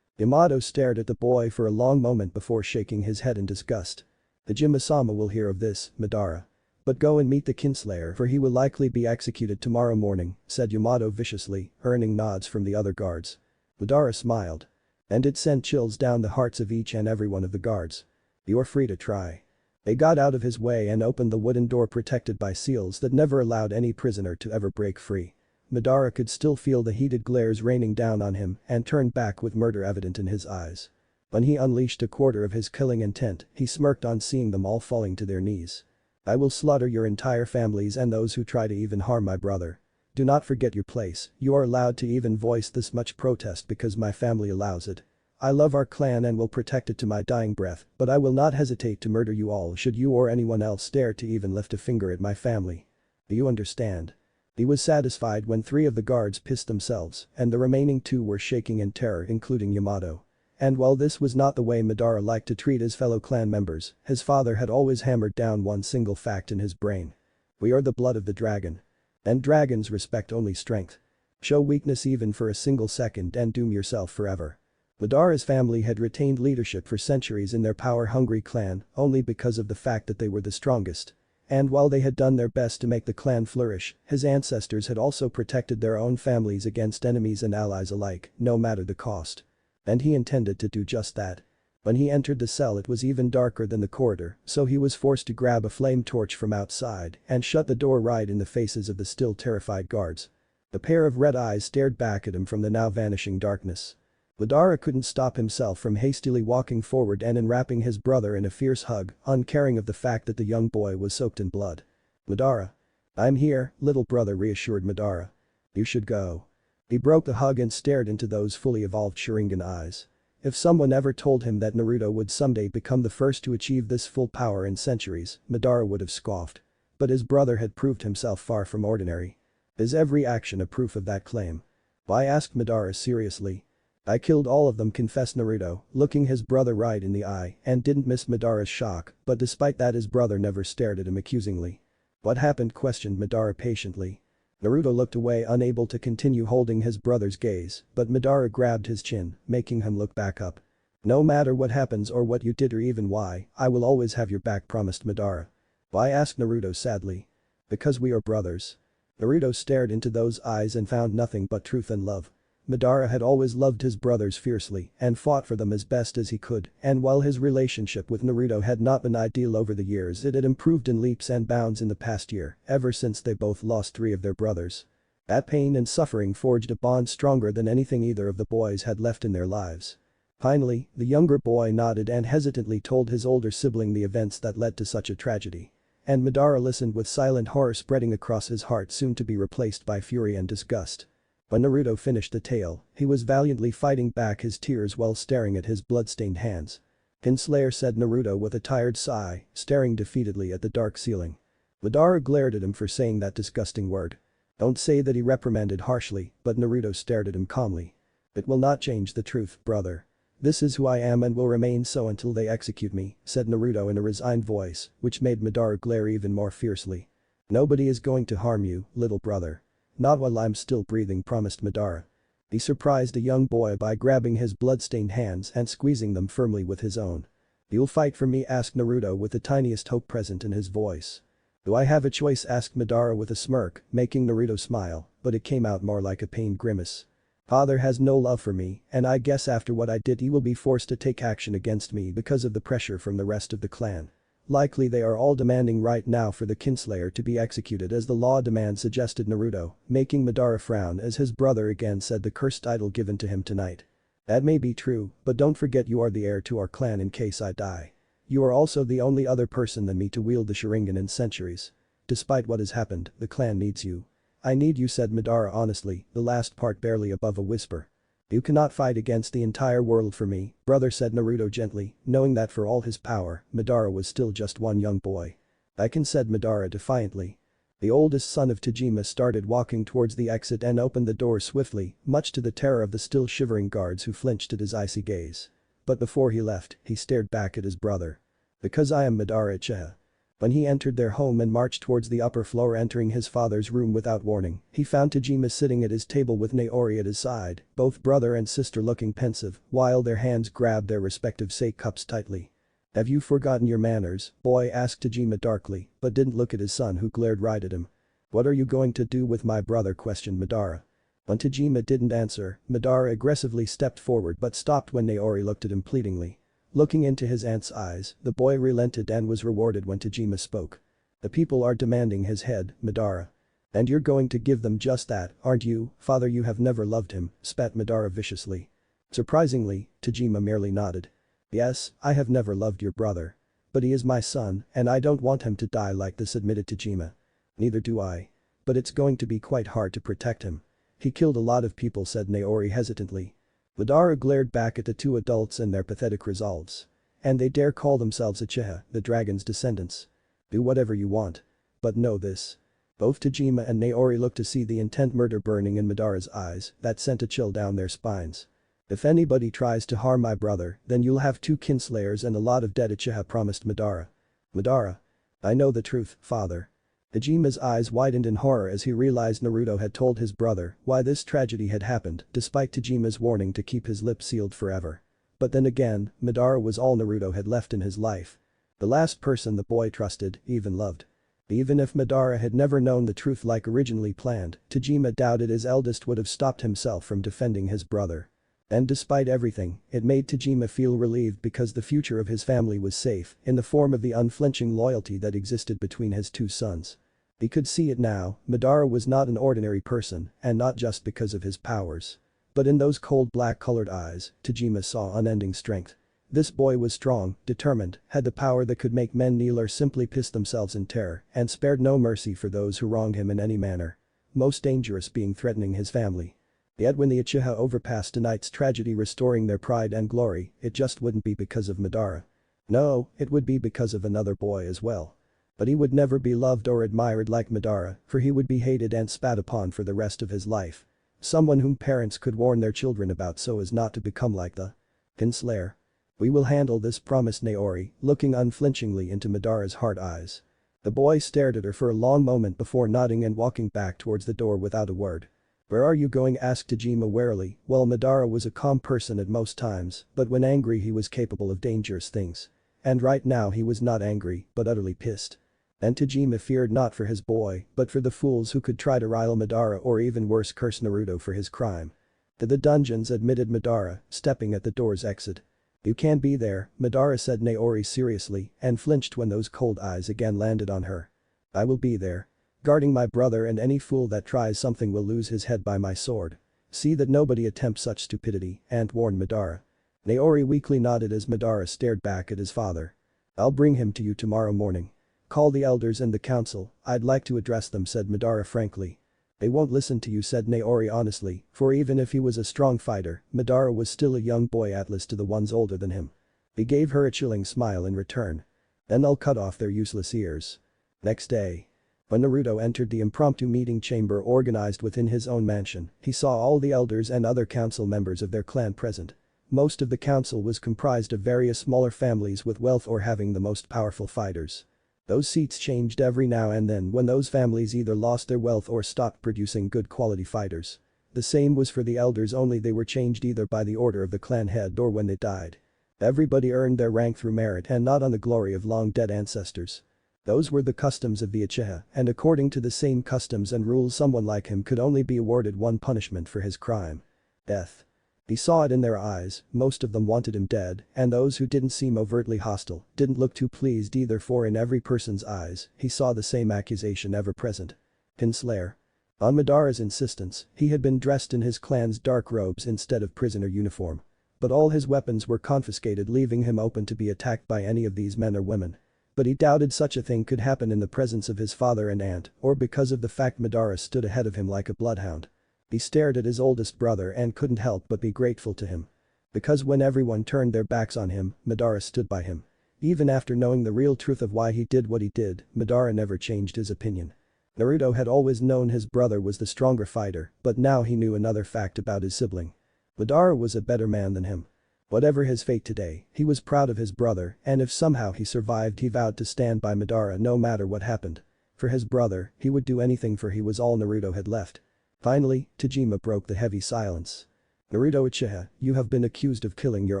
Yamato stared at the boy for a long moment before shaking his head in disgust. Tajima-sama will hear of this, Madara. But go and meet the Kinslayer, for he will likely be executed tomorrow morning, said Yamato viciously, earning nods from the other guards. Madara smiled. And it sent chills down the hearts of each and every one of the guards. You're free to try. They got out of his way and opened the wooden door protected by seals that never allowed any prisoner to ever break free. Madara could still feel the heated glares raining down on him and turned back with murder evident in his eyes. When he unleashed a quarter of his killing intent, he smirked on seeing them all falling to their knees. I will slaughter your entire families and those who try to even harm my brother. Do not forget your place. You are allowed to even voice this much protest because my family allows it. I love our clan and will protect it to my dying breath, but I will not hesitate to murder you all should you or anyone else dare to even lift a finger at my family. Do you understand? He was satisfied when 3 of the guards pissed themselves and the remaining 2 were shaking in terror, including Yamato. And while this was not the way Madara liked to treat his fellow clan members, his father had always hammered down one single fact in his brain. We are the blood of the dragon. And dragons respect only strength. Show weakness even for a single second and doom yourself forever. Madara's family had retained leadership for centuries in their power-hungry clan only because of the fact that they were the strongest. And while they had done their best to make the clan flourish, his ancestors had also protected their own families against enemies and allies alike, no matter the cost. And he intended to do just that. When he entered the cell, it was even darker than the corridor, so he was forced to grab a flame torch from outside and shut the door right in the faces of the still terrified guards. The pair of red eyes stared back at him from the now vanishing darkness. Madara couldn't stop himself from hastily walking forward and enwrapping his brother in a fierce hug, uncaring of the fact that the young boy was soaked in blood. "Madara. I'm here," little brother reassured Madara. "You should go." He broke the hug and stared into those fully evolved Sharingan eyes. If someone ever told him that Naruto would someday become the first to achieve this full power in centuries, Madara would have scoffed. But his brother had proved himself far from ordinary. Is every action a proof of that claim? Why, asked Madara seriously. "I killed all of them," confessed Naruto, looking his brother right in the eye and didn't miss Madara's shock, but despite that his brother never stared at him accusingly. "What happened?" questioned Madara patiently. Naruto looked away, unable to continue holding his brother's gaze, but Madara grabbed his chin, making him look back up. "No matter what happens or what you did or even why, I will always have your back," promised Madara. "Why?" asked Naruto sadly. "Because we are brothers." Naruto stared into those eyes and found nothing but truth and love. Madara had always loved his brothers fiercely and fought for them as best as he could, and while his relationship with Naruto had not been ideal over the years, it had improved in leaps and bounds in the past year, ever since they both lost 3 of their brothers. That pain and suffering forged a bond stronger than anything either of the boys had left in their lives. Finally, the younger boy nodded and hesitantly told his older sibling the events that led to such a tragedy. And Madara listened with silent horror spreading across his heart, soon to be replaced by fury and disgust. When Naruto finished the tale, he was valiantly fighting back his tears while staring at his blood-stained hands. "Kinslayer," said Naruto with a tired sigh, staring defeatedly at the dark ceiling. Madara glared at him for saying that disgusting word. "Don't say that," he reprimanded harshly, but Naruto stared at him calmly. "It will not change the truth, brother. This is who I am and will remain so until they execute me," said Naruto in a resigned voice, which made Madara glare even more fiercely. "Nobody is going to harm you, little brother. Not while I'm still breathing," promised Madara. He surprised the young boy by grabbing his blood-stained hands and squeezing them firmly with his own. "You'll fight for me?" asked Naruto with the tiniest hope present in his voice. "Do I have a choice?" asked Madara with a smirk, making Naruto smile, but it came out more like a pained grimace. "Father has no love for me, and I guess after what I did he will be forced to take action against me because of the pressure from the rest of the clan. Likely they are all demanding right now for the Kinslayer to be executed as the law demands," suggested Naruto, making Madara frown as his brother again said the cursed idol given to him tonight. "That may be true, but don't forget you are the heir to our clan in case I die. You are also the only other person than me to wield the Sharingan in centuries. Despite what has happened, the clan needs you." "I need you," said Madara honestly, the last part barely above a whisper. "You cannot fight against the entire world for me, brother," said Naruto gently, knowing that for all his power, Madara was still just one young boy. "I can," said Madara defiantly. The oldest son of Tajima started walking towards the exit and opened the door swiftly, much to the terror of the still shivering guards who flinched at his icy gaze. But before he left, he stared back at his brother. "Because I am Madara Uchiha." When he entered their home and marched towards the upper floor, entering his father's room without warning, he found Tajima sitting at his table with Naori at his side, both brother and sister looking pensive, while their hands grabbed their respective sake cups tightly. "Have you forgotten your manners, boy?" asked Tajima darkly, but didn't look at his son who glared right at him. "What are you going to do with my brother?" questioned Madara. When Tajima didn't answer, Madara aggressively stepped forward but stopped when Naori looked at him pleadingly. Looking into his aunt's eyes, the boy relented and was rewarded when Tajima spoke. "The people are demanding his head, Madara. And you're going to give them just that, aren't you, father? You have never loved him," spat Madara viciously. Surprisingly, Tajima merely nodded. "Yes, I have never loved your brother. But he is my son and I don't want him to die like this," admitted Tajima. "Neither do I. But it's going to be quite hard to protect him. He killed a lot of people," said Naori hesitantly. Madara glared back at the two adults and their pathetic resolves. "And they dare call themselves Uchiha, the dragon's descendants. Do whatever you want. But know this." Both Tajima and Naori looked to see the intent murder burning in Madara's eyes that sent a chill down their spines. "If anybody tries to harm my brother, then you'll have 2 Kinslayers and a lot of dead Uchiha," promised Madara. "Madara. I know the truth, father." Tajima's eyes widened in horror as he realized Naruto had told his brother why this tragedy had happened despite Tajima's warning to keep his lips sealed forever. But then again, Madara was all Naruto had left in his life. The last person the boy trusted, even loved. Even if Madara had never known the truth like originally planned, Tajima doubted his eldest would have stopped himself from defending his brother. And despite everything, it made Tajima feel relieved because the future of his family was safe in the form of the unflinching loyalty that existed between his 2 sons. He could see it now, Madara was not an ordinary person, and not just because of his powers. But in those cold black-colored eyes, Tajima saw unending strength. This boy was strong, determined, had the power that could make men kneel or simply piss themselves in terror, and spared no mercy for those who wronged him in any manner. Most dangerous being threatening his family. Yet when the Uchiha overpassed tonight's tragedy restoring their pride and glory, it just wouldn't be because of Madara. No, it would be because of another boy as well. But he would never be loved or admired like Madara, for he would be hated and spat upon for the rest of his life. Someone whom parents could warn their children about so as not to become like the Kinslayer. We will handle this, promised Naori, looking unflinchingly into Madara's hard eyes. The boy stared at her for a long moment before nodding and walking back towards the door without a word. Where are you going? Asked Tajima warily. Well, Madara was a calm person at most times, but when angry he was capable of dangerous things. And right now he was not angry, but utterly pissed. And Tajima feared not for his boy, but for the fools who could try to rile Madara or even worse curse Naruto for his crime. To the dungeons, admitted Madara, stepping at the door's exit. You can't be there, Madara said Naori seriously, and flinched when those cold eyes again landed on her. I will be there. Guarding my brother, and any fool that tries something will lose his head by my sword. See that nobody attempts such stupidity, and warned Madara. Naori weakly nodded as Madara stared back at his father. I'll bring him to you tomorrow morning. Call the elders and the council, I'd like to address them, said Madara frankly. They won't listen to you, said Naori honestly, for even if he was a strong fighter, Madara was still a young boy atlas to the ones older than him. He gave her a chilling smile in return. Then I'll cut off their useless ears. Next day. When Naruto entered the impromptu meeting chamber organized within his own mansion, he saw all the elders and other council members of their clan present. Most of the council was comprised of various smaller families with wealth or having the most powerful fighters. Those seats changed every now and then when those families either lost their wealth or stopped producing good quality fighters. The same was for the elders, only they were changed either by the order of the clan head or when they died. Everybody earned their rank through merit and not on the glory of long-dead ancestors. Those were the customs of the Uchiha, and according to the same customs and rules someone like him could only be awarded one punishment for his crime. Death. He saw it in their eyes, most of them wanted him dead, and those who didn't seem overtly hostile didn't look too pleased either, for in every person's eyes, he saw the same accusation ever present. Kinslayer. On Madara's insistence, he had been dressed in his clan's dark robes instead of prisoner uniform. But all his weapons were confiscated, leaving him open to be attacked by any of these men or women. But he doubted such a thing could happen in the presence of his father and aunt, or because of the fact Madara stood ahead of him like a bloodhound. He stared at his oldest brother and couldn't help but be grateful to him. Because when everyone turned their backs on him, Madara stood by him. Even after knowing the real truth of why he did what he did, Madara never changed his opinion. Naruto had always known his brother was the stronger fighter, but now he knew another fact about his sibling. Madara was a better man than him. Whatever his fate today, he was proud of his brother, and if somehow he survived, he vowed to stand by Madara no matter what happened. For his brother, he would do anything, for he was all Naruto had left. Finally, Tajima broke the heavy silence. Naruto Uchiha, you have been accused of killing your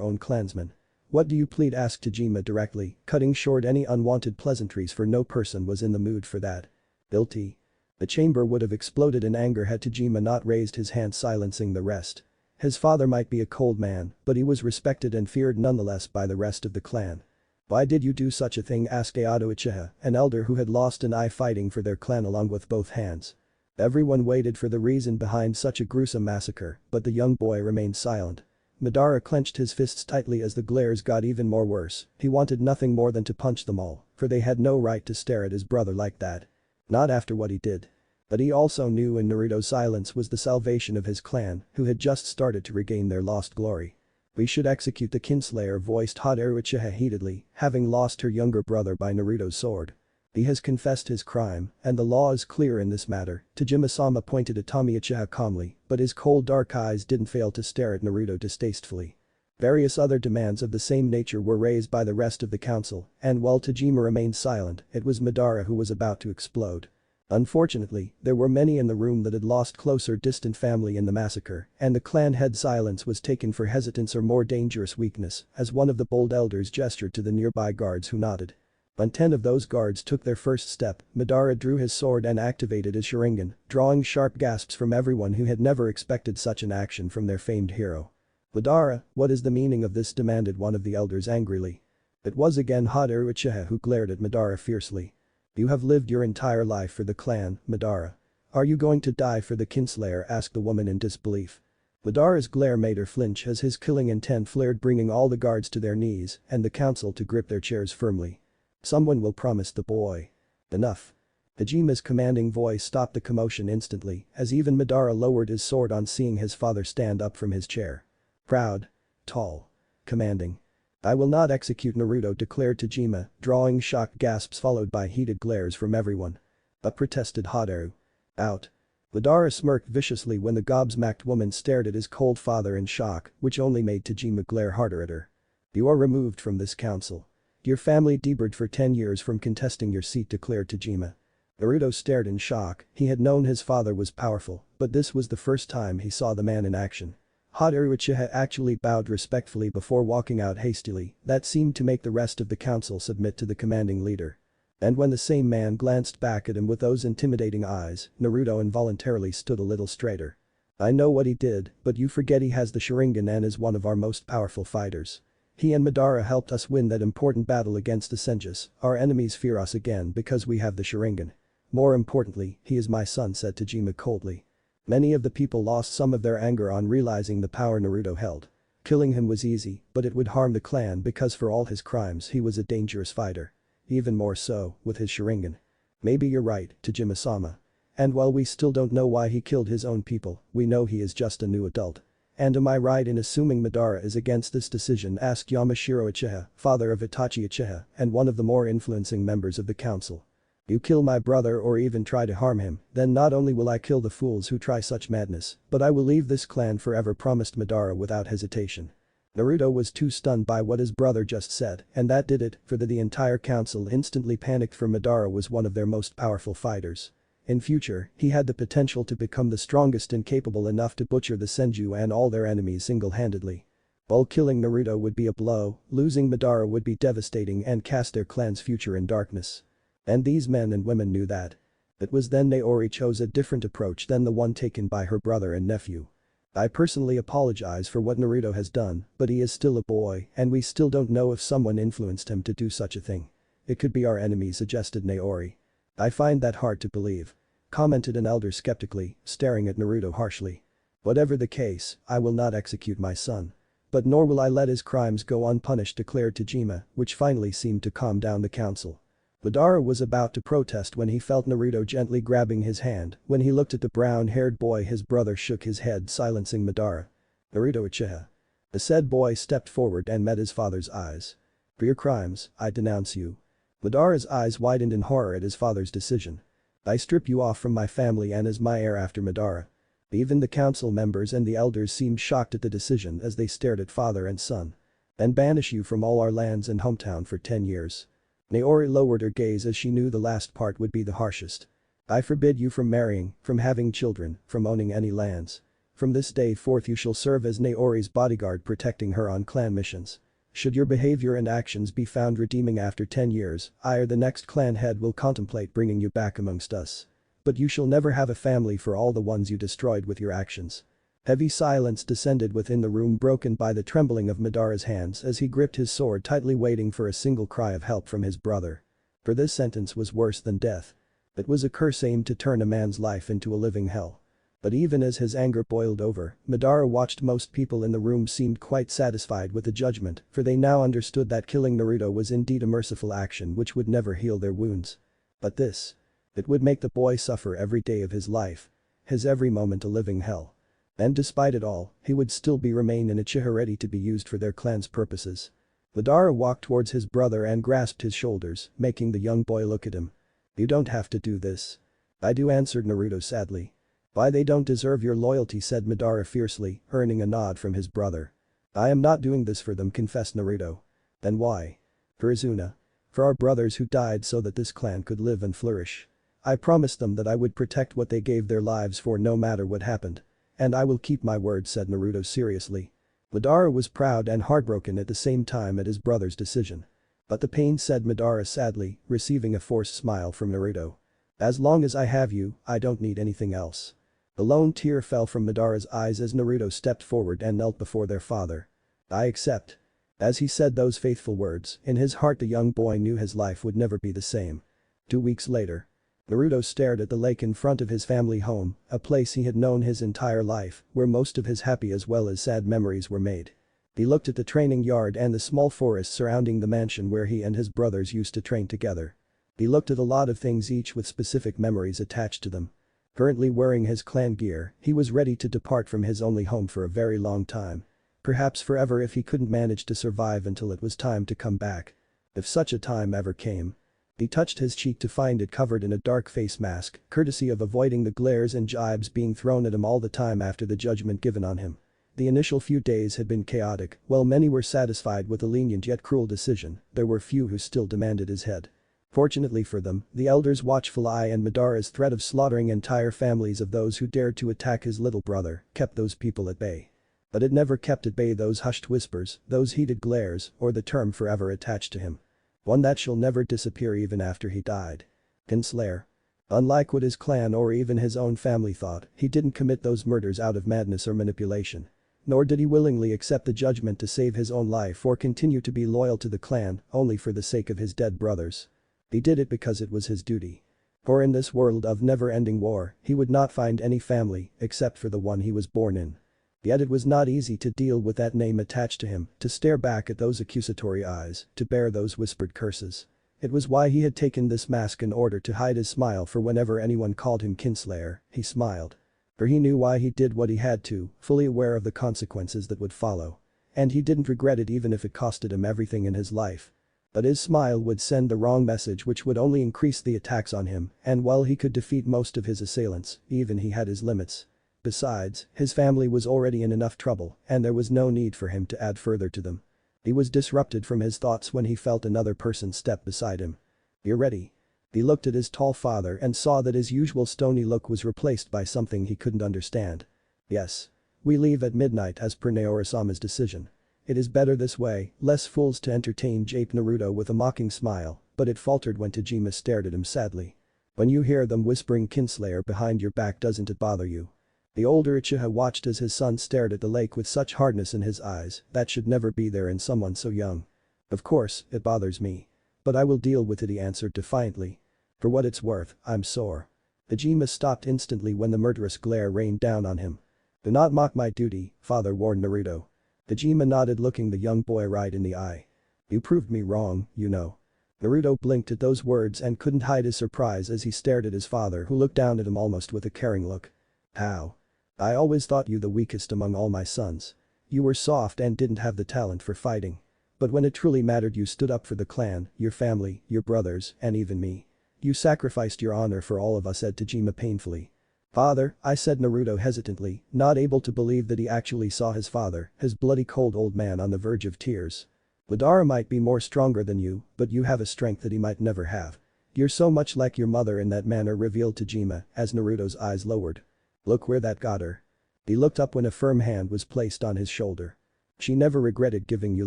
own clansmen. What do you plead? Asked Tajima directly, cutting short any unwanted pleasantries, for no person was in the mood for that. Guilty. The chamber would have exploded in anger had Tajima not raised his hand, silencing the rest. His father might be a cold man, but he was respected and feared nonetheless by the rest of the clan. Why did you do such a thing? Asked Ayato Uchiha, an elder who had lost an eye fighting for their clan along with both hands. Everyone waited for the reason behind such a gruesome massacre, but the young boy remained silent. Madara clenched his fists tightly as the glares got even more worse. He wanted nothing more than to punch them all, for they had no right to stare at his brother like that. Not after what he did. But he also knew in Naruto's silence was the salvation of his clan, who had just started to regain their lost glory. We should execute the Kinslayer, voiced Hadaru Uchiha heatedly, having lost her younger brother by Naruto's sword. He has confessed his crime, and the law is clear in this matter. Tajima-sama pointed at Tommy Uchiha calmly, but his cold dark eyes didn't fail to stare at Naruto distastefully. Various other demands of the same nature were raised by the rest of the council, and while Tajima remained silent, it was Madara who was about to explode. Unfortunately, there were many in the room that had lost close or distant family in the massacre, and the clan head's silence was taken for hesitance or more dangerous weakness, as one of the bold elders gestured to the nearby guards, who nodded. When 10 of those guards took their first step, Madara drew his sword and activated his Sharingan, drawing sharp gasps from everyone who had never expected such an action from their famed hero. Madara, what is the meaning of this? Demanded one of the elders angrily. It was again Hadaru Uchiha who glared at Madara fiercely. You have lived your entire life for the clan, Madara. Are you going to die for the kinslayer? Asked the woman in disbelief. Madara's glare made her flinch as his killing intent flared, bringing all the guards to their knees and the council to grip their chairs firmly. Someone will promise the boy. Enough. Hajime's commanding voice stopped the commotion instantly as even Madara lowered his sword on seeing his father stand up from his chair. Proud. Tall. Commanding. I will not execute Naruto, declared Tajima, drawing shocked gasps followed by heated glares from everyone. But protested Hadaru. Out. Madara smirked viciously when the gobsmacked woman stared at his cold father in shock, which only made Tajima glare harder at her. You are removed from this council. Your family debarred for 10 years from contesting your seat, declared Tajima. Naruto stared in shock. He had known his father was powerful, but this was the first time he saw the man in action. Hadaru Uchiha actually bowed respectfully before walking out hastily. That seemed to make the rest of the council submit to the commanding leader. And when the same man glanced back at him with those intimidating eyes, Naruto involuntarily stood a little straighter. I know what he did, but you forget he has the Sharingan and is one of our most powerful fighters. He and Madara helped us win that important battle against the Senjus. Our enemies fear us again because we have the Sharingan. More importantly, he is my son, said Tajima coldly. Many of the people lost some of their anger on realizing the power Naruto held. Killing him was easy, but it would harm the clan because for all his crimes he was a dangerous fighter. Even more so, with his Sharingan. Maybe you're right, Tajima-sama. And while we still don't know why he killed his own people, we know he is just a new adult. And am I right in assuming Madara is against this decision? Asked Yamashiro Uchiha, father of Itachi Uchiha and one of the more influencing members of the council. You kill my brother or even try to harm him, then not only will I kill the fools who try such madness, but I will leave this clan forever, promised Madara without hesitation. Naruto was too stunned by what his brother just said, and that did it, for the entire council instantly panicked, for Madara was one of their most powerful fighters. In future, he had the potential to become the strongest and capable enough to butcher the Senju and all their enemies single-handedly. While killing Naruto would be a blow, losing Madara would be devastating and cast their clan's future in darkness. And these men and women knew that. It was then Naori chose a different approach than the one taken by her brother and nephew. I personally apologize for what Naruto has done, but he is still a boy and we still don't know if someone influenced him to do such a thing. It could be our enemy, suggested Naori. I find that hard to believe. Commented an elder skeptically, staring at Naruto harshly. Whatever the case, I will not execute my son. But nor will I let his crimes go unpunished, declared Tajima, which finally seemed to calm down the council. Madara was about to protest when he felt Naruto gently grabbing his hand. When he looked at the brown-haired boy, his brother shook his head, silencing Madara. Naruto Uchiha. The said boy stepped forward and met his father's eyes. For your crimes, I denounce you. Madara's eyes widened in horror at his father's decision. I strip you off from my family and as my heir after Madara. Even the council members and the elders seemed shocked at the decision as they stared at father and son. And banish you from all our lands and hometown for 10 years. Naori lowered her gaze as she knew the last part would be the harshest. I forbid you from marrying, from having children, from owning any lands. From this day forth you shall serve as Naori's bodyguard, protecting her on clan missions. Should your behavior and actions be found redeeming after 10 years, I or the next clan head will contemplate bringing you back amongst us. But you shall never have a family for all the ones you destroyed with your actions. Heavy silence descended within the room, broken by the trembling of Madara's hands as he gripped his sword tightly, waiting for a single cry of help from his brother. For this sentence was worse than death. It was a curse aimed to turn a man's life into a living hell. But even as his anger boiled over, Madara watched. Most people in the room seemed quite satisfied with the judgment, for they now understood that killing Naruto was indeed a merciful action which would never heal their wounds. But this. It would make the boy suffer every day of his life. His every moment a living hell. And despite it all, he would still remain an Uchiha, ready to be used for their clan's purposes. Madara walked towards his brother and grasped his shoulders, making the young boy look at him. You don't have to do this. I do, answered Naruto sadly. Why, they don't deserve your loyalty, said Madara fiercely, earning a nod from his brother. I am not doing this for them, confessed Naruto. Then why? For Izuna. For our brothers who died so that this clan could live and flourish. I promised them that I would protect what they gave their lives for, no matter what happened. And I will keep my word, said Naruto seriously. Madara was proud and heartbroken at the same time at his brother's decision. But the pain, said Madara sadly, receiving a forced smile from Naruto. As long as I have you, I don't need anything else. A lone tear fell from Madara's eyes as Naruto stepped forward and knelt before their father. I accept. As he said those faithful words, in his heart the young boy knew his life would never be the same. 2 weeks later. Naruto stared at the lake in front of his family home, a place he had known his entire life, where most of his happy as well as sad memories were made. He looked at the training yard and the small forest surrounding the mansion where he and his brothers used to train together. He looked at a lot of things, each with specific memories attached to them. Currently wearing his clan gear, he was ready to depart from his only home for a very long time. Perhaps forever if he couldn't manage to survive until it was time to come back. If such a time ever came. He touched his cheek to find it covered in a dark face mask, courtesy of avoiding the glares and jibes being thrown at him all the time after the judgment given on him. The initial few days had been chaotic. While many were satisfied with the lenient yet cruel decision, there were few who still demanded his head. Fortunately for them, the elder's watchful eye and Madara'S threat of slaughtering entire families of those who dared to attack his little brother kept those people at bay. But it never kept at bay those hushed whispers, those heated glares, or the term forever attached to him. One that shall never disappear even after he died. Kinslayer. Unlike what his clan or even his own family thought, he didn't commit those murders out of madness or manipulation. Nor did he willingly accept the judgment to save his own life or continue to be loyal to the clan only for the sake of his dead brothers. He did it because it was his duty. For in this world of never-ending war, he would not find any family except for the one he was born in. Yet it was not easy to deal with that name attached to him, to stare back at those accusatory eyes, to bear those whispered curses. It was why he had taken this mask in order to hide his smile, for whenever anyone called him Kinslayer, he smiled. For he knew why he did what he had to, fully aware of the consequences that would follow. And he didn't regret it even if it costed him everything in his life. But his smile would send the wrong message, which would only increase the attacks on him, and while he could defeat most of his assailants, even he had his limits. Besides, his family was already in enough trouble, and there was no need for him to add further to them. He was disrupted from his thoughts when he felt another person step beside him. "You're ready." He looked at his tall father and saw that his usual stony look was replaced by something he couldn't understand. "Yes. We leave at midnight as per Naruto-sama's decision. It is better this way, less fools to entertain," japed Naruto with a mocking smile, but it faltered when Tajima stared at him sadly. "When you hear them whispering Kinslayer behind your back, doesn't it bother you?" The older Uchiha watched as his son stared at the lake with such hardness in his eyes that should never be there in someone so young. "Of course, it bothers me. But I will deal with it," he answered defiantly. "For what it's worth, I'm sore." Tajima stopped instantly when the murderous glare rained down on him. "Do not mock my duty, father," warned Naruto. Tajima nodded, looking the young boy right in the eye. "You proved me wrong, you know." Naruto blinked at those words and couldn't hide his surprise as he stared at his father, who looked down at him almost with a caring look. "How? I always thought you the weakest among all my sons. You were soft and didn't have the talent for fighting. But when it truly mattered, you stood up for the clan, your family, your brothers, and even me. You sacrificed your honor for all of us," said Tajima painfully. "Father," said Naruto hesitantly, not able to believe that he actually saw his father, his bloody cold old man, on the verge of tears. "Madara might be more stronger than you, but you have a strength that he might never have. You're so much like your mother in that manner," revealed Tajima as Naruto's eyes lowered. "Look where that got her." He looked up when a firm hand was placed on his shoulder. "She never regretted giving you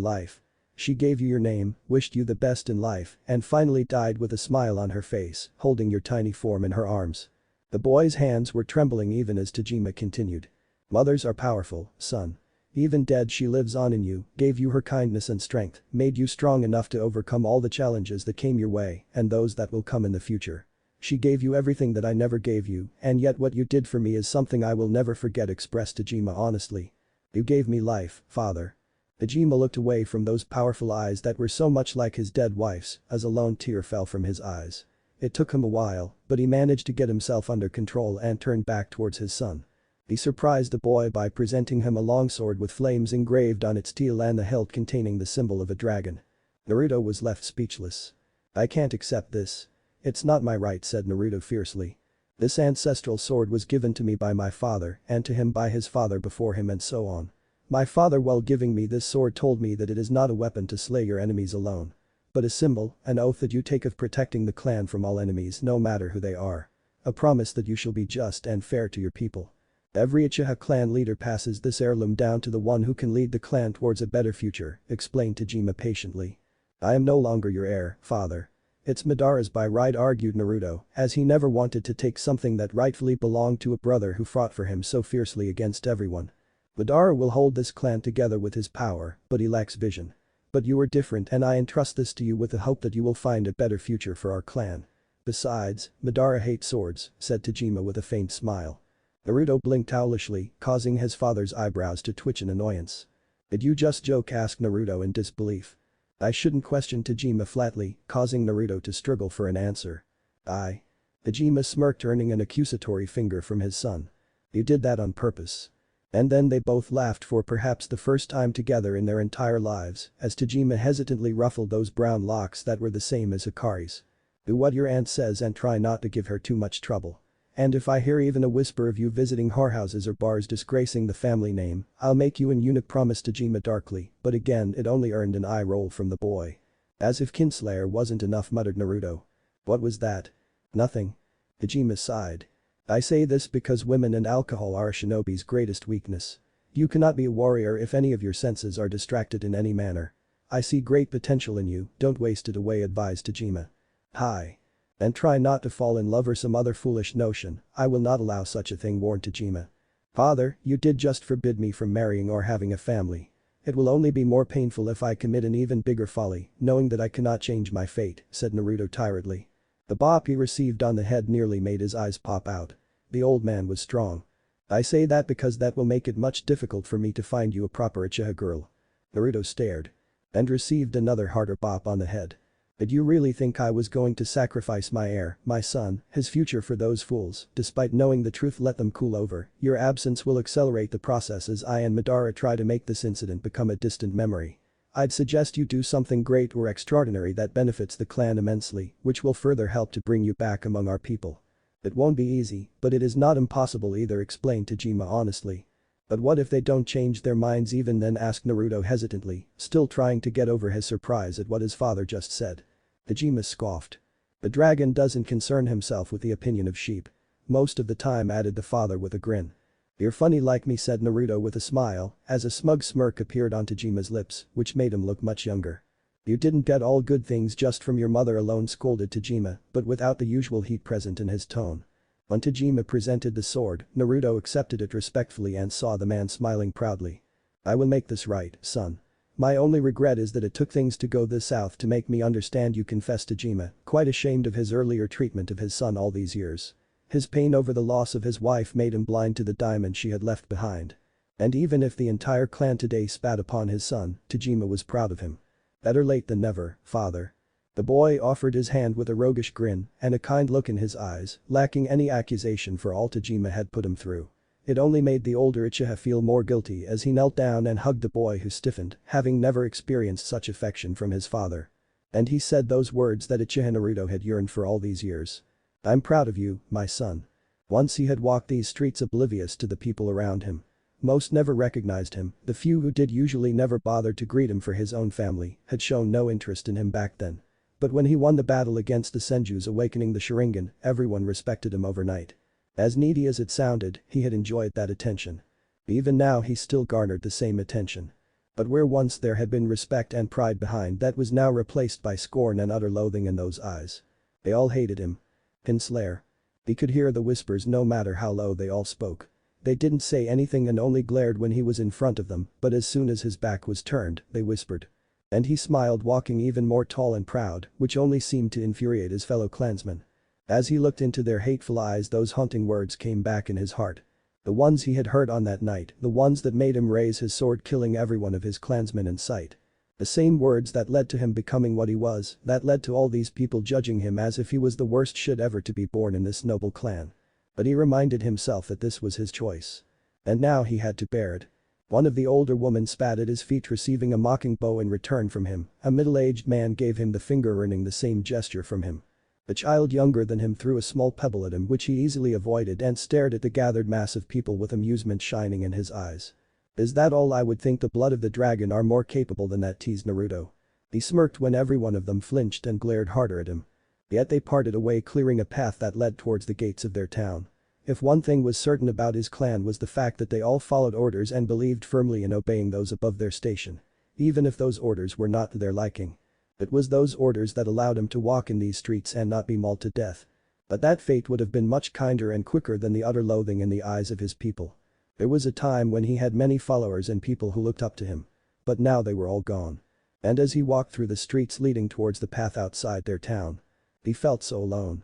life. She gave you your name, wished you the best in life, and finally died with a smile on her face, holding your tiny form in her arms." The boy's hands were trembling even as Tajima continued. "Mothers are powerful, son. Even dead, she lives on in you, gave you her kindness and strength, made you strong enough to overcome all the challenges that came your way and those that will come in the future. She gave you everything that I never gave you, and yet what you did for me is something I will never forget," expressed Tajima honestly. "You gave me life, father." Tajima looked away from those powerful eyes that were so much like his dead wife's as a lone tear fell from his eyes. It took him a while, but he managed to get himself under control and turned back towards his son. He surprised the boy by presenting him a longsword with flames engraved on its steel and the hilt containing the symbol of a dragon. Naruto was left speechless. "I can't accept this. It's not my right," said Naruto fiercely. "This ancestral sword was given to me by my father and to him by his father before him, and so on. My father, while giving me this sword, told me that it is not a weapon to slay your enemies alone, but a symbol, an oath that you take of protecting the clan from all enemies no matter who they are. A promise that you shall be just and fair to your people. Every Uchiha clan leader passes this heirloom down to the one who can lead the clan towards a better future," explained Tajima patiently. "I am no longer your heir, father. It's Madara's by right," argued Naruto, as he never wanted to take something that rightfully belonged to a brother who fought for him so fiercely against everyone. "Madara will hold this clan together with his power, but he lacks vision. But you are different, and I entrust this to you with the hope that you will find a better future for our clan." Besides, Madara hates swords, said Tajima with a faint smile. Naruto blinked owlishly, causing his father's eyebrows to twitch in annoyance. Did you just joke? Asked Naruto in disbelief. I shouldn't, question Tajima flatly, causing Naruto to struggle for an answer. Tajima smirked, earning an accusatory finger from his son. You did that on purpose. And then they both laughed for perhaps the first time together in their entire lives as Tajima hesitantly ruffled those brown locks that were the same as Hikari's. Do what your aunt says and try not to give her too much trouble. And if I hear even a whisper of you visiting whorehouses or bars disgracing the family name, I'll make you an eunuch, promised Tajima darkly, but again it only earned an eye roll from the boy. As if Kinslayer wasn't enough, muttered Naruto. What was that? Nothing. Tajima sighed. I say this because women and alcohol are a shinobi's greatest weakness. You cannot be a warrior if any of your senses are distracted in any manner. I see great potential in you, don't waste it away, advised Tajima. Hi. And try not to fall in love or some other foolish notion, I will not allow such a thing, warned Tajima. Father, you did just forbid me from marrying or having a family. It will only be more painful if I commit an even bigger folly, knowing that I cannot change my fate, said Naruto tiredly. The bop he received on the head nearly made his eyes pop out. The old man was strong. I say that because that will make it much difficult for me to find you a proper Uchiha girl. Naruto stared. And received another harder bop on the head. Did you really think I was going to sacrifice my heir, my son, his future for those fools? Despite knowing the truth, let them cool over. Your absence will accelerate the process as I and Madara try to make this incident become a distant memory. I'd suggest you do something great or extraordinary that benefits the clan immensely, which will further help to bring you back among our people. It won't be easy, but it is not impossible either, explained Tajima honestly. But what if they don't change their minds even then, asked Naruto hesitantly, still trying to get over his surprise at what his father just said. Tajima scoffed. The dragon doesn't concern himself with the opinion of sheep. Most of the time, added the father with a grin. You're funny like me, said Naruto with a smile, as a smug smirk appeared on Tajima's lips, which made him look much younger. You didn't get all good things just from your mother alone, scolded Tajima, but without the usual heat present in his tone. When Tajima presented the sword, Naruto accepted it respectfully and saw the man smiling proudly. I will make this right, son. My only regret is that it took things to go this south to make me understand you, confessed Tajima, quite ashamed of his earlier treatment of his son all these years. His pain over the loss of his wife made him blind to the diamond she had left behind. And even if the entire clan today spat upon his son, Tajima was proud of him. Better late than never, father. The boy offered his hand with a roguish grin and a kind look in his eyes, lacking any accusation for all Tajima had put him through. It only made the older Uchiha feel more guilty as he knelt down and hugged the boy who stiffened, having never experienced such affection from his father. And he said those words that Uchiha Naruto had yearned for all these years. I'm proud of you, my son. Once he had walked these streets oblivious to the people around him. Most never recognized him, the few who did usually never bothered to greet him, for his own family had shown no interest in him back then. But when he won the battle against the Senjus, awakening the Sharingan, everyone respected him overnight. As needy as it sounded, he had enjoyed that attention. Even now he still garnered the same attention. But where once there had been respect and pride behind, that was now replaced by scorn and utter loathing in those eyes. They all hated him. Kinslayer. He could hear the whispers no matter how low they all spoke. They didn't say anything and only glared when he was in front of them, but as soon as his back was turned, they whispered. And he smiled, walking even more tall and proud, which only seemed to infuriate his fellow clansmen. As he looked into their hateful eyes, those haunting words came back in his heart. The ones he had heard on that night, the ones that made him raise his sword, killing every one of his clansmen in sight. The same words that led to him becoming what he was, that led to all these people judging him as if he was the worst shit ever to be born in this noble clan. But he reminded himself that this was his choice. And now he had to bear it. One of the older women spat at his feet, receiving a mocking bow in return from him. A middle-aged man gave him the finger, earning the same gesture from him. A child younger than him threw a small pebble at him, which he easily avoided, and stared at the gathered mass of people with amusement shining in his eyes. Is that all? I would think the blood of the dragon are more capable than that, teased Naruto. He smirked when every one of them flinched and glared harder at him. Yet they parted away, clearing a path that led towards the gates of their town. If one thing was certain about his clan was the fact that they all followed orders and believed firmly in obeying those above their station. Even if those orders were not to their liking. It was those orders that allowed him to walk in these streets and not be mauled to death. But that fate would have been much kinder and quicker than the utter loathing in the eyes of his people. There was a time when he had many followers and people who looked up to him. But now they were all gone. And as he walked through the streets leading towards the path outside their town, he felt so alone.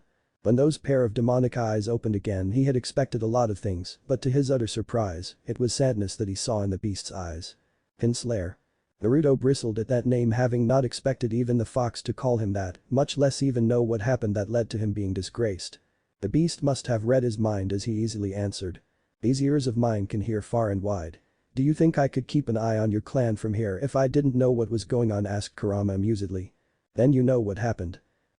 When those pair of demonic eyes opened again he had expected a lot of things, but to his utter surprise, it was sadness that he saw in the beast's eyes. Kinslayer. Naruto bristled at that name, having not expected even the fox to call him that, much less even know what happened that led to him being disgraced. The beast must have read his mind as he easily answered. These ears of mine can hear far and wide. Do you think I could keep an eye on your clan from here if I didn't know what was going on, asked Kurama amusedly. Then you know what happened.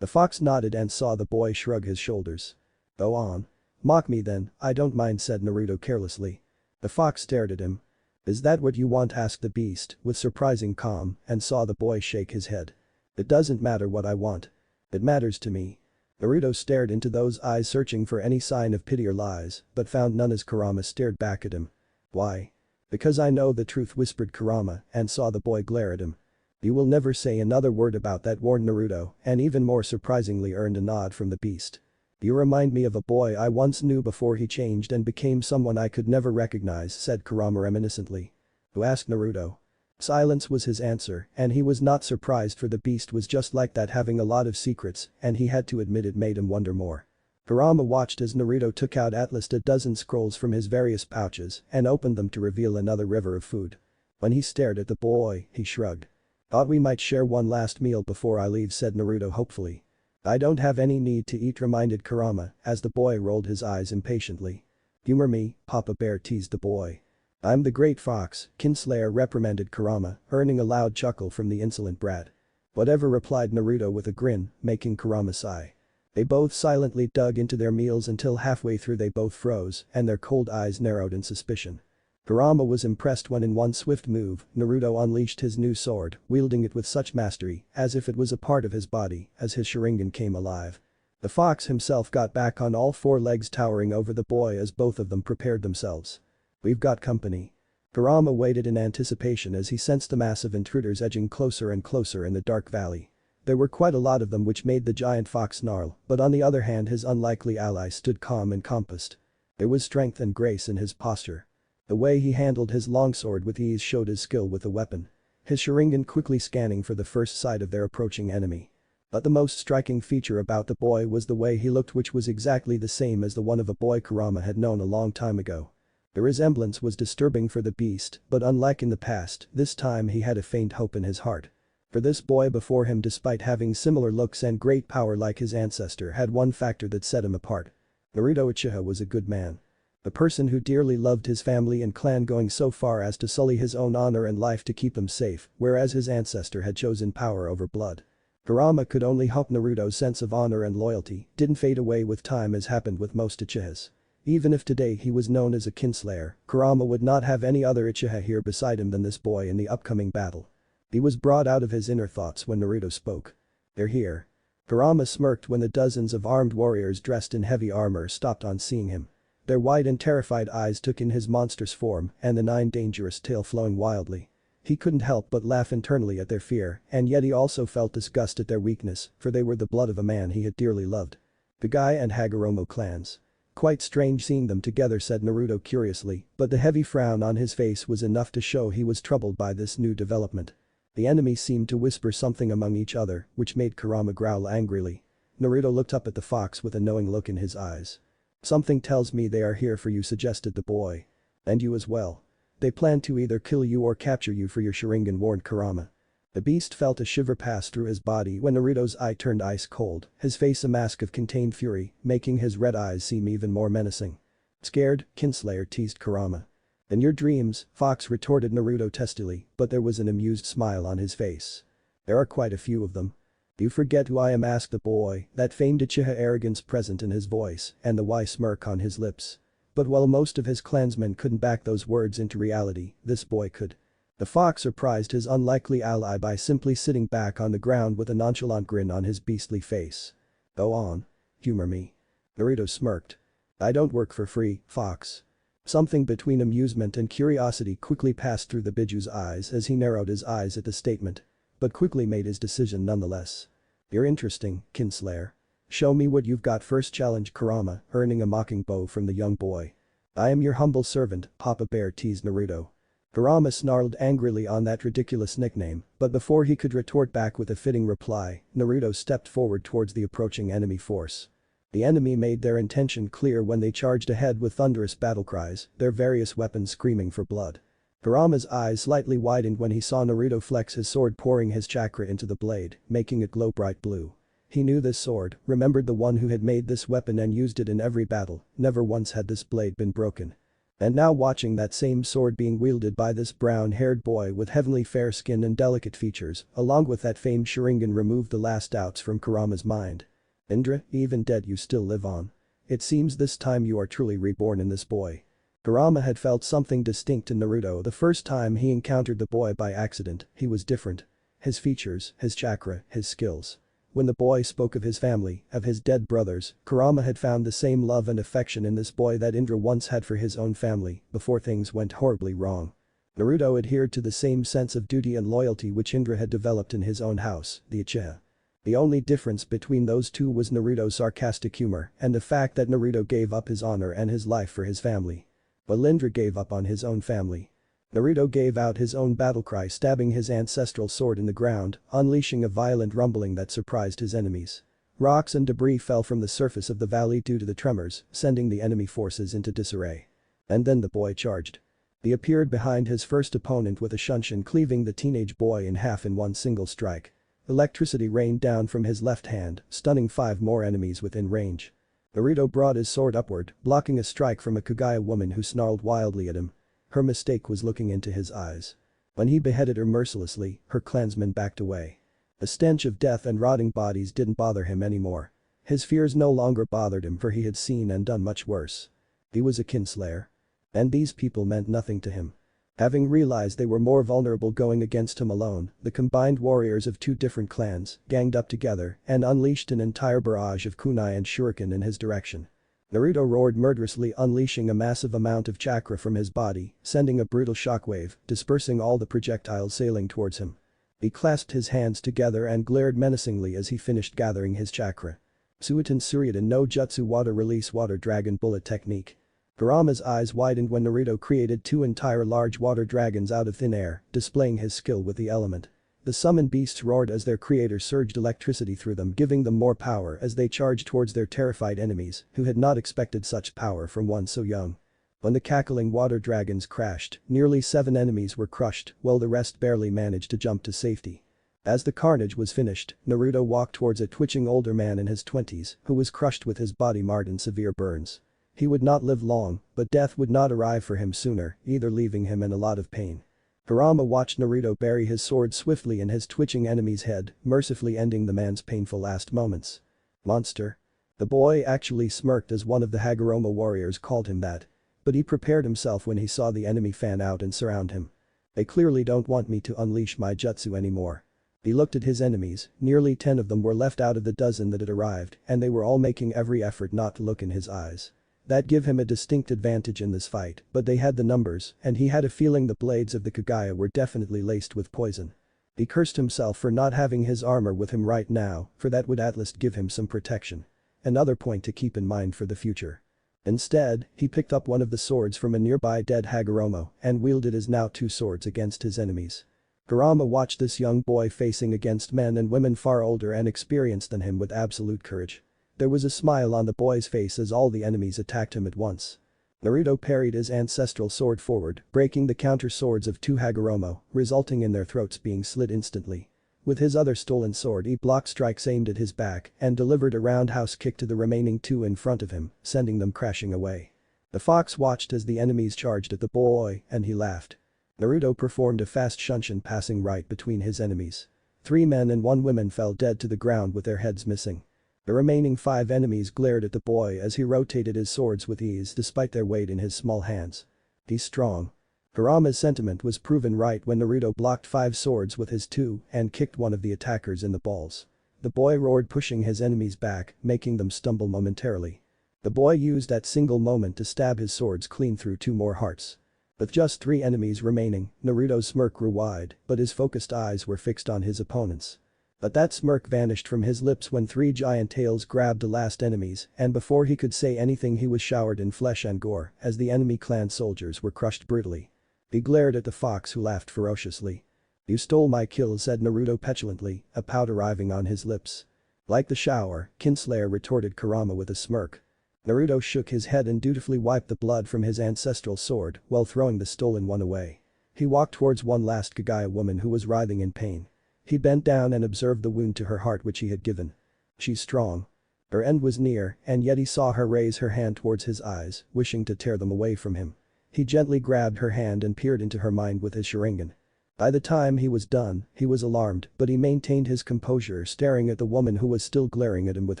The fox nodded and saw the boy shrug his shoulders. Go on. Mock me then, I don't mind, said Naruto carelessly. The fox stared at him. Is that what you want, asked the beast with surprising calm and saw the boy shake his head. It doesn't matter what I want. It matters to me. Naruto stared into those eyes searching for any sign of pity or lies, but found none as Kurama stared back at him. Why? Because I know the truth, whispered Kurama and saw the boy glare at him. You will never say another word about that, warned Naruto, and even more surprisingly earned a nod from the beast. You remind me of a boy I once knew before he changed and became someone I could never recognize, said Kurama reminiscently. Who, asked Naruto. Silence was his answer, and he was not surprised, for the beast was just like that, having a lot of secrets, and he had to admit it made him wonder more. Kurama watched as Naruto took out at least a dozen scrolls from his various pouches and opened them to reveal another river of food. When he stared at the boy, he shrugged. Thought we might share one last meal before I leave, said Naruto hopefully. I don't have any need to eat, reminded Kurama as the boy rolled his eyes impatiently. Humor me, Papa Bear, teased the boy. I'm the great fox, Kinslayer, reprimanded Kurama, earning a loud chuckle from the insolent brat. Whatever, replied Naruto with a grin, making Kurama sigh. They both silently dug into their meals until halfway through they both froze and their cold eyes narrowed in suspicion. Kurama was impressed when in one swift move, Naruto unleashed his new sword, wielding it with such mastery, as if it was a part of his body, as his Sharingan came alive. The fox himself got back on all four legs, towering over the boy as both of them prepared themselves. We've got company. Kurama waited in anticipation as he sensed the massive intruders edging closer and closer in the dark valley. There were quite a lot of them, which made the giant fox snarl, but on the other hand his unlikely ally stood calm and composed. There was strength and grace in his posture. The way he handled his longsword with ease showed his skill with the weapon. His Sharingan quickly scanning for the first sight of their approaching enemy. But the most striking feature about the boy was the way he looked, which was exactly the same as the one of a boy Kurama had known a long time ago. The resemblance was disturbing for the beast, but unlike in the past, this time he had a faint hope in his heart. For this boy before him, despite having similar looks and great power like his ancestor, had one factor that set him apart. Naruto Uchiha was a good man. The person who dearly loved his family and clan, going so far as to sully his own honor and life to keep them safe, whereas his ancestor had chosen power over blood. Kurama could only hope Naruto's sense of honor and loyalty didn't fade away with time, as happened with most Uchihas. Even if today he was known as a Kinslayer, Kurama would not have any other Uchiha here beside him than this boy in the upcoming battle. He was brought out of his inner thoughts when Naruto spoke. They're here. Kurama smirked when the dozens of armed warriors dressed in heavy armor stopped on seeing him. Their wide and terrified eyes took in his monstrous form and the dangerous tail flowing wildly. He couldn't help but laugh internally at their fear, and yet he also felt disgust at their weakness, for they were the blood of a man he had dearly loved. The Gai and Hagoromo clans. Quite strange seeing them together, said Naruto curiously, but the heavy frown on his face was enough to show he was troubled by this new development. The enemies seemed to whisper something among each other, which made Kurama growl angrily. Naruto looked up at the fox with a knowing look in his eyes. Something tells me they are here for you, suggested the boy. And you as well. They plan to either kill you or capture you for your Sharingan, warned Kurama. The beast felt a shiver pass through his body when Naruto's eye turned ice cold, his face a mask of contained fury, making his red eyes seem even more menacing. Scared, Kinslayer, teased Kurama. In your dreams, fox, retorted Naruto testily, but there was an amused smile on his face. There are quite a few of them. You forget who I am, asked the boy, that famed Uchiha arrogance present in his voice and the wry smirk on his lips. But while most of his clansmen couldn't back those words into reality, this boy could. The fox surprised his unlikely ally by simply sitting back on the ground with a nonchalant grin on his beastly face. Go on. Humor me. Naruto smirked. I don't work for free, fox. Something between amusement and curiosity quickly passed through the Biju's eyes as he narrowed his eyes at the statement. But quickly made his decision nonetheless. You're interesting, Kinslayer. Show me what you've got first, challenged Kurama, earning a mocking bow from the young boy. I am your humble servant, Papa Bear, teased Naruto. Kurama snarled angrily on that ridiculous nickname, but before he could retort back with a fitting reply, Naruto stepped forward towards the approaching enemy force. The enemy made their intention clear when they charged ahead with thunderous battle cries, their various weapons screaming for blood. Kurama's eyes slightly widened when he saw Naruto flex his sword, pouring his chakra into the blade, making it glow bright blue. He knew this sword, remembered the one who had made this weapon and used it in every battle, never once had this blade been broken. And now watching that same sword being wielded by this brown-haired boy with heavenly fair skin and delicate features, along with that famed Sharingan, removed the last doubts from Kurama's mind. Indra, even dead you still live on. It seems this time you are truly reborn in this boy. Kurama had felt something distinct in Naruto the first time he encountered the boy by accident. He was different. His features, his chakra, his skills. When the boy spoke of his family, of his dead brothers, Kurama had found the same love and affection in this boy that Indra once had for his own family, before things went horribly wrong. Naruto adhered to the same sense of duty and loyalty which Indra had developed in his own house, the Uchiha. The only difference between those two was Naruto's sarcastic humor and the fact that Naruto gave up his honor and his life for his family. While Indra gave up on his own family. Naruto gave out his own battle cry, stabbing his ancestral sword in the ground, unleashing a violent rumbling that surprised his enemies. Rocks and debris fell from the surface of the valley due to the tremors, sending the enemy forces into disarray. And then the boy charged. He appeared behind his first opponent with a shunshin, cleaving the teenage boy in half in one single strike. Electricity rained down from his left hand, stunning 5 more enemies within range. Naruto brought his sword upward, blocking a strike from a Kagaya woman who snarled wildly at him. Her mistake was looking into his eyes. When he beheaded her mercilessly, her clansmen backed away. The stench of death and rotting bodies didn't bother him anymore. His fears no longer bothered him, for he had seen and done much worse. He was a kinslayer. And these people meant nothing to him. Having realized they were more vulnerable going against him alone, the combined warriors of 2 different clans ganged up together and unleashed an entire barrage of kunai and shuriken in his direction. Naruto roared murderously, unleashing a massive amount of chakra from his body, sending a brutal shockwave, dispersing all the projectiles sailing towards him. He clasped his hands together and glared menacingly as he finished gathering his chakra. Suiton Suryudan no Jutsu Water Release Water Dragon Bullet Technique. Kurama's eyes widened when Naruto created 2 entire large water dragons out of thin air, displaying his skill with the element. The summoned beasts roared as their creator surged electricity through them, giving them more power as they charged towards their terrified enemies, who had not expected such power from one so young. When the cackling water dragons crashed, nearly 7 enemies were crushed, while the rest barely managed to jump to safety. As the carnage was finished, Naruto walked towards a twitching older man in his 20s, who was crushed with his body marred in severe burns. He would not live long, but death would not arrive for him sooner, either leaving him in a lot of pain. Kurama watched Naruto bury his sword swiftly in his twitching enemy's head, mercifully ending the man's painful last moments. Monster. The boy actually smirked as one of the Hagoromo warriors called him that. But he prepared himself when he saw the enemy fan out and surround him. They clearly don't want me to unleash my jutsu anymore. He looked at his enemies, nearly 10 of them were left out of the dozen that had arrived, and they were all making every effort not to look in his eyes. That gave him a distinct advantage in this fight, but they had the numbers, and he had a feeling the blades of the Kagaya were definitely laced with poison. He cursed himself for not having his armor with him right now, for that would at least give him some protection. Another point to keep in mind for the future. Instead, he picked up one of the swords from a nearby dead Hagoromo and wielded his now 2 swords against his enemies. Kurama watched this young boy facing against men and women far older and experienced than him with absolute courage. There was a smile on the boy's face as all the enemies attacked him at once. Naruto parried his ancestral sword forward, breaking the counter swords of 2 Hagoromo, resulting in their throats being slit instantly. With his other stolen sword he blocked strikes aimed at his back and delivered a roundhouse kick to the remaining 2 in front of him, sending them crashing away. The fox watched as the enemies charged at the boy, and he laughed. Naruto performed a fast shunshin, passing right between his enemies. 3 men and 1 woman fell dead to the ground with their heads missing. The remaining 5 enemies glared at the boy as he rotated his swords with ease despite their weight in his small hands. He's strong. Kurama's sentiment was proven right when Naruto blocked 5 swords with his 2 and kicked one of the attackers in the balls. The boy roared, pushing his enemies back, making them stumble momentarily. The boy used that single moment to stab his swords clean through 2 more hearts. With just 3 enemies remaining, Naruto's smirk grew wide, but his focused eyes were fixed on his opponents. But that smirk vanished from his lips when 3 giant tails grabbed the last enemies, and before he could say anything he was showered in flesh and gore as the enemy clan soldiers were crushed brutally. He glared at the fox, who laughed ferociously. "You stole my kill," said Naruto petulantly, a pout arriving on his lips. Like the shower, Kinslayer retorted Kurama with a smirk. Naruto shook his head and dutifully wiped the blood from his ancestral sword while throwing the stolen one away. He walked towards one last Kagaya woman who was writhing in pain. He bent down and observed the wound to her heart which he had given. She's strong. Her end was near, and yet he saw her raise her hand towards his eyes, wishing to tear them away from him. He gently grabbed her hand and peered into her mind with his Sharingan. By the time he was done, he was alarmed, but he maintained his composure, staring at the woman who was still glaring at him with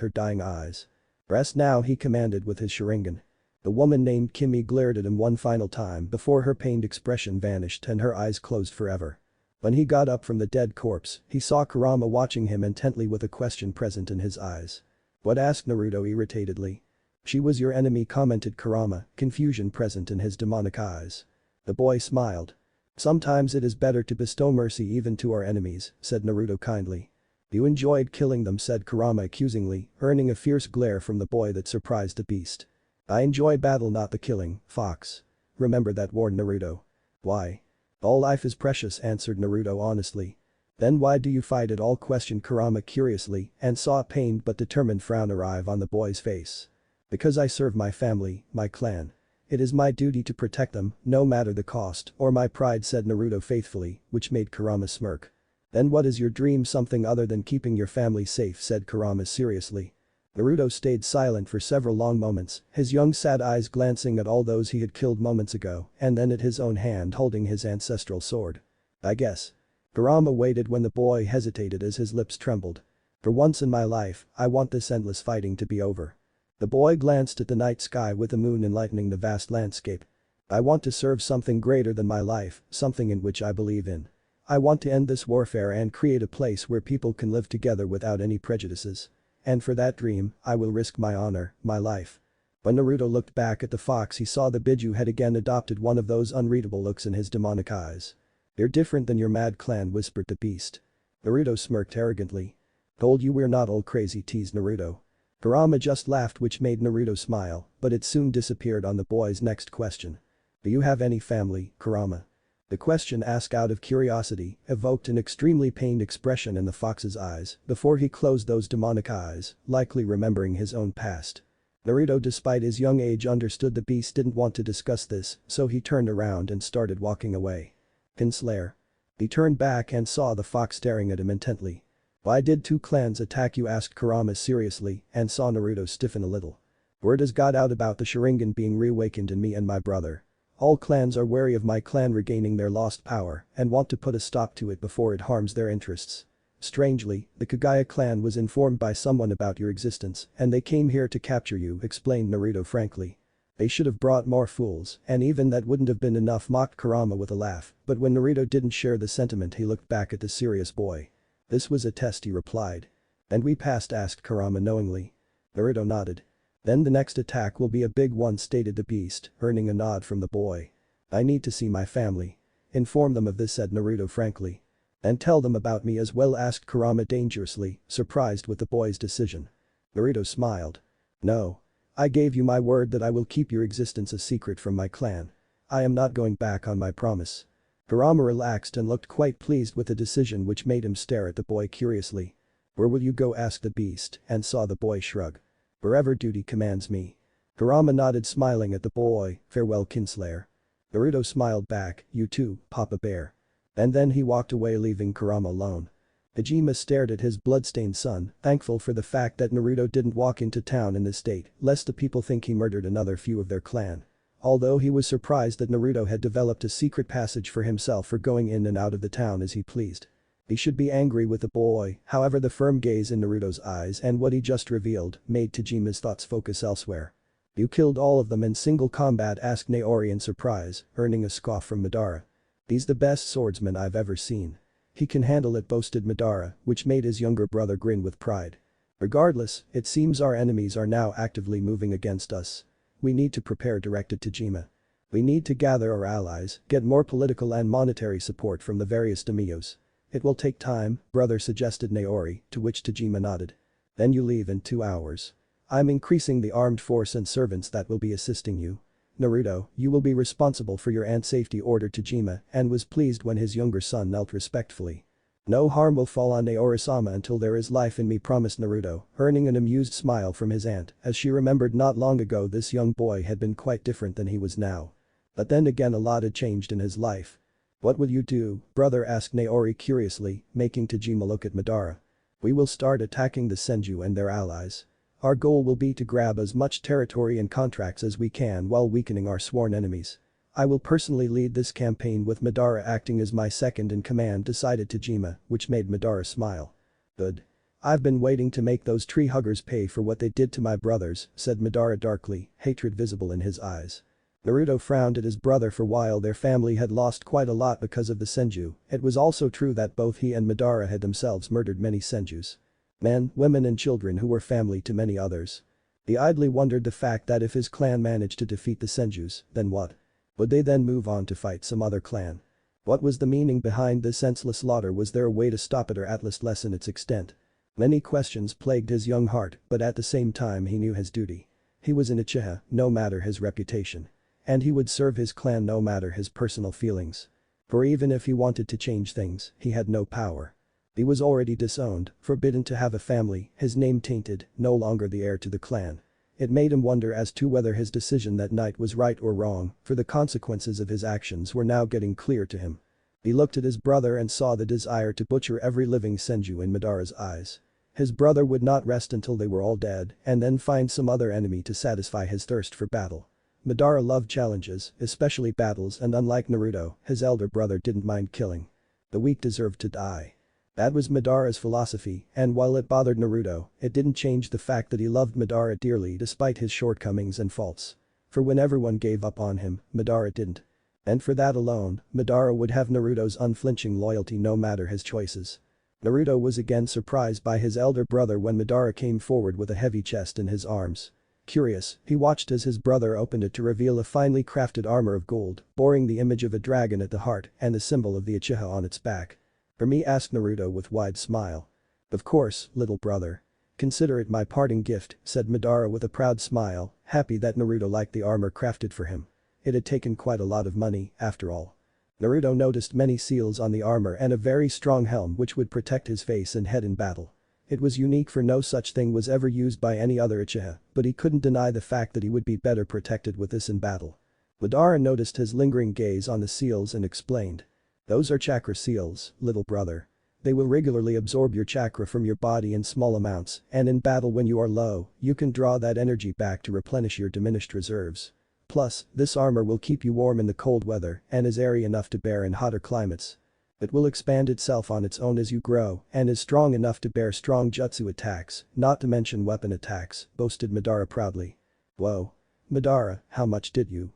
her dying eyes. "Rest now," he commanded with his Sharingan. The woman named Kimi glared at him one final time before her pained expression vanished and her eyes closed forever. When he got up from the dead corpse, he saw Kurama watching him intently with a question present in his eyes. "What?" asked Naruto irritatedly. "She was your enemy," commented Kurama, confusion present in his demonic eyes. The boy smiled. "Sometimes it is better to bestow mercy even to our enemies," said Naruto kindly. "You enjoyed killing them," said Kurama accusingly, earning a fierce glare from the boy that surprised the beast. "I enjoy battle, not the killing, fox. Remember that," warned Naruto. "Why?" "All life is precious," answered Naruto honestly. "Then why do you fight at all?" questioned Kurama curiously and saw a pained but determined frown arrive on the boy's face. "Because I serve my family, my clan. It is my duty to protect them, no matter the cost, or my pride," said Naruto faithfully, which made Kurama smirk. "Then what is your dream?" "Something other than keeping your family safe," said Kurama seriously. Naruto stayed silent for several long moments, his young sad eyes glancing at all those he had killed moments ago and then at his own hand holding his ancestral sword. "I guess." Kurama waited when the boy hesitated as his lips trembled. "For once in my life, I want this endless fighting to be over." The boy glanced at the night sky with the moon enlightening the vast landscape. "I want to serve something greater than my life, something in which I believe in. I want to end this warfare and create a place where people can live together without any prejudices. And for that dream, I will risk my honor, my life." When Naruto looked back at the fox, he saw the Biju had again adopted one of those unreadable looks in his demonic eyes. "You're different than your mad clan," whispered the beast. Naruto smirked arrogantly. "Told you we're not all crazy," teased Naruto. Kurama just laughed, which made Naruto smile, but it soon disappeared on the boy's next question. "Do you have any family, Kurama?" The question, asked out of curiosity, evoked an extremely pained expression in the fox's eyes before he closed those demonic eyes, likely remembering his own past. Naruto, despite his young age, understood the beast didn't want to discuss this, so he turned around and started walking away. "Kinslayer." He turned back and saw the fox staring at him intently. "Why did two clans attack you?" asked Kurama seriously and saw Naruto stiffen a little. "Word has got out about the Sharingan being reawakened in me and my brother. All clans are wary of my clan regaining their lost power and want to put a stop to it before it harms their interests. Strangely, the Kagaya clan was informed by someone about your existence and they came here to capture you," explained Naruto frankly. "They should have brought more fools, and even that wouldn't have been enough," mocked Kurama with a laugh, but when Naruto didn't share the sentiment, he looked back at the serious boy. "This was a test," he replied. "And we passed?" asked Kurama knowingly. Naruto nodded. "Then the next attack will be a big one," stated the beast, earning a nod from the boy. "I need to see my family." "Inform them of this," said Naruto frankly. "And tell them about me as well?" asked Kurama dangerously, surprised with the boy's decision. Naruto smiled. "No. I gave you my word that I will keep your existence a secret from my clan. I am not going back on my promise." Kurama relaxed and looked quite pleased with the decision, which made him stare at the boy curiously. "Where will you go?" asked the beast and saw the boy shrug. "Wherever duty commands me." Kurama nodded, smiling at the boy. "Farewell, Kinslayer." Naruto smiled back. "You too, Papa Bear." And then he walked away, leaving Kurama alone. Hajime stared at his bloodstained son, thankful for the fact that Naruto didn't walk into town in this state, lest the people think he murdered another few of their clan. Although he was surprised that Naruto had developed a secret passage for himself for going in and out of the town as he pleased. He should be angry with the boy, however the firm gaze in Naruto's eyes and what he just revealed made Tajima's thoughts focus elsewhere. "You killed all of them in single combat?" asked Naori in surprise, earning a scoff from Madara. "He's the best swordsman I've ever seen. He can handle it," boasted Madara, which made his younger brother grin with pride. "Regardless, it seems our enemies are now actively moving against us. We need to prepare," directed Tajima. "We need to gather our allies, get more political and monetary support from the various daimyos." "It will take time," brother suggested Naori, to which Tajima nodded. "Then you leave in 2 hours. I'm increasing the armed force and servants that will be assisting you. Naruto, you will be responsible for your aunt's safety," ordered Tajima and was pleased when his younger son knelt respectfully. No harm will fall on Naori-sama until there is life in me, promised Naruto, earning an amused smile from his aunt as she remembered not long ago this young boy had been quite different than he was now. But then again a lot had changed in his life. What will you do, brother, asked Naori curiously, making Tajima look at Madara. We will start attacking the Senju and their allies. Our goal will be to grab as much territory and contracts as we can while weakening our sworn enemies. I will personally lead this campaign with Madara acting as my second in command, decided Tajima, which made Madara smile. Good. I've been waiting to make those tree huggers pay for what they did to my brothers, said Madara darkly, hatred visible in his eyes. Naruto frowned at his brother, for while their family had lost quite a lot because of the Senju, it was also true that both he and Madara had themselves murdered many Senjus. Men, women and children who were family to many others. He idly wondered the fact that if his clan managed to defeat the Senjus, then what? Would they then move on to fight some other clan? What was the meaning behind this senseless slaughter? Was there a way to stop it or at least lessen its extent? Many questions plagued his young heart, but at the same time he knew his duty. He was an Uchiha, no matter his reputation. And he would serve his clan no matter his personal feelings. For even if he wanted to change things, he had no power. He was already disowned, forbidden to have a family, his name tainted, no longer the heir to the clan. It made him wonder as to whether his decision that night was right or wrong, for the consequences of his actions were now getting clear to him. He looked at his brother and saw the desire to butcher every living Senju in Madara's eyes. His brother would not rest until they were all dead and then find some other enemy to satisfy his thirst for battle. Madara loved challenges, especially battles, and unlike Naruto, his elder brother didn't mind killing. The weak deserved to die. That was Madara's philosophy, and while it bothered Naruto, it didn't change the fact that he loved Madara dearly despite his shortcomings and faults. For when everyone gave up on him, Madara didn't. And for that alone, Madara would have Naruto's unflinching loyalty no matter his choices. Naruto was again surprised by his elder brother when Madara came forward with a heavy chest in his arms. Curious, he watched as his brother opened it to reveal a finely crafted armor of gold, bearing the image of a dragon at the heart and the symbol of the Uchiha on its back. For me, asked Naruto with wide smile. Of course, little brother. Consider it my parting gift, said Madara with a proud smile, happy that Naruto liked the armor crafted for him. It had taken quite a lot of money, after all. Naruto noticed many seals on the armor and a very strong helm which would protect his face and head in battle. It was unique, for no such thing was ever used by any other Uchiha, but he couldn't deny the fact that he would be better protected with this in battle. Madara noticed his lingering gaze on the seals and explained. Those are chakra seals, little brother. They will regularly absorb your chakra from your body in small amounts, and in battle when you are low, you can draw that energy back to replenish your diminished reserves. Plus, this armor will keep you warm in the cold weather and is airy enough to bear in hotter climates. It will expand itself on its own as you grow and is strong enough to bear strong jutsu attacks, not to mention weapon attacks, boasted Madara proudly. Whoa. Madara, how much did you?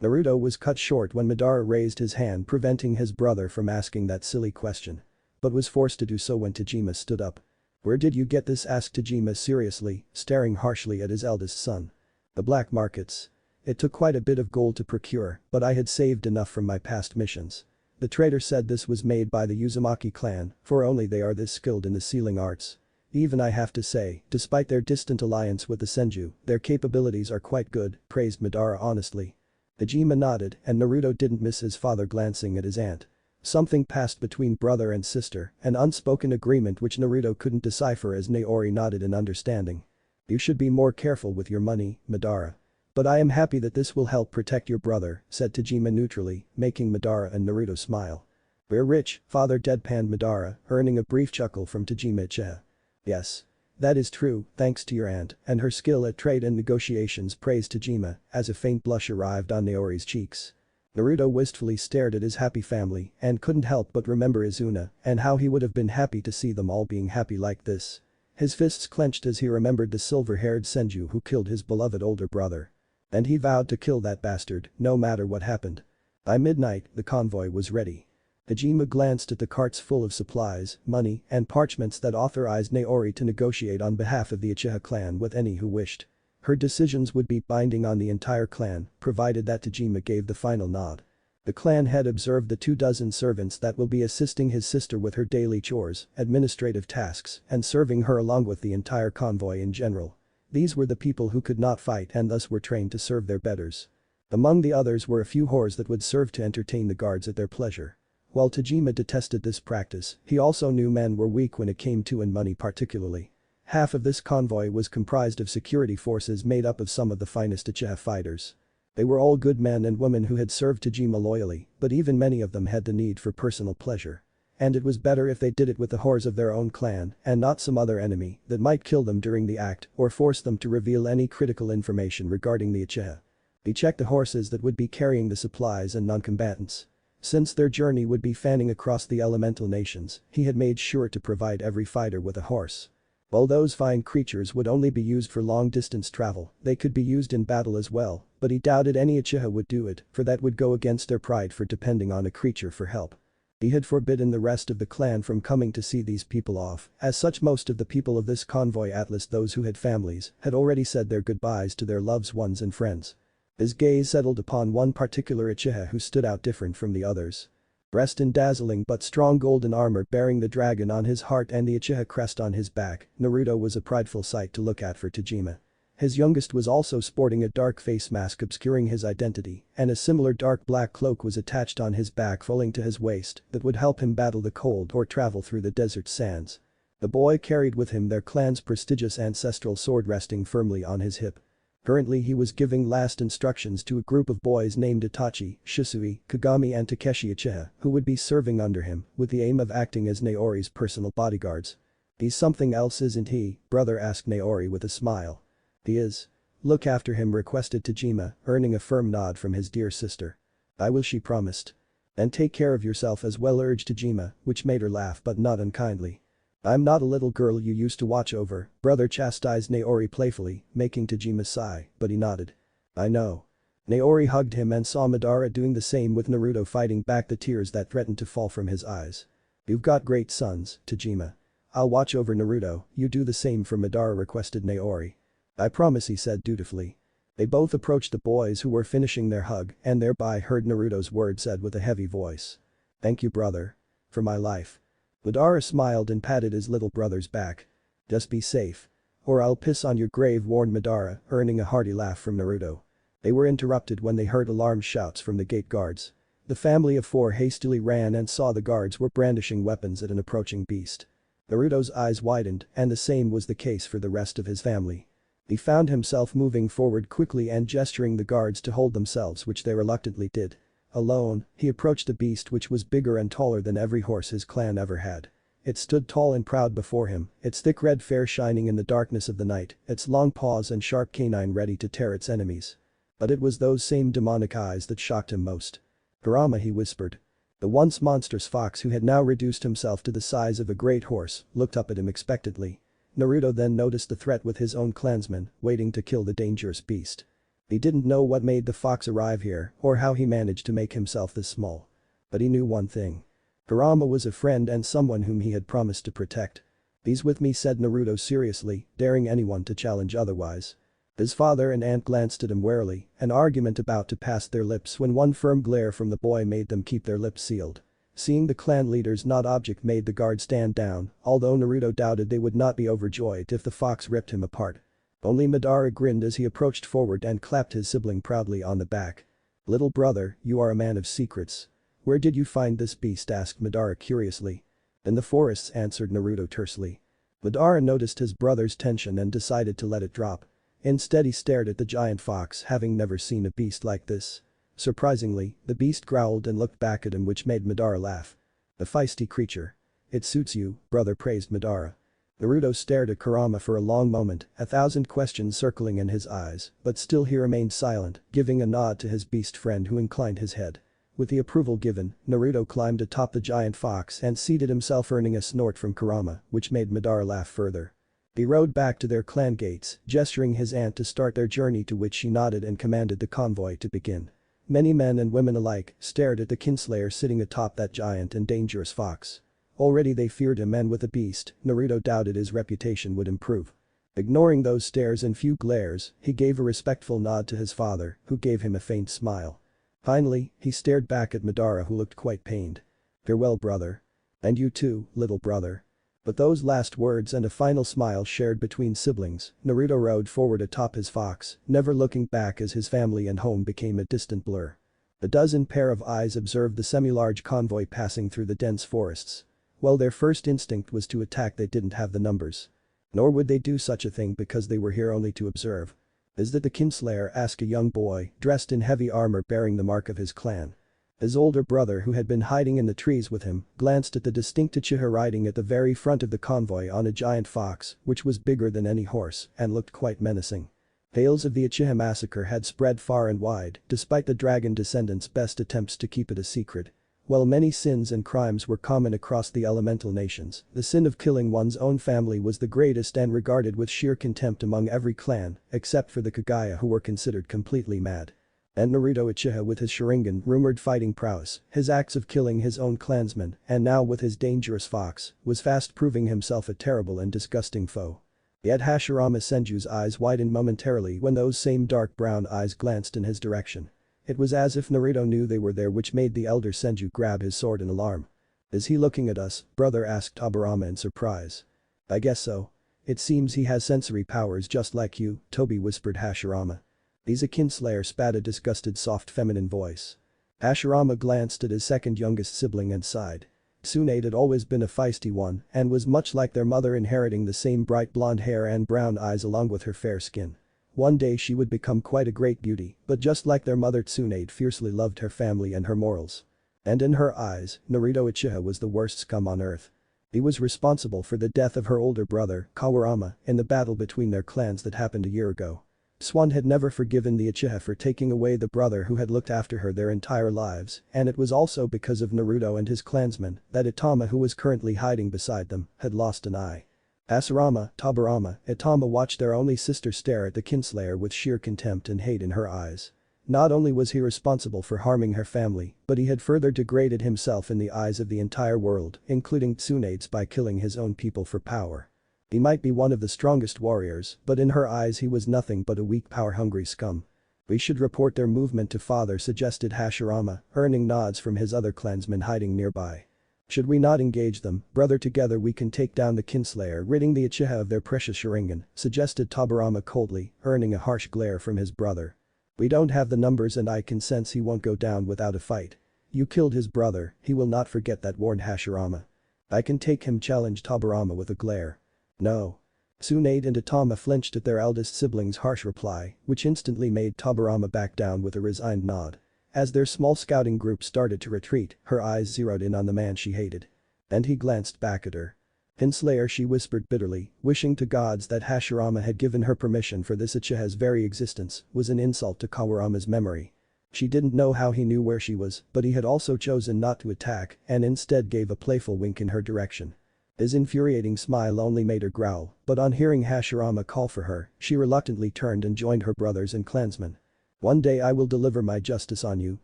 Naruto was cut short when Madara raised his hand, preventing his brother from asking that silly question. But was forced to do so when Tajima stood up. Where did you get this? Asked Tajima seriously, staring harshly at his eldest son. The black markets. It took quite a bit of gold to procure, but I had saved enough from my past missions. The trader said this was made by the Uzumaki clan, for only they are this skilled in the sealing arts. Even I have to say, despite their distant alliance with the Senju, their capabilities are quite good, praised Madara honestly. Tajima nodded and Naruto didn't miss his father glancing at his aunt. Something passed between brother and sister, an unspoken agreement which Naruto couldn't decipher as Naori nodded in understanding. You should be more careful with your money, Madara. But I am happy that this will help protect your brother, said Tajima neutrally, making Madara and Naruto smile. We're rich, father deadpanned Madara, earning a brief chuckle from Tajima Uchiha. Yes. That is true, thanks to your aunt and her skill at trade and negotiations, praised Tajima, as a faint blush arrived on Naori's cheeks. Naruto wistfully stared at his happy family and couldn't help but remember Izuna and how he would have been happy to see them all being happy like this. His fists clenched as he remembered the silver-haired Senju who killed his beloved older brother. And he vowed to kill that bastard, no matter what happened. By midnight, the convoy was ready. Tajima glanced at the carts full of supplies, money, and parchments that authorized Naori to negotiate on behalf of the Uchiha clan with any who wished. Her decisions would be binding on the entire clan, provided that Tajima gave the final nod. The clan head observed the 24 servants that will be assisting his sister with her daily chores, administrative tasks, and serving her along with the entire convoy in general. These were the people who could not fight and thus were trained to serve their betters. Among the others were a few whores that would serve to entertain the guards at their pleasure. While Tajima detested this practice, he also knew men were weak when it came to and money particularly. Half of this convoy was comprised of security forces made up of some of the finest Uchiha fighters. They were all good men and women who had served Tajima loyally, but even many of them had the need for personal pleasure. And it was better if they did it with the whores of their own clan and not some other enemy that might kill them during the act or force them to reveal any critical information regarding the Uchiha. He checked the horses that would be carrying the supplies and non-combatants. Since their journey would be fanning across the elemental nations, he had made sure to provide every fighter with a horse. While those fine creatures would only be used for long-distance travel, they could be used in battle as well, but he doubted any Uchiha would do it, for that would go against their pride for depending on a creature for help. He had forbidden the rest of the clan from coming to see these people off, as such most of the people of this convoy, at least those who had families, had already said their goodbyes to their loved ones and friends. His gaze settled upon one particular Uchiha who stood out different from the others. Dressed in dazzling but strong golden armor bearing the dragon on his heart and the Uchiha crest on his back, Naruto was a prideful sight to look at for Tajima. His youngest was also sporting a dark face mask obscuring his identity, and a similar dark black cloak was attached on his back falling to his waist that would help him battle the cold or travel through the desert sands. The boy carried with him their clan's prestigious ancestral sword resting firmly on his hip. Currently he was giving last instructions to a group of boys named Itachi, Shisui, Kagami and Takeshi Uchiha who would be serving under him with the aim of acting as Naori's personal bodyguards. "He's something else, isn't he, brother?" asked Naori with a smile. "He is. Look after him," requested Tajima, earning a firm nod from his dear sister. "I will," she promised. "And take care of yourself as well," urged Tajima, which made her laugh but not unkindly. "I'm not a little girl you used to watch over," brother chastised Naori playfully, making Tajima sigh, but he nodded. "I know." Naori hugged him and saw Madara doing the same with Naruto fighting back the tears that threatened to fall from his eyes. "You've got great sons, Tajima. I'll watch over Naruto, you do the same for Madara," requested Naori. "I promise," he said dutifully. They both approached the boys who were finishing their hug and thereby heard Naruto's words said with a heavy voice. "Thank you, brother. For my life." Madara smiled and patted his little brother's back. "Just be safe. Or I'll piss on your grave," warned Madara, earning a hearty laugh from Naruto. They were interrupted when they heard alarmed shouts from the gate guards. The family of four hastily ran and saw the guards were brandishing weapons at an approaching beast. Naruto's eyes widened and the same was the case for the rest of his family. He found himself moving forward quickly and gesturing the guards to hold themselves, which they reluctantly did. Alone, he approached the beast which was bigger and taller than every horse his clan ever had. It stood tall and proud before him, its thick red fur shining in the darkness of the night, its long paws and sharp canine ready to tear its enemies. But it was those same demonic eyes that shocked him most. "Kurama," he whispered. The once monstrous fox, who had now reduced himself to the size of a great horse, looked up at him expectantly. Naruto then noticed the threat with his own clansmen, waiting to kill the dangerous beast. He didn't know what made the fox arrive here or how he managed to make himself this small. But he knew one thing. Kurama was a friend and someone whom he had promised to protect. "He's with me," said Naruto seriously, daring anyone to challenge otherwise. His father and aunt glanced at him warily, an argument about to pass their lips when one firm glare from the boy made them keep their lips sealed. Seeing the clan leader's nod object made the guard stand down, although Naruto doubted they would not be overjoyed if the fox ripped him apart. Only Madara grinned as he approached forward and clapped his sibling proudly on the back. "Little brother, you are a man of secrets. Where did you find this beast?" asked Madara curiously. "In the forests," answered Naruto tersely. Madara noticed his brother's tension and decided to let it drop. Instead he stared at the giant fox, having never seen a beast like this. Surprisingly, the beast growled and looked back at him, which made Madara laugh. "A feisty creature. It suits you, brother," praised Madara. Naruto stared at Kurama for a long moment, 1,000 questions circling in his eyes, but still he remained silent, giving a nod to his beast friend who inclined his head. With the approval given, Naruto climbed atop the giant fox and seated himself, earning a snort from Kurama, which made Madara laugh further. He rode back to their clan gates, gesturing his aunt to start their journey, to which she nodded and commanded the convoy to begin. Many men and women alike stared at the kinslayer sitting atop that giant and dangerous fox. Already they feared him, and with a beast, Naruto doubted his reputation would improve. Ignoring those stares and few glares, he gave a respectful nod to his father, who gave him a faint smile. Finally, he stared back at Madara, who looked quite pained. "Farewell, brother. And you too, little brother." With those last words and a final smile shared between siblings, Naruto rode forward atop his fox, never looking back as his family and home became a distant blur. A dozen pair of eyes observed the semi-large convoy passing through the dense forests. Well, their first instinct was to attack. They didn't have the numbers. Nor would they do such a thing because they were here only to observe. "Is that the kinslayer?" asked a young boy, dressed in heavy armor bearing the mark of his clan. His older brother, who had been hiding in the trees with him, glanced at the distinct Uchiha riding at the very front of the convoy on a giant fox, which was bigger than any horse, and looked quite menacing. Tales of the Uchiha massacre had spread far and wide, despite the dragon descendants' best attempts to keep it a secret. While many sins and crimes were common across the elemental nations, the sin of killing one's own family was the greatest and regarded with sheer contempt among every clan, except for the Kagaya, who were considered completely mad. And Naruto Uchiha, with his Sharingan, rumored fighting prowess, his acts of killing his own clansmen, and now with his dangerous fox, was fast proving himself a terrible and disgusting foe. Yet Hashirama Senju's eyes widened momentarily when those same dark brown eyes glanced in his direction. It was as if Naruto knew they were there, which made the elder Senju grab his sword in alarm. "Is he looking at us?" brother asked Tobirama in surprise. "I guess so. It seems he has sensory powers just like you," Tobi whispered Hashirama. "He's a kinslayer," spat a disgusted soft feminine voice. Hashirama glanced at his second youngest sibling and sighed. Tsunade had always been a feisty one and was much like their mother, inheriting the same bright blonde hair and brown eyes along with her fair skin. One day she would become quite a great beauty, but just like their mother, Tsunade fiercely loved her family and her morals. And in her eyes, Naruto Uchiha was the worst scum on earth. He was responsible for the death of her older brother, Kawurama, in the battle between their clans that happened a year ago. Swan had never forgiven the Uchiha for taking away the brother who had looked after her their entire lives, and it was also because of Naruto and his clansmen that Itama, who was currently hiding beside them, had lost an eye. Asarama, Tobirama, Itama watched their only sister stare at the kinslayer with sheer contempt and hate in her eyes. Not only was he responsible for harming her family, but he had further degraded himself in the eyes of the entire world, including Tsunade's, by killing his own people for power. He might be one of the strongest warriors, but in her eyes he was nothing but a weak, power-hungry scum. "We should report their movement to father," suggested Hashirama, earning nods from his other clansmen hiding nearby. "Should we not engage them, brother? Together we can take down the kinslayer, ridding the Uchiha of their precious Sharingan," suggested Tobirama coldly, earning a harsh glare from his brother. "We don't have the numbers and I can sense he won't go down without a fight." "You killed his brother, he will not forget that," warned Hashirama. "I can take him," challenged Tobirama with a glare. "No." Tsunade and Itama flinched at their eldest sibling's harsh reply, which instantly made Tobirama back down with a resigned nod. As their small scouting group started to retreat, her eyes zeroed in on the man she hated. And he glanced back at her. "Kinslayer," she whispered bitterly, wishing to gods that Hashirama had given her permission, for this Uchiha's very existence was an insult to Kawurama's memory. She didn't know how he knew where she was, but he had also chosen not to attack and instead gave a playful wink in her direction. His infuriating smile only made her growl, but on hearing Hashirama call for her, she reluctantly turned and joined her brothers and clansmen. "One day I will deliver my justice on you,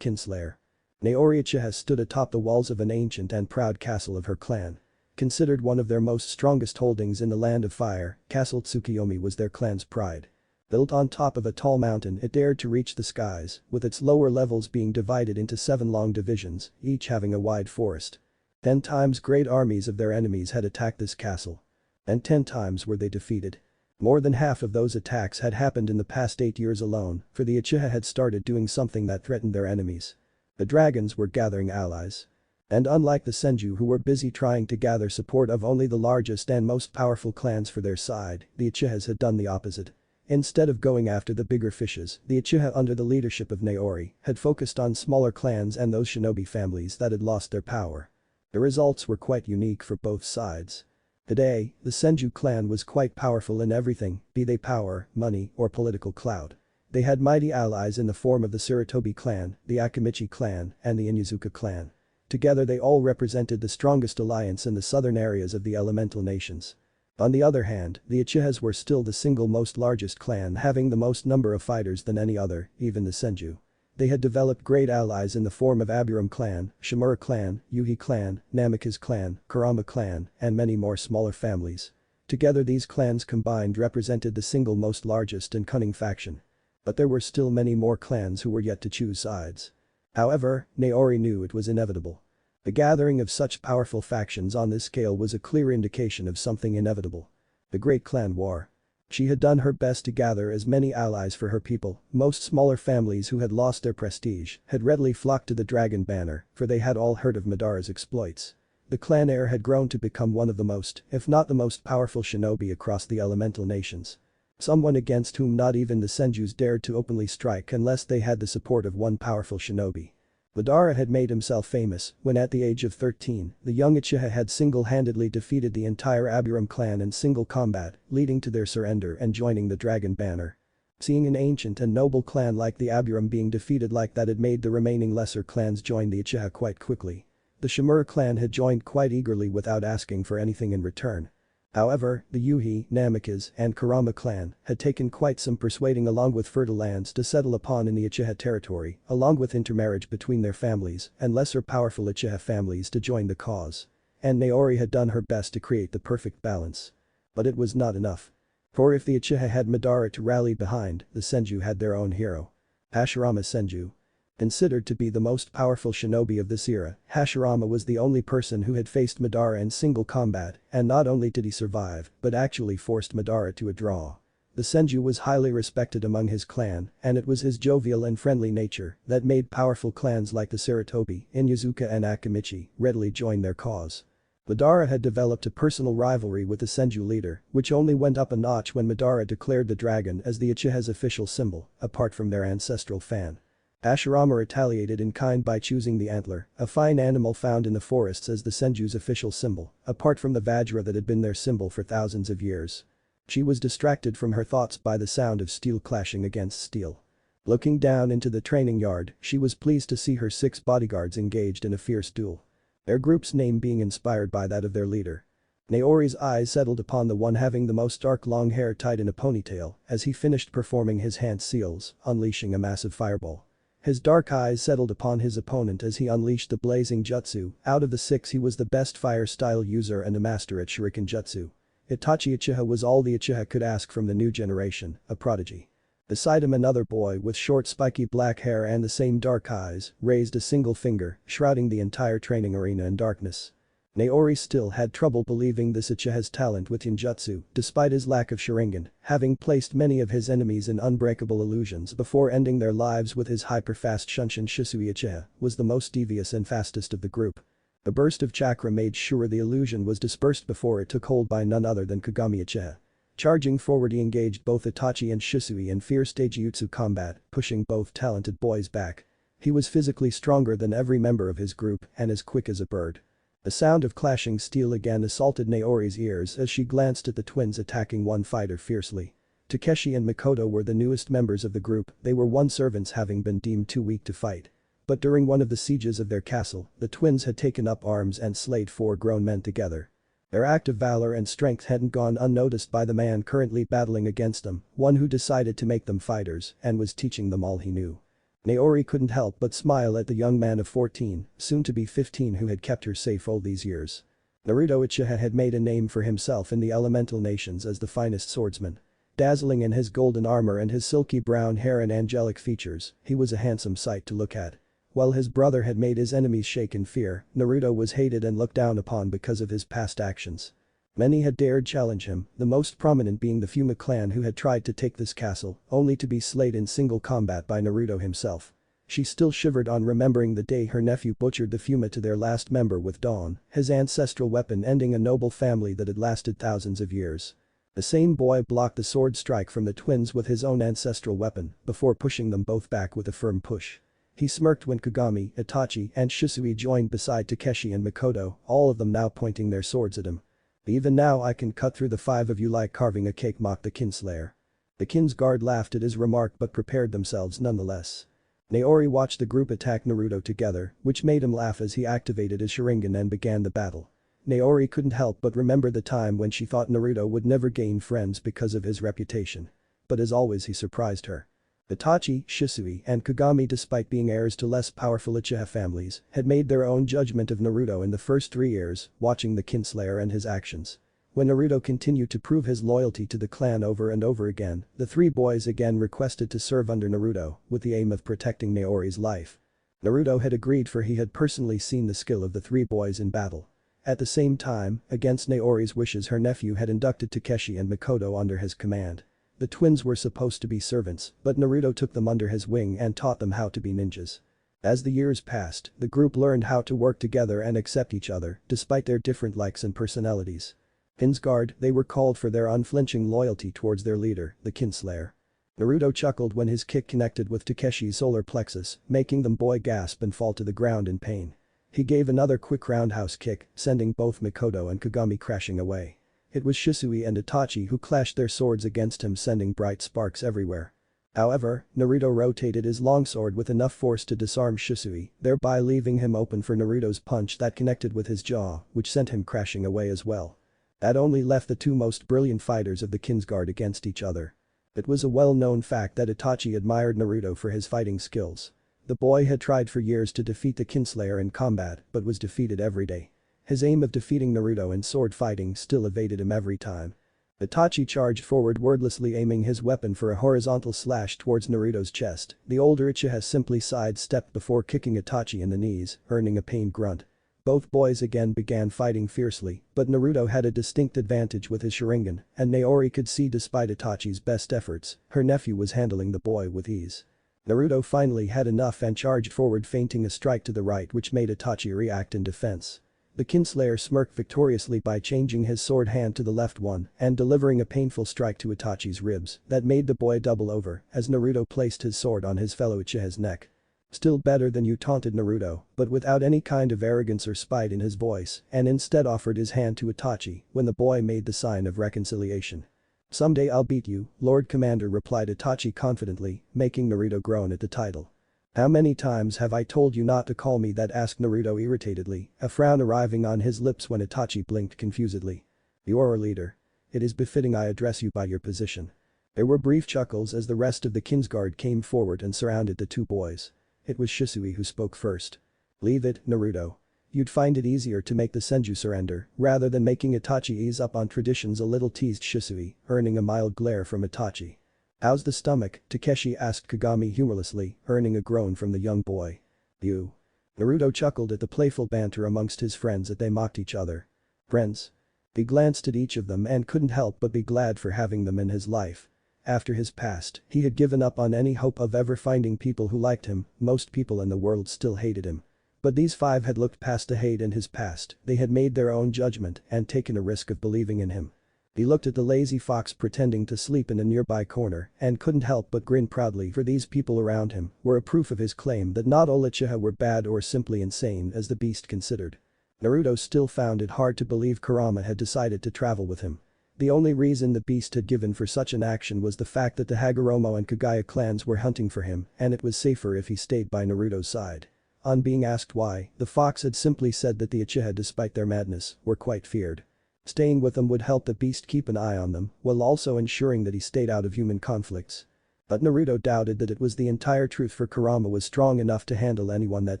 kinslayer." Naori Uchiha stood atop the walls of an ancient and proud castle of her clan. Considered one of their most strongest holdings in the Land of Fire, Castle Tsukiyomi was their clan's pride. Built on top of a tall mountain, it dared to reach the skies, with its lower levels being divided into 7 long divisions, each having a wide forest. 10 times great armies of their enemies had attacked this castle. And 10 times were they defeated. More than half of those attacks had happened in the past 8 years alone, for the Uchiha had started doing something that threatened their enemies. The dragons were gathering allies. And unlike the Senju, who were busy trying to gather support of only the largest and most powerful clans for their side, the Uchihas had done the opposite. Instead of going after the bigger fishes, the Uchiha under the leadership of Naori had focused on smaller clans and those shinobi families that had lost their power. The results were quite unique for both sides. Today, the Senju clan was quite powerful in everything, be they power, money, or political clout. They had mighty allies in the form of the Sarutobi clan, the Akamichi clan, and the Inuzuka clan. Together they all represented the strongest alliance in the southern areas of the elemental nations. On the other hand, the Uchihas were still the single most largest clan, having the most number of fighters than any other, even the Senju. They had developed great allies in the form of Aburam clan, Shimura clan, Yuhi clan, Namikaze clan, Kurama clan, and many more smaller families. Together these clans combined represented the single most largest and cunning faction. But there were still many more clans who were yet to choose sides. However, Naori knew it was inevitable. The gathering of such powerful factions on this scale was a clear indication of something inevitable. The Great Clan War. She had done her best to gather as many allies for her people. Most smaller families who had lost their prestige had readily flocked to the dragon banner, for they had all heard of Madara'S exploits. The clan heir had grown to become one of the most, if not the most powerful shinobi across the elemental nations. Someone against whom not even the Senjus dared to openly strike unless they had the support of one powerful shinobi. Madara had made himself famous when at the age of 13, the young Uchiha had single-handedly defeated the entire Aburam clan in single combat, leading to their surrender and joining the dragon banner. Seeing an ancient and noble clan like the Aburam being defeated like that had made the remaining lesser clans join the Uchiha quite quickly. The Shimura clan had joined quite eagerly without asking for anything in return. However, the Yuhi, Namikas, and Kurama clan had taken quite some persuading along with fertile lands to settle upon in the Uchiha territory, along with intermarriage between their families and lesser powerful Uchiha families to join the cause. And Naori had done her best to create the perfect balance. But it was not enough. For if the Uchiha had Madara to rally behind, the Senju had their own hero. Hashirama Senju. Considered to be the most powerful shinobi of this era, Hashirama was the only person who had faced Madara in single combat, and not only did he survive, but actually forced Madara to a draw. The Senju was highly respected among his clan, and it was his jovial and friendly nature that made powerful clans like the Sarutobi, Inyazuka and Akamichi readily join their cause. Madara had developed a personal rivalry with the Senju leader, which only went up a notch when Madara declared the dragon as the Uchiha's official symbol, apart from their ancestral fan. Hashirama retaliated in kind by choosing the antler, a fine animal found in the forests as the Senju's official symbol, apart from the Vajra that had been their symbol for thousands of years. She was distracted from her thoughts by the sound of steel clashing against steel. Looking down into the training yard, she was pleased to see her 6 bodyguards engaged in a fierce duel. Their group's name being inspired by that of their leader. Naori's eyes settled upon the one having the most dark long hair tied in a ponytail as he finished performing his hand seals, unleashing a massive fireball. His dark eyes settled upon his opponent as he unleashed the blazing jutsu. Out of the 6 he was the best fire style user and a master at shuriken jutsu. Itachi Uchiha was all the Uchiha could ask from the new generation, a prodigy. Beside him another boy with short spiky black hair and the same dark eyes raised a single finger, shrouding the entire training arena in darkness. Naori still had trouble believing this Uchiha's talent with Genjutsu, despite his lack of Sharingan, having placed many of his enemies in unbreakable illusions before ending their lives with his hyper-fast Shunshin Shisui Uchiha, was the most devious and fastest of the group. A burst of chakra made sure the illusion was dispersed before it took hold by none other than Kagami Uchiha. Charging forward he engaged both Itachi and Shisui in fierce taijutsu combat, pushing both talented boys back. He was physically stronger than every member of his group and as quick as a bird. The sound of clashing steel again assaulted Naori's ears as she glanced at the twins attacking one fighter fiercely. Takeshi and Makoto were the newest members of the group, they were one servants having been deemed too weak to fight. But during one of the sieges of their castle, the twins had taken up arms and slayed 4 grown men together. Their act of valor and strength hadn't gone unnoticed by the man currently battling against them, one who decided to make them fighters and was teaching them all he knew. Naori couldn't help but smile at the young man of 14, soon to be 15 who had kept her safe all these years. Naruto Uchiha had made a name for himself in the elemental nations as the finest swordsman. Dazzling in his golden armor and his silky brown hair and angelic features, he was a handsome sight to look at. While his brother had made his enemies shake in fear, Naruto was hated and looked down upon because of his past actions. Many had dared challenge him, the most prominent being the Fuma clan who had tried to take this castle, only to be slayed in single combat by Naruto himself. She still shivered on remembering the day her nephew butchered the Fuma to their last member with Dawn, his ancestral weapon ending a noble family that had lasted thousands of years. The same boy blocked the sword strike from the twins with his own ancestral weapon, before pushing them both back with a firm push. He smirked when Kagami, Itachi, and Shisui joined beside Takeshi and Makoto, all of them now pointing their swords at him. "Even now I can cut through the 5 of you like carving a cake," mocked the Kinslayer. The Kin's guard laughed at his remark but prepared themselves nonetheless. Naori watched the group attack Naruto together, which made him laugh as he activated his Sharingan and began the battle. Naori couldn't help but remember the time when she thought Naruto would never gain friends because of his reputation. But as always he surprised her. Itachi, Shisui, and Kagami, despite being heirs to less powerful Uchiha families, had made their own judgment of Naruto in the first 3 years, watching the Kinslayer and his actions. When Naruto continued to prove his loyalty to the clan over and over again, the 3 boys again requested to serve under Naruto, with the aim of protecting Naori's life. Naruto had agreed for he had personally seen the skill of the 3 boys in battle. At the same time, against Naori's wishes her nephew had inducted Takeshi and Makoto under his command. The twins were supposed to be servants, but Naruto took them under his wing and taught them how to be ninjas. As the years passed, the group learned how to work together and accept each other, despite their different likes and personalities. Kinsguard, they were called for their unflinching loyalty towards their leader, the Kinslayer. Naruto chuckled when his kick connected with Takeshi's solar plexus, making them boy gasp and fall to the ground in pain. He gave another quick roundhouse kick, sending both Makoto and Kagami crashing away. It was Shisui and Itachi who clashed their swords against him, sending bright sparks everywhere. However, Naruto rotated his longsword with enough force to disarm Shisui, thereby leaving him open for Naruto's punch that connected with his jaw, which sent him crashing away as well. That only left the two most brilliant fighters of the Kinsguard against each other. It was a well-known fact that Itachi admired Naruto for his fighting skills. The boy had tried for years to defeat the Kinslayer in combat but was defeated every day. His aim of defeating Naruto in sword fighting still evaded him every time. Itachi charged forward wordlessly, aiming his weapon for a horizontal slash towards Naruto's chest. The older Uchiha simply sidestepped before kicking Itachi in the knees, earning a pained grunt. Both boys again began fighting fiercely, but Naruto had a distinct advantage with his Sharingan, and Naori could see despite Itachi's best efforts, her nephew was handling the boy with ease. Naruto finally had enough and charged forward, feinting a strike to the right which made Itachi react in defense. The Kinslayer smirked victoriously by changing his sword hand to the left one and delivering a painful strike to Itachi's ribs that made the boy double over as Naruto placed his sword on his fellow Uchiha's neck. "Still better than you," taunted Naruto, but without any kind of arrogance or spite in his voice, and instead offered his hand to Itachi when the boy made the sign of reconciliation. "Someday I'll beat you, Lord Commander," replied Itachi confidently, making Naruto groan at the title. "How many times have I told you not to call me that?" asked Naruto irritatedly, a frown arriving on his lips when Itachi blinked confusedly. "You're our leader. It is befitting I address you by your position." There were brief chuckles as the rest of the Kinsguard came forward and surrounded the two boys. It was Shisui who spoke first. "Leave it, Naruto. You'd find it easier to make the Senju surrender rather than making Itachi ease up on traditions," a little teased Shisui, earning a mild glare from Itachi. "How's the stomach?" Takeshi asked Kagami humorlessly, earning a groan from the young boy. "You." Naruto chuckled at the playful banter amongst his friends as they mocked each other. "Friends?" He glanced at each of them and couldn't help but be glad for having them in his life. After his past, he had given up on any hope of ever finding people who liked him. Most people in the world still hated him. But these five had looked past the hate in his past, they had made their own judgment and taken a risk of believing in him. He looked at the lazy fox pretending to sleep in a nearby corner and couldn't help but grin proudly, for these people around him were a proof of his claim that not all Uchiha were bad or simply insane as the beast considered. Naruto still found it hard to believe Kurama had decided to travel with him. The only reason the beast had given for such an action was the fact that the Hagoromo and Kagaya clans were hunting for him and it was safer if he stayed by Naruto's side. On being asked why, the fox had simply said that the Uchiha, despite their madness, were quite feared. Staying with them would help the beast keep an eye on them while also ensuring that he stayed out of human conflicts. But Naruto doubted that it was the entire truth, for Kurama was strong enough to handle anyone that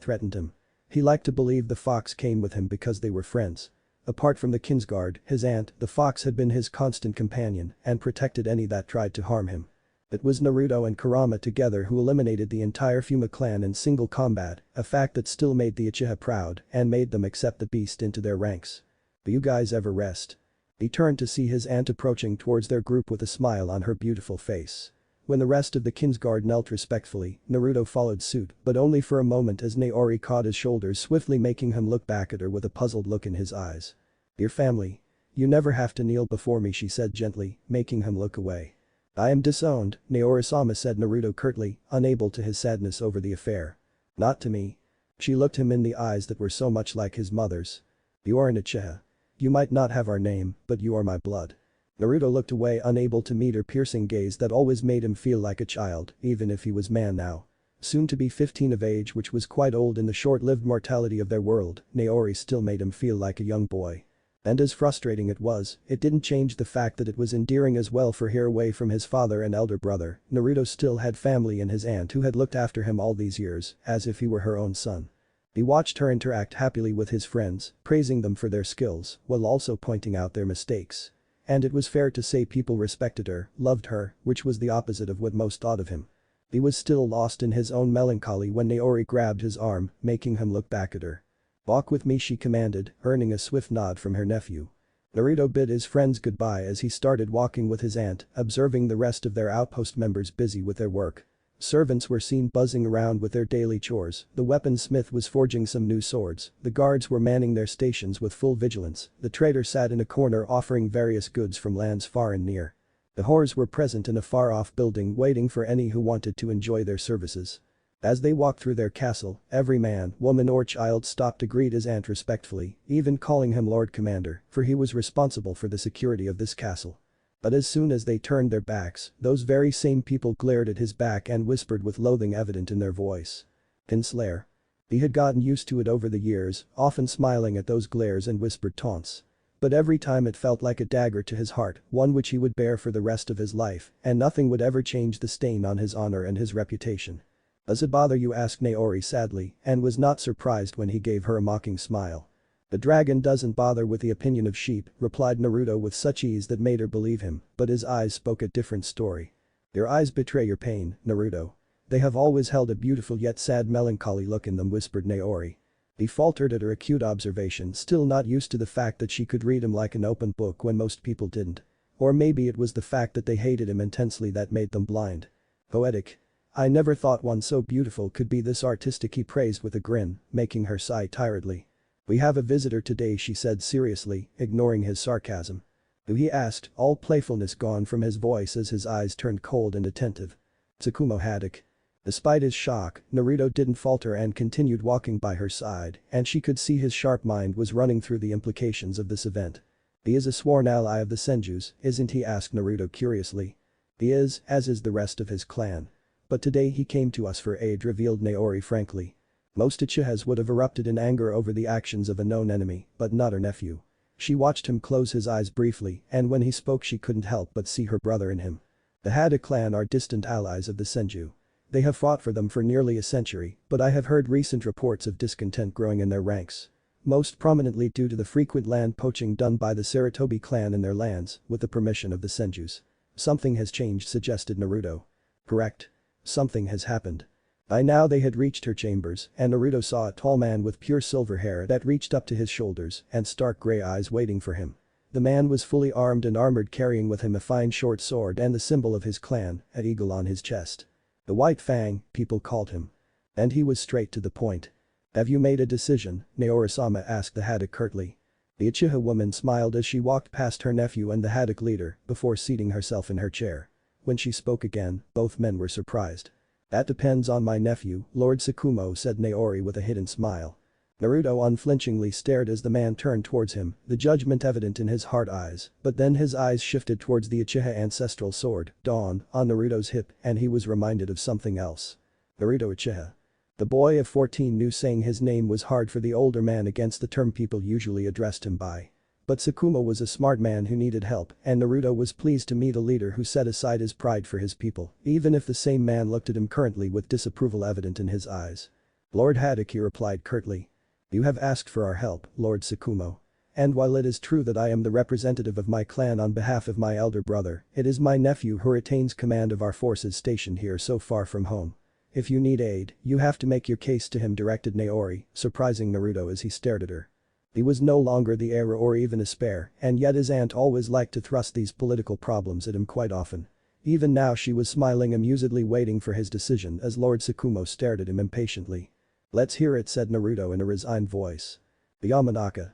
threatened him. He liked to believe the fox came with him because they were friends. Apart from the Kinsguard, his aunt, the fox had been his constant companion and protected any that tried to harm him. It was Naruto and Kurama together who eliminated the entire Fuma clan in single combat, a fact that still made the Uchiha proud and made them accept the beast into their ranks. "Do you guys ever rest?" He turned to see his aunt approaching towards their group with a smile on her beautiful face. When the rest of the Kinsguard knelt respectfully, Naruto followed suit, but only for a moment as Naori caught his shoulders, swiftly making him look back at her with a puzzled look in his eyes. "Your family. You never have to kneel before me," she said gently, making him look away. "I am disowned," Naori-sama said Naruto curtly, unable to his sadness over the affair. "Not to me." She looked him in the eyes that were so much like his mother's. "You are an Uchiha. You might not have our name, but you are my blood." Naruto looked away, unable to meet her piercing gaze that always made him feel like a child, even if he was man now. Soon to be 15 of age, which was quite old in the short-lived mortality of their world, Naori still made him feel like a young boy. And as frustrating it was, it didn't change the fact that it was endearing as well, for here away from his father and elder brother, Naruto still had family and his aunt who had looked after him all these years, as if he were her own son. He watched her interact happily with his friends, praising them for their skills, while also pointing out their mistakes. And it was fair to say people respected her, loved her, which was the opposite of what most thought of him. He was still lost in his own melancholy when Naori grabbed his arm, making him look back at her. Walk with me, she commanded, earning a swift nod from her nephew. Naruto bid his friends goodbye as he started walking with his aunt, observing the rest of their outpost members busy with their work. Servants were seen buzzing around with their daily chores, the weaponsmith was forging some new swords, the guards were manning their stations with full vigilance, the trader sat in a corner offering various goods from lands far and near. The whores were present in a far-off building waiting for any who wanted to enjoy their services. As they walked through their castle, every man, woman or child stopped to greet his aunt respectfully, even calling him Lord Commander, for he was responsible for the security of this castle. But as soon as they turned their backs, those very same people glared at his back and whispered with loathing evident in their voice. Kinslayer. He had gotten used to it over the years, often smiling at those glares and whispered taunts. But every time it felt like a dagger to his heart, one which he would bear for the rest of his life, and nothing would ever change the stain on his honor and his reputation. Does it bother you, asked Naori sadly, and was not surprised when he gave her a mocking smile. The dragon doesn't bother with the opinion of sheep, replied Naruto with such ease that made her believe him, but his eyes spoke a different story. Your eyes betray your pain, Naruto. They have always held a beautiful yet sad melancholy look in them, whispered Naori. He faltered at her acute observation, still not used to the fact that she could read him like an open book when most people didn't. Or maybe it was the fact that they hated him intensely that made them blind. Poetic. I never thought one so beautiful could be this artistic, he praised with a grin, making her sigh tiredly. We have a visitor today, she said seriously, ignoring his sarcasm. Who, he asked, all playfulness gone from his voice as his eyes turned cold and attentive. Tsukumo Haddock. Despite his shock, Naruto didn't falter and continued walking by her side, and she could see his sharp mind was running through the implications of this event. He is a sworn ally of the Senjus, isn't he, asked Naruto curiously. He is, as is the rest of his clan. But today he came to us for aid, revealed Naori frankly. Most Uchihas would have erupted in anger over the actions of a known enemy, but not her nephew. She watched him close his eyes briefly, and when he spoke she couldn't help but see her brother in him. The Haddock clan are distant allies of the Senju. They have fought for them for nearly a century, but I have heard recent reports of discontent growing in their ranks. Most prominently due to the frequent land poaching done by the Sarutobi clan in their lands, with the permission of the Senjus. Something has changed, suggested Naruto. Correct. Something has happened. By now they had reached her chambers, and Naruto saw a tall man with pure silver hair that reached up to his shoulders and stark gray eyes waiting for him. The man was fully armed and armored, carrying with him a fine short sword and the symbol of his clan, an eagle on his chest. The White Fang, people called him. And he was straight to the point. Have you made a decision? Naori-sama asked the Haddock curtly. The Uchiha woman smiled as she walked past her nephew and the Haddock leader before seating herself in her chair. When she spoke again, both men were surprised. That depends on my nephew, Lord Tsukumo, said Naori with a hidden smile. Naruto unflinchingly stared as the man turned towards him, the judgment evident in his hard eyes, but then his eyes shifted towards the Uchiha ancestral sword, Dawn, on Naruto's hip, and he was reminded of something else. Naruto Uchiha. The boy of 14 knew saying his name was hard for the older man against the term people usually addressed him by. But Tsukumo was a smart man who needed help, and Naruto was pleased to meet a leader who set aside his pride for his people, even if the same man looked at him currently with disapproval evident in his eyes. Lord Haddock, he replied curtly. You have asked for our help, Lord Tsukumo. And while it is true that I am the representative of my clan on behalf of my elder brother, it is my nephew who retains command of our forces stationed here so far from home. If you need aid, you have to make your case to him, directed Naori, surprising Naruto as he stared at her. He was no longer the heir or even a spare, and yet his aunt always liked to thrust these political problems at him quite often. Even now she was smiling amusedly, waiting for his decision as Lord Tsukumo stared at him impatiently. Let's hear it, said Naruto in a resigned voice. The Yamanaka.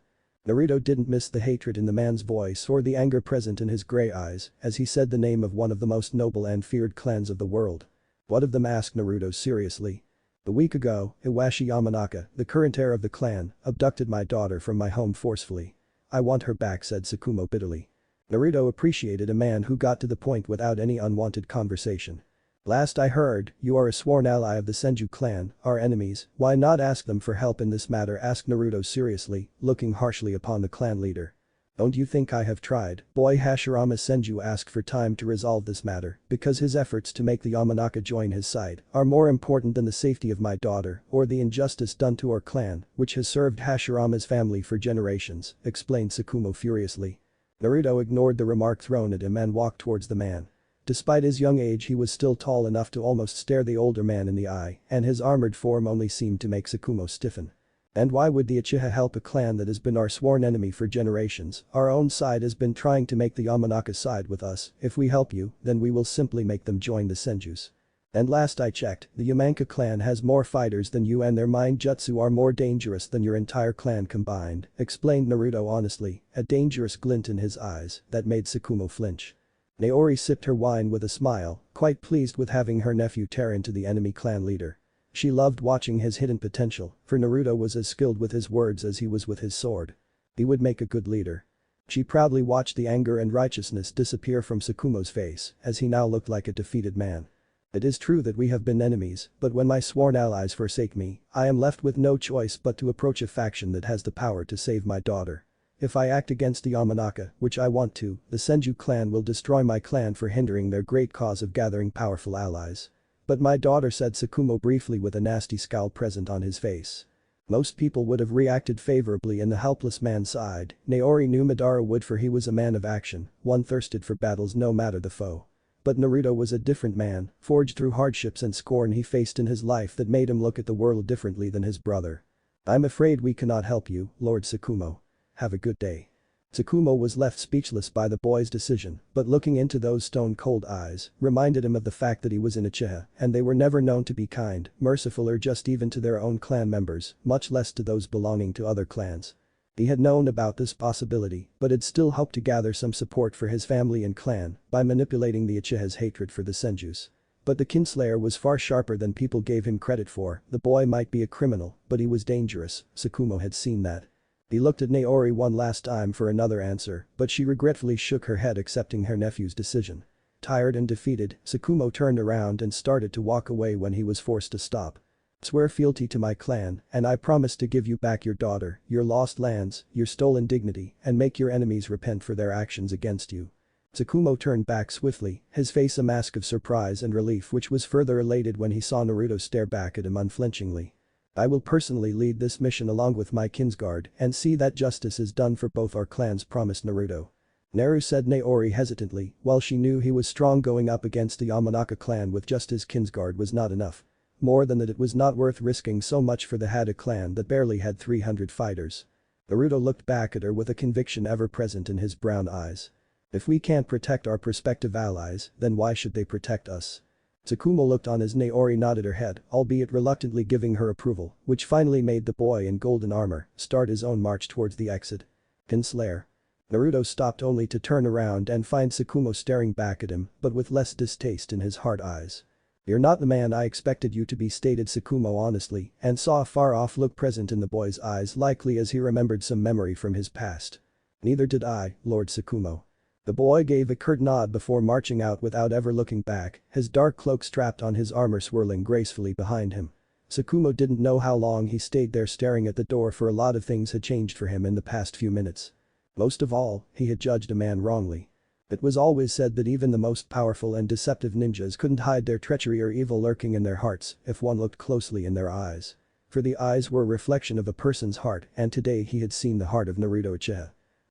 Naruto didn't miss the hatred in the man's voice or the anger present in his gray eyes as he said the name of one of the most noble and feared clans of the world. What of them, asked Naruto seriously. A week ago, Iwashi Yamanaka, the current heir of the clan, abducted my daughter from my home forcefully. I want her back, said Tsukumo bitterly. Naruto appreciated a man who got to the point without any unwanted conversation. Last I heard, you are a sworn ally of the Senju clan, our enemies, why not ask them for help in this matter, asked Naruto seriously, looking harshly upon the clan leader. Don't you think I have tried? Boy Hashirama Senju asked for time to resolve this matter because his efforts to make the Yamanaka join his side are more important than the safety of my daughter or the injustice done to our clan, which has served Hashirama's family for generations, explained Tsukumo furiously. Naruto ignored the remark thrown at him and walked towards the man. Despite his young age, he was still tall enough to almost stare the older man in the eye, and his armored form only seemed to make Tsukumo stiffen. And why would the Uchiha help a clan that has been our sworn enemy for generations? Our own side has been trying to make the Yamanaka side with us. If we help you, then we will simply make them join the Senjus. And last I checked, the Yamanka clan has more fighters than you and their mind jutsu are more dangerous than your entire clan combined, explained Naruto honestly, a dangerous glint in his eyes that made Tsukumo flinch. Naori sipped her wine with a smile, quite pleased with having her nephew tear into the enemy clan leader. She loved watching his hidden potential, for Naruto was as skilled with his words as he was with his sword. He would make a good leader. She proudly watched the anger and righteousness disappear from Tsukumo's face as he now looked like a defeated man. It is true that we have been enemies, but when my sworn allies forsake me, I am left with no choice but to approach a faction that has the power to save my daughter. If I act against the Yamanaka, which I want to, the Senju clan will destroy my clan for hindering their great cause of gathering powerful allies. But my daughter, said Tsukumo briefly with a nasty scowl present on his face. Most people would have reacted favorably in the helpless man's side. Naori knew Madara would, for he was a man of action, one thirsted for battles no matter the foe. But Naruto was a different man, forged through hardships and scorn he faced in his life that made him look at the world differently than his brother. I'm afraid we cannot help you, Lord Tsukumo. Have a good day. Tsukumo was left speechless by the boy's decision, but looking into those stone-cold eyes reminded him of the fact that he was in Uchiha and they were never known to be kind, merciful or just even to their own clan members, much less to those belonging to other clans. He had known about this possibility, but had still hoped to gather some support for his family and clan by manipulating the Uchiha's hatred for the Senjus. But the Kinslayer was far sharper than people gave him credit for. The boy might be a criminal, but he was dangerous. Tsukumo had seen that. He looked at Naori one last time for another answer, but she regretfully shook her head accepting her nephew's decision. Tired and defeated, Tsukumo turned around and started to walk away when he was forced to stop. Swear fealty to my clan, and I promise to give you back your daughter, your lost lands, your stolen dignity, and make your enemies repent for their actions against you. Tsukumo turned back swiftly, his face a mask of surprise and relief which was further elated when he saw Naruto stare back at him unflinchingly. I will personally lead this mission along with my kinsguard and see that justice is done for both our clans, promised Naruto. Naru, said Naori hesitantly, while she knew he was strong, going up against the Yamanaka clan with just his kinsguard was not enough. More than that, it was not worth risking so much for the Hada clan that barely had 300 fighters. Naruto looked back at her with a conviction ever present in his brown eyes. If we can't protect our prospective allies, then why should they protect us? Tsukumo looked on as Naori nodded her head, albeit reluctantly giving her approval, which finally made the boy in golden armor start his own march towards the exit. Kinslayer. Naruto stopped only to turn around and find Tsukumo staring back at him, but with less distaste in his hard eyes. You're not the man I expected you to be, stated Tsukumo honestly, and saw a far-off look present in the boy's eyes, likely as he remembered some memory from his past. Neither did I, Lord Tsukumo. The boy gave a curt nod before marching out without ever looking back, his dark cloak strapped on his armor swirling gracefully behind him. Tsukumo didn't know how long he stayed there staring at the door, for a lot of things had changed for him in the past few minutes. Most of all, he had judged a man wrongly. It was always said that even the most powerful and deceptive ninjas couldn't hide their treachery or evil lurking in their hearts if one looked closely in their eyes. For the eyes were a reflection of a person's heart, and today he had seen the heart of Naruto Uchiha.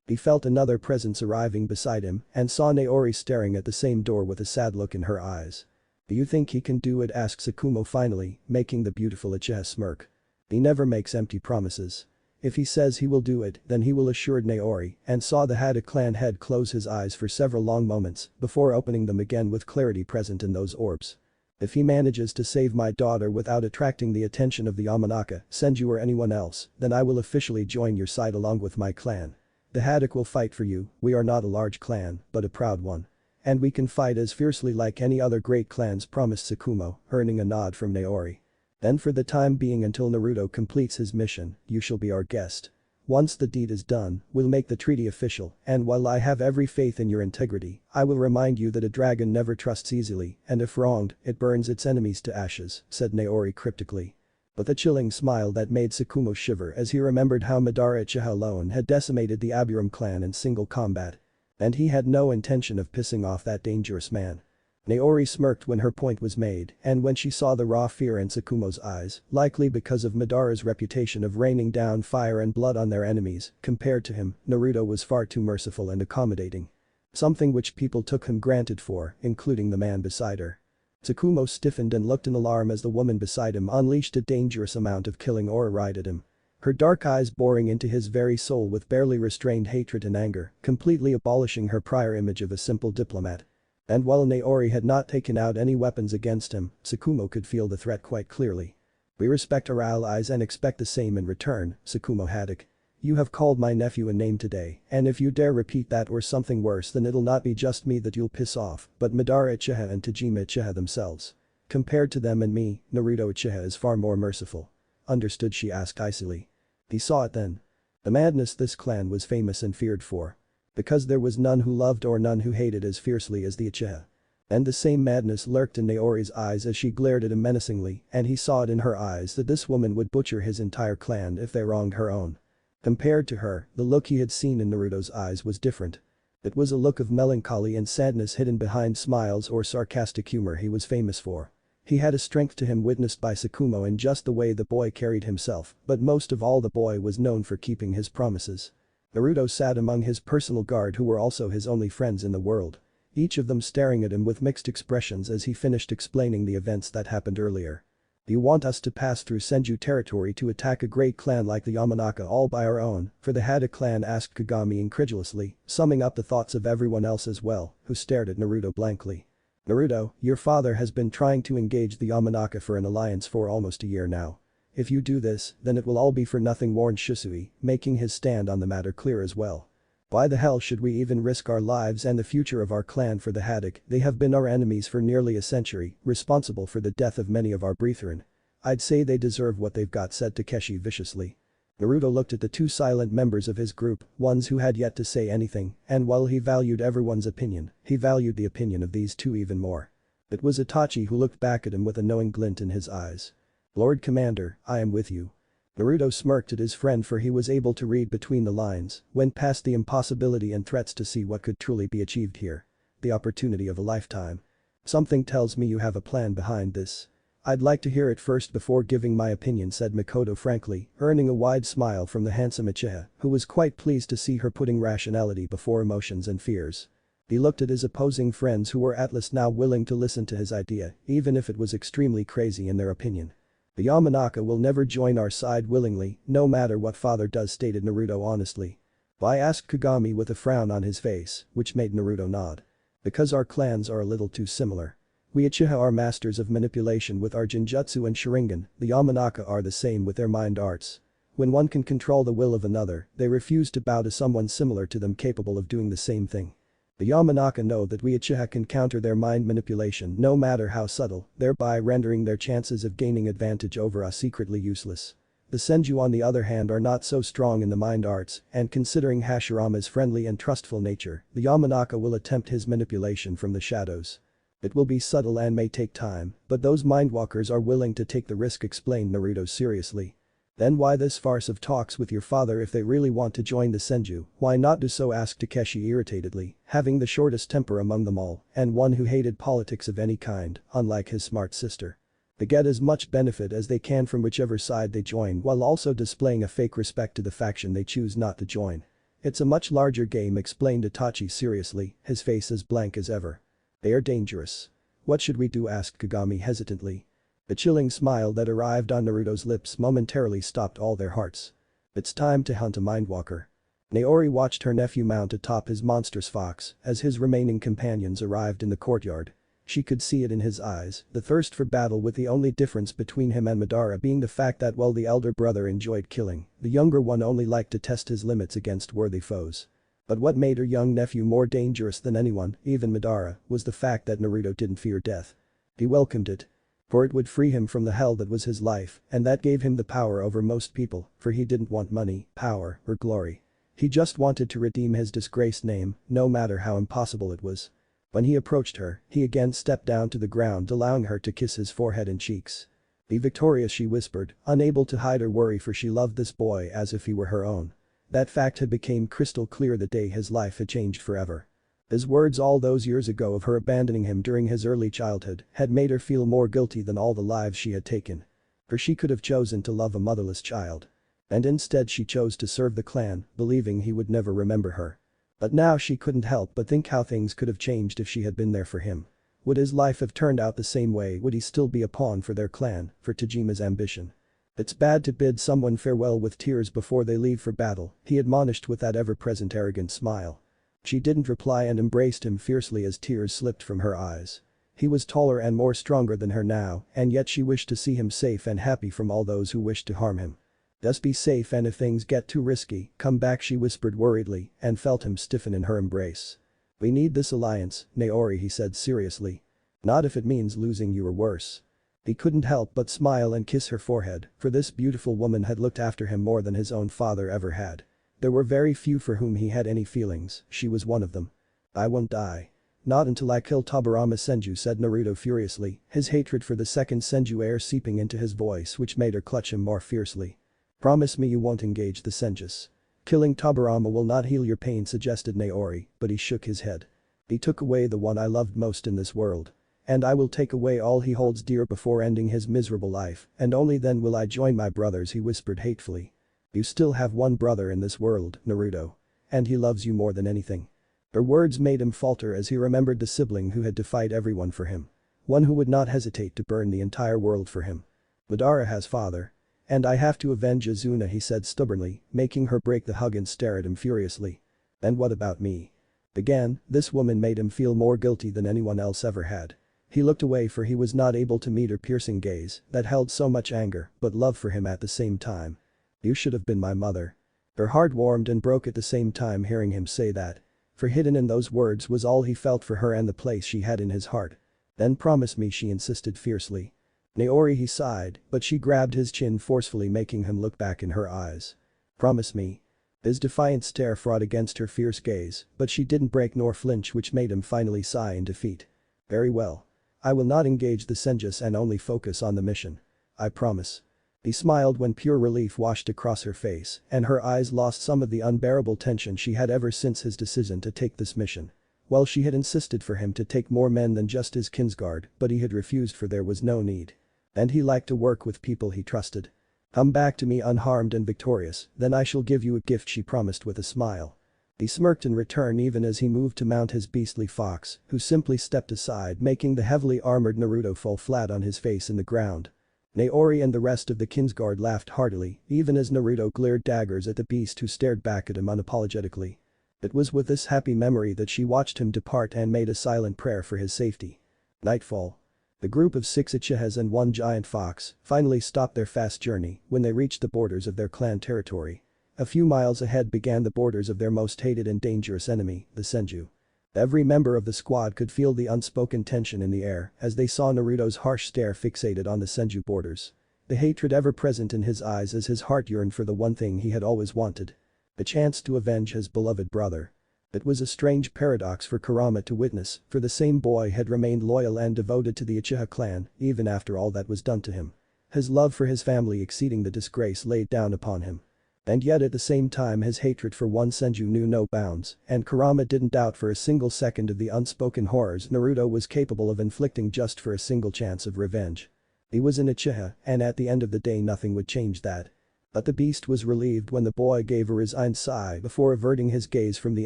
He felt another presence arriving beside him and saw Naori staring at the same door with a sad look in her eyes. Do you think he can do it? Asked Tsukumo finally, making the beautiful Uchiha smirk. He never makes empty promises. If he says he will do it, then he will, assured Naori, and saw the Hada clan head close his eyes for several long moments before opening them again with clarity present in those orbs. If he manages to save my daughter without attracting the attention of the Yamanaka, Senju or anyone else, then I will officially join your side along with my clan. The Haddock will fight for you. We are not a large clan, but a proud one. And we can fight as fiercely like any other great clans, promised Tsukumo, earning a nod from Naori. Then for the time being, until Naruto completes his mission, you shall be our guest. Once the deed is done, we'll make the treaty official, and while I have every faith in your integrity, I will remind you that a dragon never trusts easily, and if wronged, it burns its enemies to ashes, said Naori cryptically. With a chilling smile that made Tsukumo shiver as he remembered how Madara Uchiha alone had decimated the Aburam clan in single combat. And he had no intention of pissing off that dangerous man. Naori smirked when her point was made, and when she saw the raw fear in Tsukumo's eyes, likely because of Madara's reputation of raining down fire and blood on their enemies, compared to him, Naruto was far too merciful and accommodating. Something which people took him granted for, including the man beside her. Tsukumo stiffened and looked in alarm as the woman beside him unleashed a dangerous amount of killing aura right at him. Her dark eyes boring into his very soul with barely restrained hatred and anger, completely abolishing her prior image of a simple diplomat. And while Naori had not taken out any weapons against him, Tsukumo could feel the threat quite clearly. "We respect our allies and expect the same in return, Tsukumo Haddock. You have called my nephew a name today, and if you dare repeat that or something worse, then it'll not be just me that you'll piss off, but Madara Uchiha and Tajima Uchiha themselves. Compared to them and me, Naruto Uchiha is far more merciful." "Understood?" she asked icily. He saw it then. The madness this clan was famous and feared for. Because there was none who loved or none who hated as fiercely as the Uchiha. And the same madness lurked in Naori's eyes as she glared at him menacingly, and he saw it in her eyes that this woman would butcher his entire clan if they wronged her own. Compared to her, the look he had seen in Naruto's eyes was different. It was a look of melancholy and sadness hidden behind smiles or sarcastic humor he was famous for. He had a strength to him witnessed by Tsukumo in just the way the boy carried himself, but most of all the boy was known for keeping his promises. Naruto sat among his personal guard who were also his only friends in the world. Each of them staring at him with mixed expressions as he finished explaining the events that happened earlier. "Do you want us to pass through Senju territory to attack a great clan like the Yamanaka all by our own, for the Haddock clan?" asked Kagami incredulously, summing up the thoughts of everyone else as well, who stared at Naruto blankly. "Naruto, your father has been trying to engage the Yamanaka for an alliance for almost a year now. If you do this, then it will all be for nothing," warned Shisui, making his stand on the matter clear as well. "Why the hell should we even risk our lives and the future of our clan for the Haddock? They have been our enemies for nearly a century, responsible for the death of many of our brethren. I'd say they deserve what they've got," said Takeshi viciously. Naruto looked at the two silent members of his group, ones who had yet to say anything, and while he valued everyone's opinion, he valued the opinion of these two even more. It was Itachi who looked back at him with a knowing glint in his eyes. "Lord Commander, I am with you." Naruto smirked at his friend for he was able to read between the lines, went past the impossibility and threats to see what could truly be achieved here. The opportunity of a lifetime. "Something tells me you have a plan behind this. I'd like to hear it first before giving my opinion," said Makoto frankly, earning a wide smile from the handsome Uchiha, who was quite pleased to see her putting rationality before emotions and fears. He looked at his opposing friends who were at least now willing to listen to his idea, even if it was extremely crazy in their opinion. "The Yamanaka will never join our side willingly, no matter what father does," stated Naruto honestly. "Why?" asked Kagami with a frown on his face, which made Naruto nod. "Because our clans are a little too similar. We Uchiha are masters of manipulation with our Genjutsu and Sharingan, the Yamanaka are the same with their mind arts. When one can control the will of another, they refuse to bow to someone similar to them capable of doing the same thing. The Yamanaka know that we Uchiha can counter their mind manipulation no matter how subtle, thereby rendering their chances of gaining advantage over us secretly useless. The Senju on the other hand are not so strong in the mind arts, and considering Hashirama's friendly and trustful nature, the Yamanaka will attempt his manipulation from the shadows. It will be subtle and may take time, but those mindwalkers are willing to take the risk," explained Naruto seriously. "Then why this farce of talks with your father if they really want to join the Senju? Why not do so?" asked Takeshi irritatedly, having the shortest temper among them all, and one who hated politics of any kind, unlike his smart sister. They get as much benefit as they can from whichever side they join while also displaying a fake respect to the faction they choose not to join. "It's a much larger game," explained Itachi seriously, his face as blank as ever. "They are dangerous." "What should we do?" asked Kagami hesitantly. The chilling smile that arrived on Naruto's lips momentarily stopped all their hearts. "It's time to hunt a mindwalker." Naori watched her nephew mount atop his monstrous fox as his remaining companions arrived in the courtyard. She could see it in his eyes, the thirst for battle, with the only difference between him and Madara being the fact that while the elder brother enjoyed killing, the younger one only liked to test his limits against worthy foes. But what made her young nephew more dangerous than anyone, even Madara, was the fact that Naruto didn't fear death. He welcomed it. For it would free him from the hell that was his life, and that gave him the power over most people, for he didn't want money, power, or glory. He just wanted to redeem his disgraced name, no matter how impossible it was. When he approached her, he again stepped down to the ground, allowing her to kiss his forehead and cheeks. "Be victorious," she whispered, unable to hide her worry, for she loved this boy as if he were her own. That fact had become crystal clear the day his life had changed forever. His words all those years ago of her abandoning him during his early childhood had made her feel more guilty than all the lives she had taken. For she could have chosen to love a motherless child. And instead she chose to serve the clan, believing he would never remember her. But now she couldn't help but think how things could have changed if she had been there for him. Would his life have turned out the same way? Would he still be a pawn for their clan, for Tajima's ambition? It's bad to bid someone farewell with tears before they leave for battle, he admonished with that ever-present arrogant smile. She didn't reply and embraced him fiercely as tears slipped from her eyes. He was taller and more stronger than her now, and yet she wished to see him safe and happy from all those who wished to harm him. Just be safe, and if things get too risky, come back, she whispered worriedly and felt him stiffen in her embrace. We need this alliance, Naori, he said seriously. Not if it means losing you or worse. He couldn't help but smile and kiss her forehead, for this beautiful woman had looked after him more than his own father ever had. There were very few for whom he had any feelings, she was one of them. I won't die. Not until I kill Tobirama Senju, said Naruto furiously, his hatred for the second Senju heir seeping into his voice, which made her clutch him more fiercely. Promise me you won't engage the Senjus. Killing Tobirama will not heal your pain, suggested Naori, but he shook his head. He took away the one I loved most in this world. And I will take away all he holds dear before ending his miserable life, and only then will I join my brothers, he whispered hatefully. You still have one brother in this world, Naruto. And he loves you more than anything. Her words made him falter as he remembered the sibling who had defied everyone for him. One who would not hesitate to burn the entire world for him. Madara has father. And I have to avenge Azuna, he said stubbornly, making her break the hug and stare at him furiously. And what about me? Again, this woman made him feel more guilty than anyone else ever had. He looked away, for he was not able to meet her piercing gaze that held so much anger but love for him at the same time. You should have been my mother. Her heart warmed and broke at the same time hearing him say that. For hidden in those words was all he felt for her and the place she had in his heart. Then promise me, she insisted fiercely. Naori, he sighed, but she grabbed his chin forcefully, making him look back in her eyes. Promise me. His defiant stare fought against her fierce gaze, but she didn't break nor flinch, which made him finally sigh in defeat. Very well. I will not engage the Senjus and only focus on the mission. I promise. He smiled when pure relief washed across her face, and her eyes lost some of the unbearable tension she had ever since his decision to take this mission. Well, she had insisted for him to take more men than just his kinsguard, but he had refused, for there was no need. And he liked to work with people he trusted. Come back to me unharmed and victorious, then I shall give you a gift, she promised with a smile. He smirked in return even as he moved to mount his beastly fox, who simply stepped aside, making the heavily armored Naruto fall flat on his face in the ground. Naori and the rest of the kinsguard laughed heartily, even as Naruto glared daggers at the beast, who stared back at him unapologetically. It was with this happy memory that she watched him depart and made a silent prayer for his safety. Nightfall. The group of 6 Uchihas and 1 giant fox finally stopped their fast journey when they reached the borders of their clan territory. A few miles ahead began the borders of their most hated and dangerous enemy, the Senju. Every member of the squad could feel the unspoken tension in the air as they saw Naruto's harsh stare fixated on the Senju borders. The hatred ever present in his eyes as his heart yearned for the one thing he had always wanted. A chance to avenge his beloved brother. It was a strange paradox for Kurama to witness, for the same boy had remained loyal and devoted to the Uchiha clan even after all that was done to him. His love for his family exceeding the disgrace laid down upon him. And yet at the same time his hatred for one Senju knew no bounds, and Kurama didn't doubt for a single second of the unspoken horrors Naruto was capable of inflicting just for a single chance of revenge. He was an Uchiha, and at the end of the day nothing would change that. But the beast was relieved when the boy gave a resigned sigh before averting his gaze from the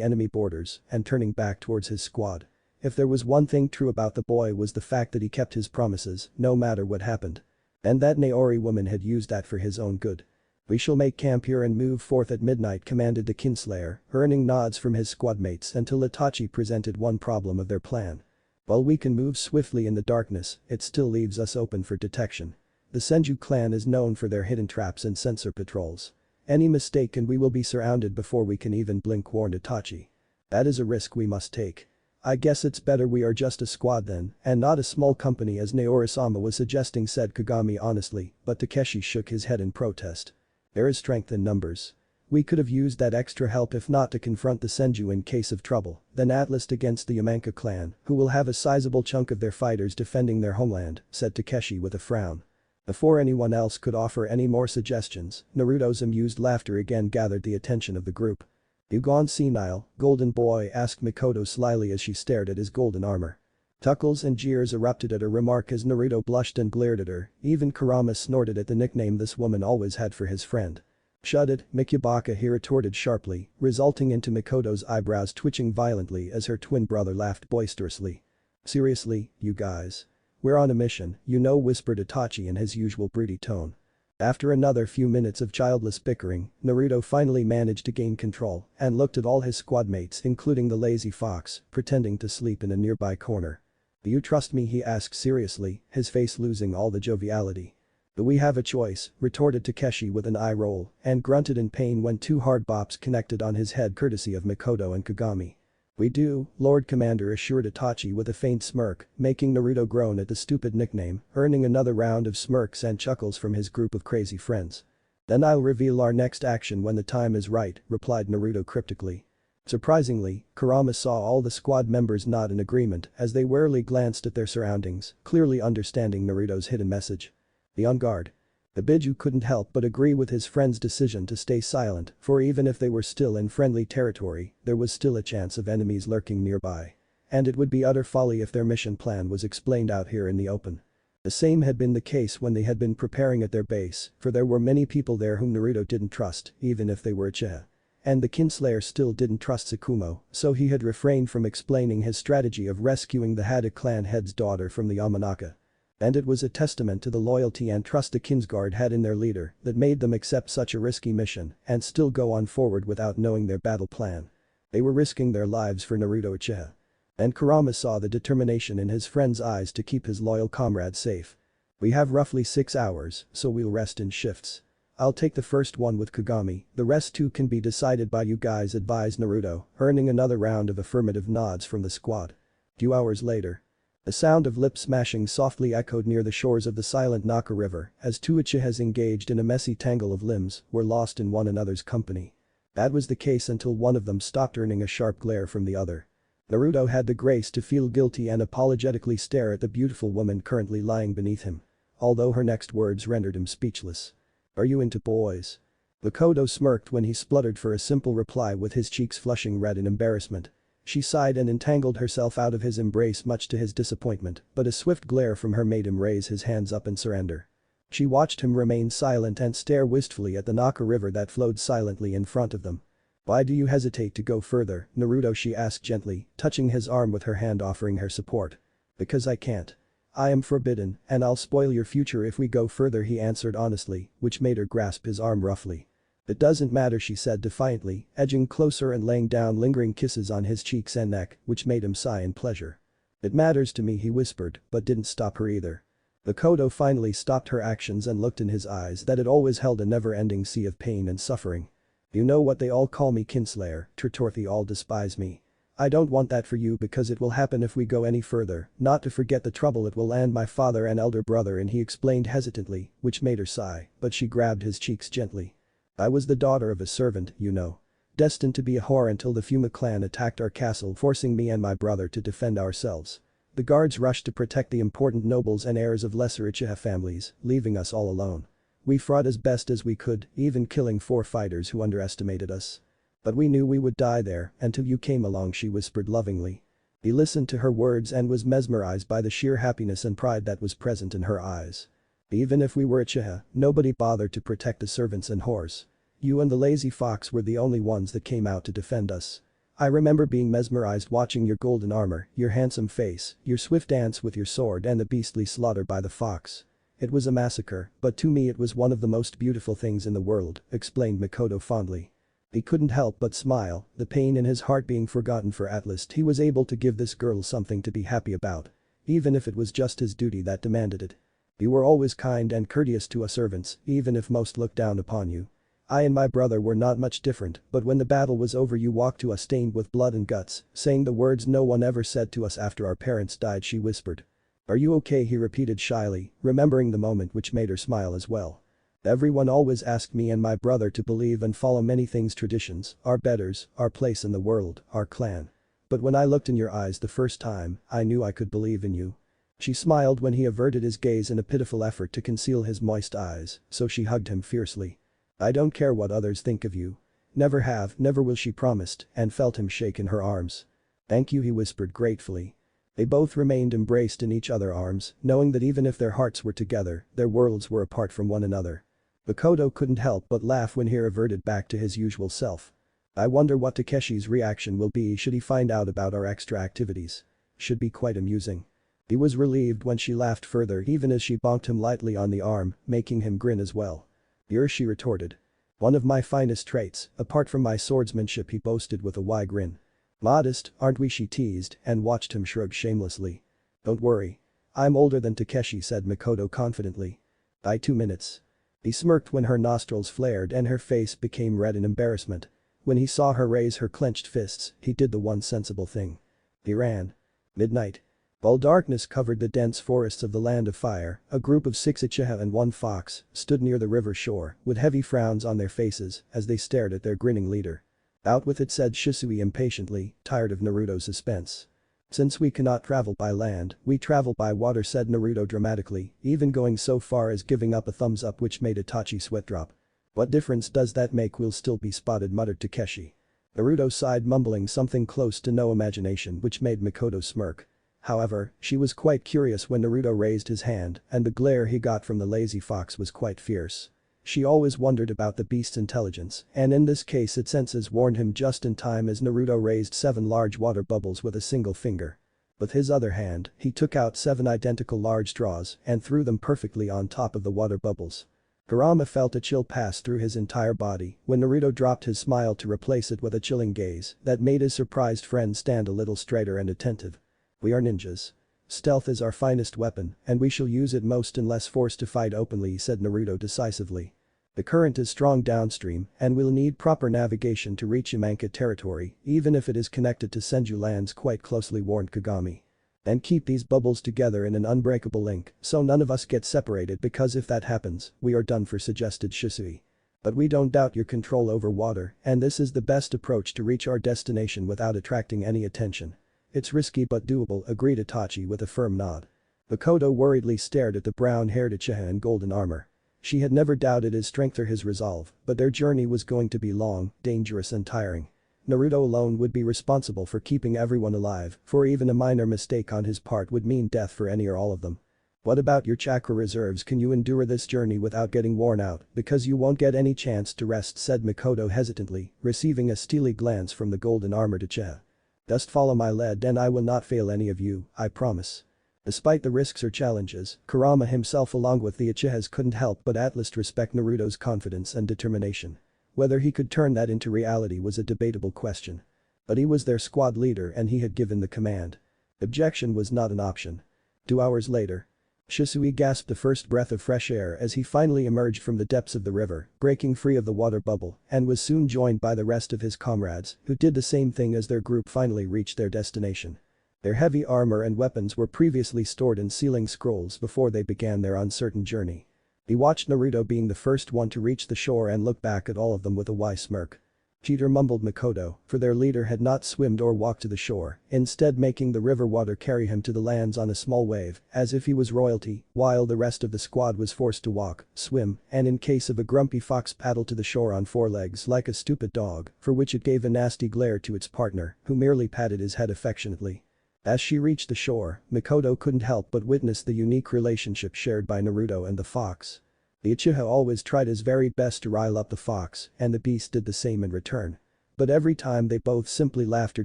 enemy borders and turning back towards his squad. If there was one thing true about the boy was the fact that he kept his promises, no matter what happened. And that Naori woman had used that for his own good. We shall make camp here and move forth at midnight, commanded the Kinslayer, earning nods from his squadmates until Itachi presented one problem of their plan. While we can move swiftly in the darkness, it still leaves us open for detection. The Senju clan is known for their hidden traps and sensor patrols. Any mistake and we will be surrounded before we can even blink, warned Itachi. That is a risk we must take. I guess it's better we are just a squad then, and not a small company as Naori-sama was suggesting, said Kagami honestly, but Takeshi shook his head in protest. There is strength in numbers. We could have used that extra help if not to confront the Senju in case of trouble, then Atlas against the Yamanka clan, who will have a sizable chunk of their fighters defending their homeland, said Takeshi with a frown. Before anyone else could offer any more suggestions, Naruto's amused laughter again gathered the attention of the group. You gone senile, golden boy, asked Mikoto slyly as she stared at his golden armor. Chuckles and jeers erupted at her remark as Naruto blushed and glared at her, even Kurama snorted at the nickname this woman always had for his friend. Shut it, Mikibaka, he retorted sharply, resulting into Mikoto's eyebrows twitching violently as her twin brother laughed boisterously. Seriously, you guys? We're on a mission, you know, whispered Itachi in his usual broody tone. After another few minutes of childless bickering, Naruto finally managed to gain control and looked at all his squad mates including the lazy fox, pretending to sleep in a nearby corner. "Do you trust me?" he asked seriously, his face losing all the joviality. "Do we have a choice?" retorted Takeshi with an eye roll and grunted in pain when two hard bops connected on his head courtesy of Mikoto and Kagami. "We do," Lord Commander assured Itachi with a faint smirk, making Naruto groan at the stupid nickname, earning another round of smirks and chuckles from his group of crazy friends. "Then I'll reveal our next action when the time is right," replied Naruto cryptically. Surprisingly, Kurama saw all the squad members nod in agreement as they warily glanced at their surroundings, clearly understanding Naruto's hidden message. "Be on guard." The Biju couldn't help but agree with his friend's decision to stay silent, for even if they were still in friendly territory, there was still a chance of enemies lurking nearby. And it would be utter folly if their mission plan was explained out here in the open. The same had been the case when they had been preparing at their base, for there were many people there whom Naruto didn't trust, even if they were Uchiha. And the Kinslayer still didn't trust Tsukumo, so he had refrained from explaining his strategy of rescuing the Haddock clan head's daughter from the Yamanaka. And it was a testament to the loyalty and trust the Kinsguard had in their leader that made them accept such a risky mission and still go on forward without knowing their battle plan. They were risking their lives for Naruto Uchiha. And Kurama saw the determination in his friend's eyes to keep his loyal comrade safe. "We have roughly 6 hours, so we'll rest in shifts. I'll take the first one with Kagami, the rest too can be decided by you guys," advised Naruto, earning another round of affirmative nods from the squad. 2 hours later. The sound of lip smashing softly echoed near the shores of the silent Naka River as two Uchihas engaged in a messy tangle of limbs were lost in one another's company. That was the case until one of them stopped earning a sharp glare from the other. Naruto had the grace to feel guilty and apologetically stare at the beautiful woman currently lying beneath him. Although her next words rendered him speechless. "Are you into boys?" Mikoto smirked when he spluttered for a simple reply with his cheeks flushing red in embarrassment. She sighed and entangled herself out of his embrace much to his disappointment, but a swift glare from her made him raise his hands up in surrender. She watched him remain silent and stare wistfully at the Naka River that flowed silently in front of them. "Why do you hesitate to go further, Naruto?" she asked gently, touching his arm with her hand offering her support. "Because I can't. I am forbidden, and I'll spoil your future if we go further," he answered honestly, which made her grasp his arm roughly. "It doesn't matter," she said defiantly, edging closer and laying down lingering kisses on his cheeks and neck, which made him sigh in pleasure. "It matters to me," he whispered, but didn't stop her either. Mikoto finally stopped her actions and looked in his eyes that had always held a never-ending sea of pain and suffering. "You know what they all call me, Kinslayer, they all despise me. I don't want that for you because it will happen if we go any further, not to forget the trouble it will land my father and elder brother in," he explained hesitantly, which made her sigh, but she grabbed his cheeks gently. "I was the daughter of a servant, you know. Destined to be a whore until the Fuma clan attacked our castle, forcing me and my brother to defend ourselves. The guards rushed to protect the important nobles and heirs of lesser Uchiha families, leaving us all alone. We fought as best as we could, even killing 4 fighters who underestimated us. But we knew we would die there until you came along," she whispered lovingly. He listened to her words and was mesmerized by the sheer happiness and pride that was present in her eyes. "Even if we were Uchiha, nobody bothered to protect the servants and whores. You and the lazy fox were the only ones that came out to defend us. I remember being mesmerized watching your golden armor, your handsome face, your swift dance with your sword and the beastly slaughter by the fox. It was a massacre, but to me it was one of the most beautiful things in the world," explained Mikoto fondly. He couldn't help but smile, the pain in his heart being forgotten for at least he was able to give this girl something to be happy about. Even if it was just his duty that demanded it. "You were always kind and courteous to us servants, even if most looked down upon you. I and my brother were not much different, but when the battle was over you walked to us stained with blood and guts, saying the words no one ever said to us after our parents died," she whispered. "Are you okay?" he repeated shyly, remembering the moment which made her smile as well. "Everyone always asked me and my brother to believe and follow many things, traditions, our betters, our place in the world, our clan. But when I looked in your eyes the first time, I knew I could believe in you." She smiled when he averted his gaze in a pitiful effort to conceal his moist eyes, so she hugged him fiercely. "I don't care what others think of you. Never have, never will," she promised, and felt him shake in her arms. "Thank you," he whispered gratefully. They both remained embraced in each other's arms, knowing that even if their hearts were together, their worlds were apart from one another. Mikoto couldn't help but laugh when he reverted back to his usual self. "I wonder what Takeshi's reaction will be should he find out about our extra activities. Should be quite amusing." He was relieved when she laughed further even as she bonked him lightly on the arm, making him grin as well. "Yours," she retorted. "One of my finest traits, apart from my swordsmanship," he boasted with a wide grin. "Modest, aren't we?" she teased and watched him shrug shamelessly. "Don't worry. I'm older than Takeshi," said Makoto confidently. "By 2 minutes." He smirked when her nostrils flared and her face became red in embarrassment. When he saw her raise her clenched fists, he did the one sensible thing. He ran. Midnight. While darkness covered the dense forests of the Land of Fire, a group of 6 Uchiha and 1 fox stood near the river shore with heavy frowns on their faces as they stared at their grinning leader. "Out with it," said Shisui impatiently, tired of Naruto's suspense. "Since we cannot travel by land, we travel by water," said Naruto dramatically, even going so far as giving up a thumbs up which made Itachi sweat drop. "What difference does that make? We'll still be spotted," muttered Takeshi. Naruto sighed, mumbling something close to no imagination, which made Makoto smirk. However, she was quite curious when Naruto raised his hand and the glare he got from the lazy fox was quite fierce. She always wondered about the beast's intelligence, and in this case its senses warned him just in time as Naruto raised 7 large water bubbles with a single finger. With his other hand, he took out 7 identical large straws and threw them perfectly on top of the water bubbles. Kurama felt a chill pass through his entire body when Naruto dropped his smile to replace it with a chilling gaze that made his surprised friend stand a little straighter and attentive. "We are ninjas. Stealth is our finest weapon, and we shall use it most unless forced to fight openly," said Naruto decisively. "The current is strong downstream, and we'll need proper navigation to reach Imanka territory, even if it is connected to Senju lands," quite closely warned Kagami. "And keep these bubbles together in an unbreakable link so none of us get separated, because if that happens, we are done for," suggested Shisui. "But we don't doubt your control over water, and this is the best approach to reach our destination without attracting any attention." "It's risky but doable," agreed Itachi with a firm nod. Makoto worriedly stared at the brown-haired Uchiha in golden armor. She had never doubted his strength or his resolve, but their journey was going to be long, dangerous and tiring. Naruto alone would be responsible for keeping everyone alive, for even a minor mistake on his part would mean death for any or all of them. "What about your chakra reserves? Can you endure this journey without getting worn out? Because you won't get any chance to rest," said Makoto hesitantly, receiving a steely glance from the golden-armored Uchiha. "Just follow my lead and I will not fail any of you, I promise." Despite the risks or challenges, Kurama himself along with the Uchihas couldn't help but at least respect Naruto's confidence and determination. Whether he could turn that into reality was a debatable question. But he was their squad leader and he had given the command. Objection was not an option. 2 hours later. Shisui gasped the first breath of fresh air as he finally emerged from the depths of the river, breaking free of the water bubble, and was soon joined by the rest of his comrades, who did the same thing as their group finally reached their destination. Their heavy armor and weapons were previously stored in sealing scrolls before they began their uncertain journey. He watched Naruto being the first one to reach the shore and looked back at all of them with a wry smirk. "Cheater," mumbled Makoto, for their leader had not swum or walked to the shore, instead making the river water carry him to the lands on a small wave, as if he was royalty, while the rest of the squad was forced to walk, swim, and in case of a grumpy fox paddle to the shore on 4 legs like a stupid dog, for which it gave a nasty glare to its partner, who merely patted his head affectionately. As she reached the shore, Makoto couldn't help but witness the unique relationship shared by Naruto and the fox. The Uchiha always tried his very best to rile up the fox, and the beast did the same in return. But every time they both simply laughed or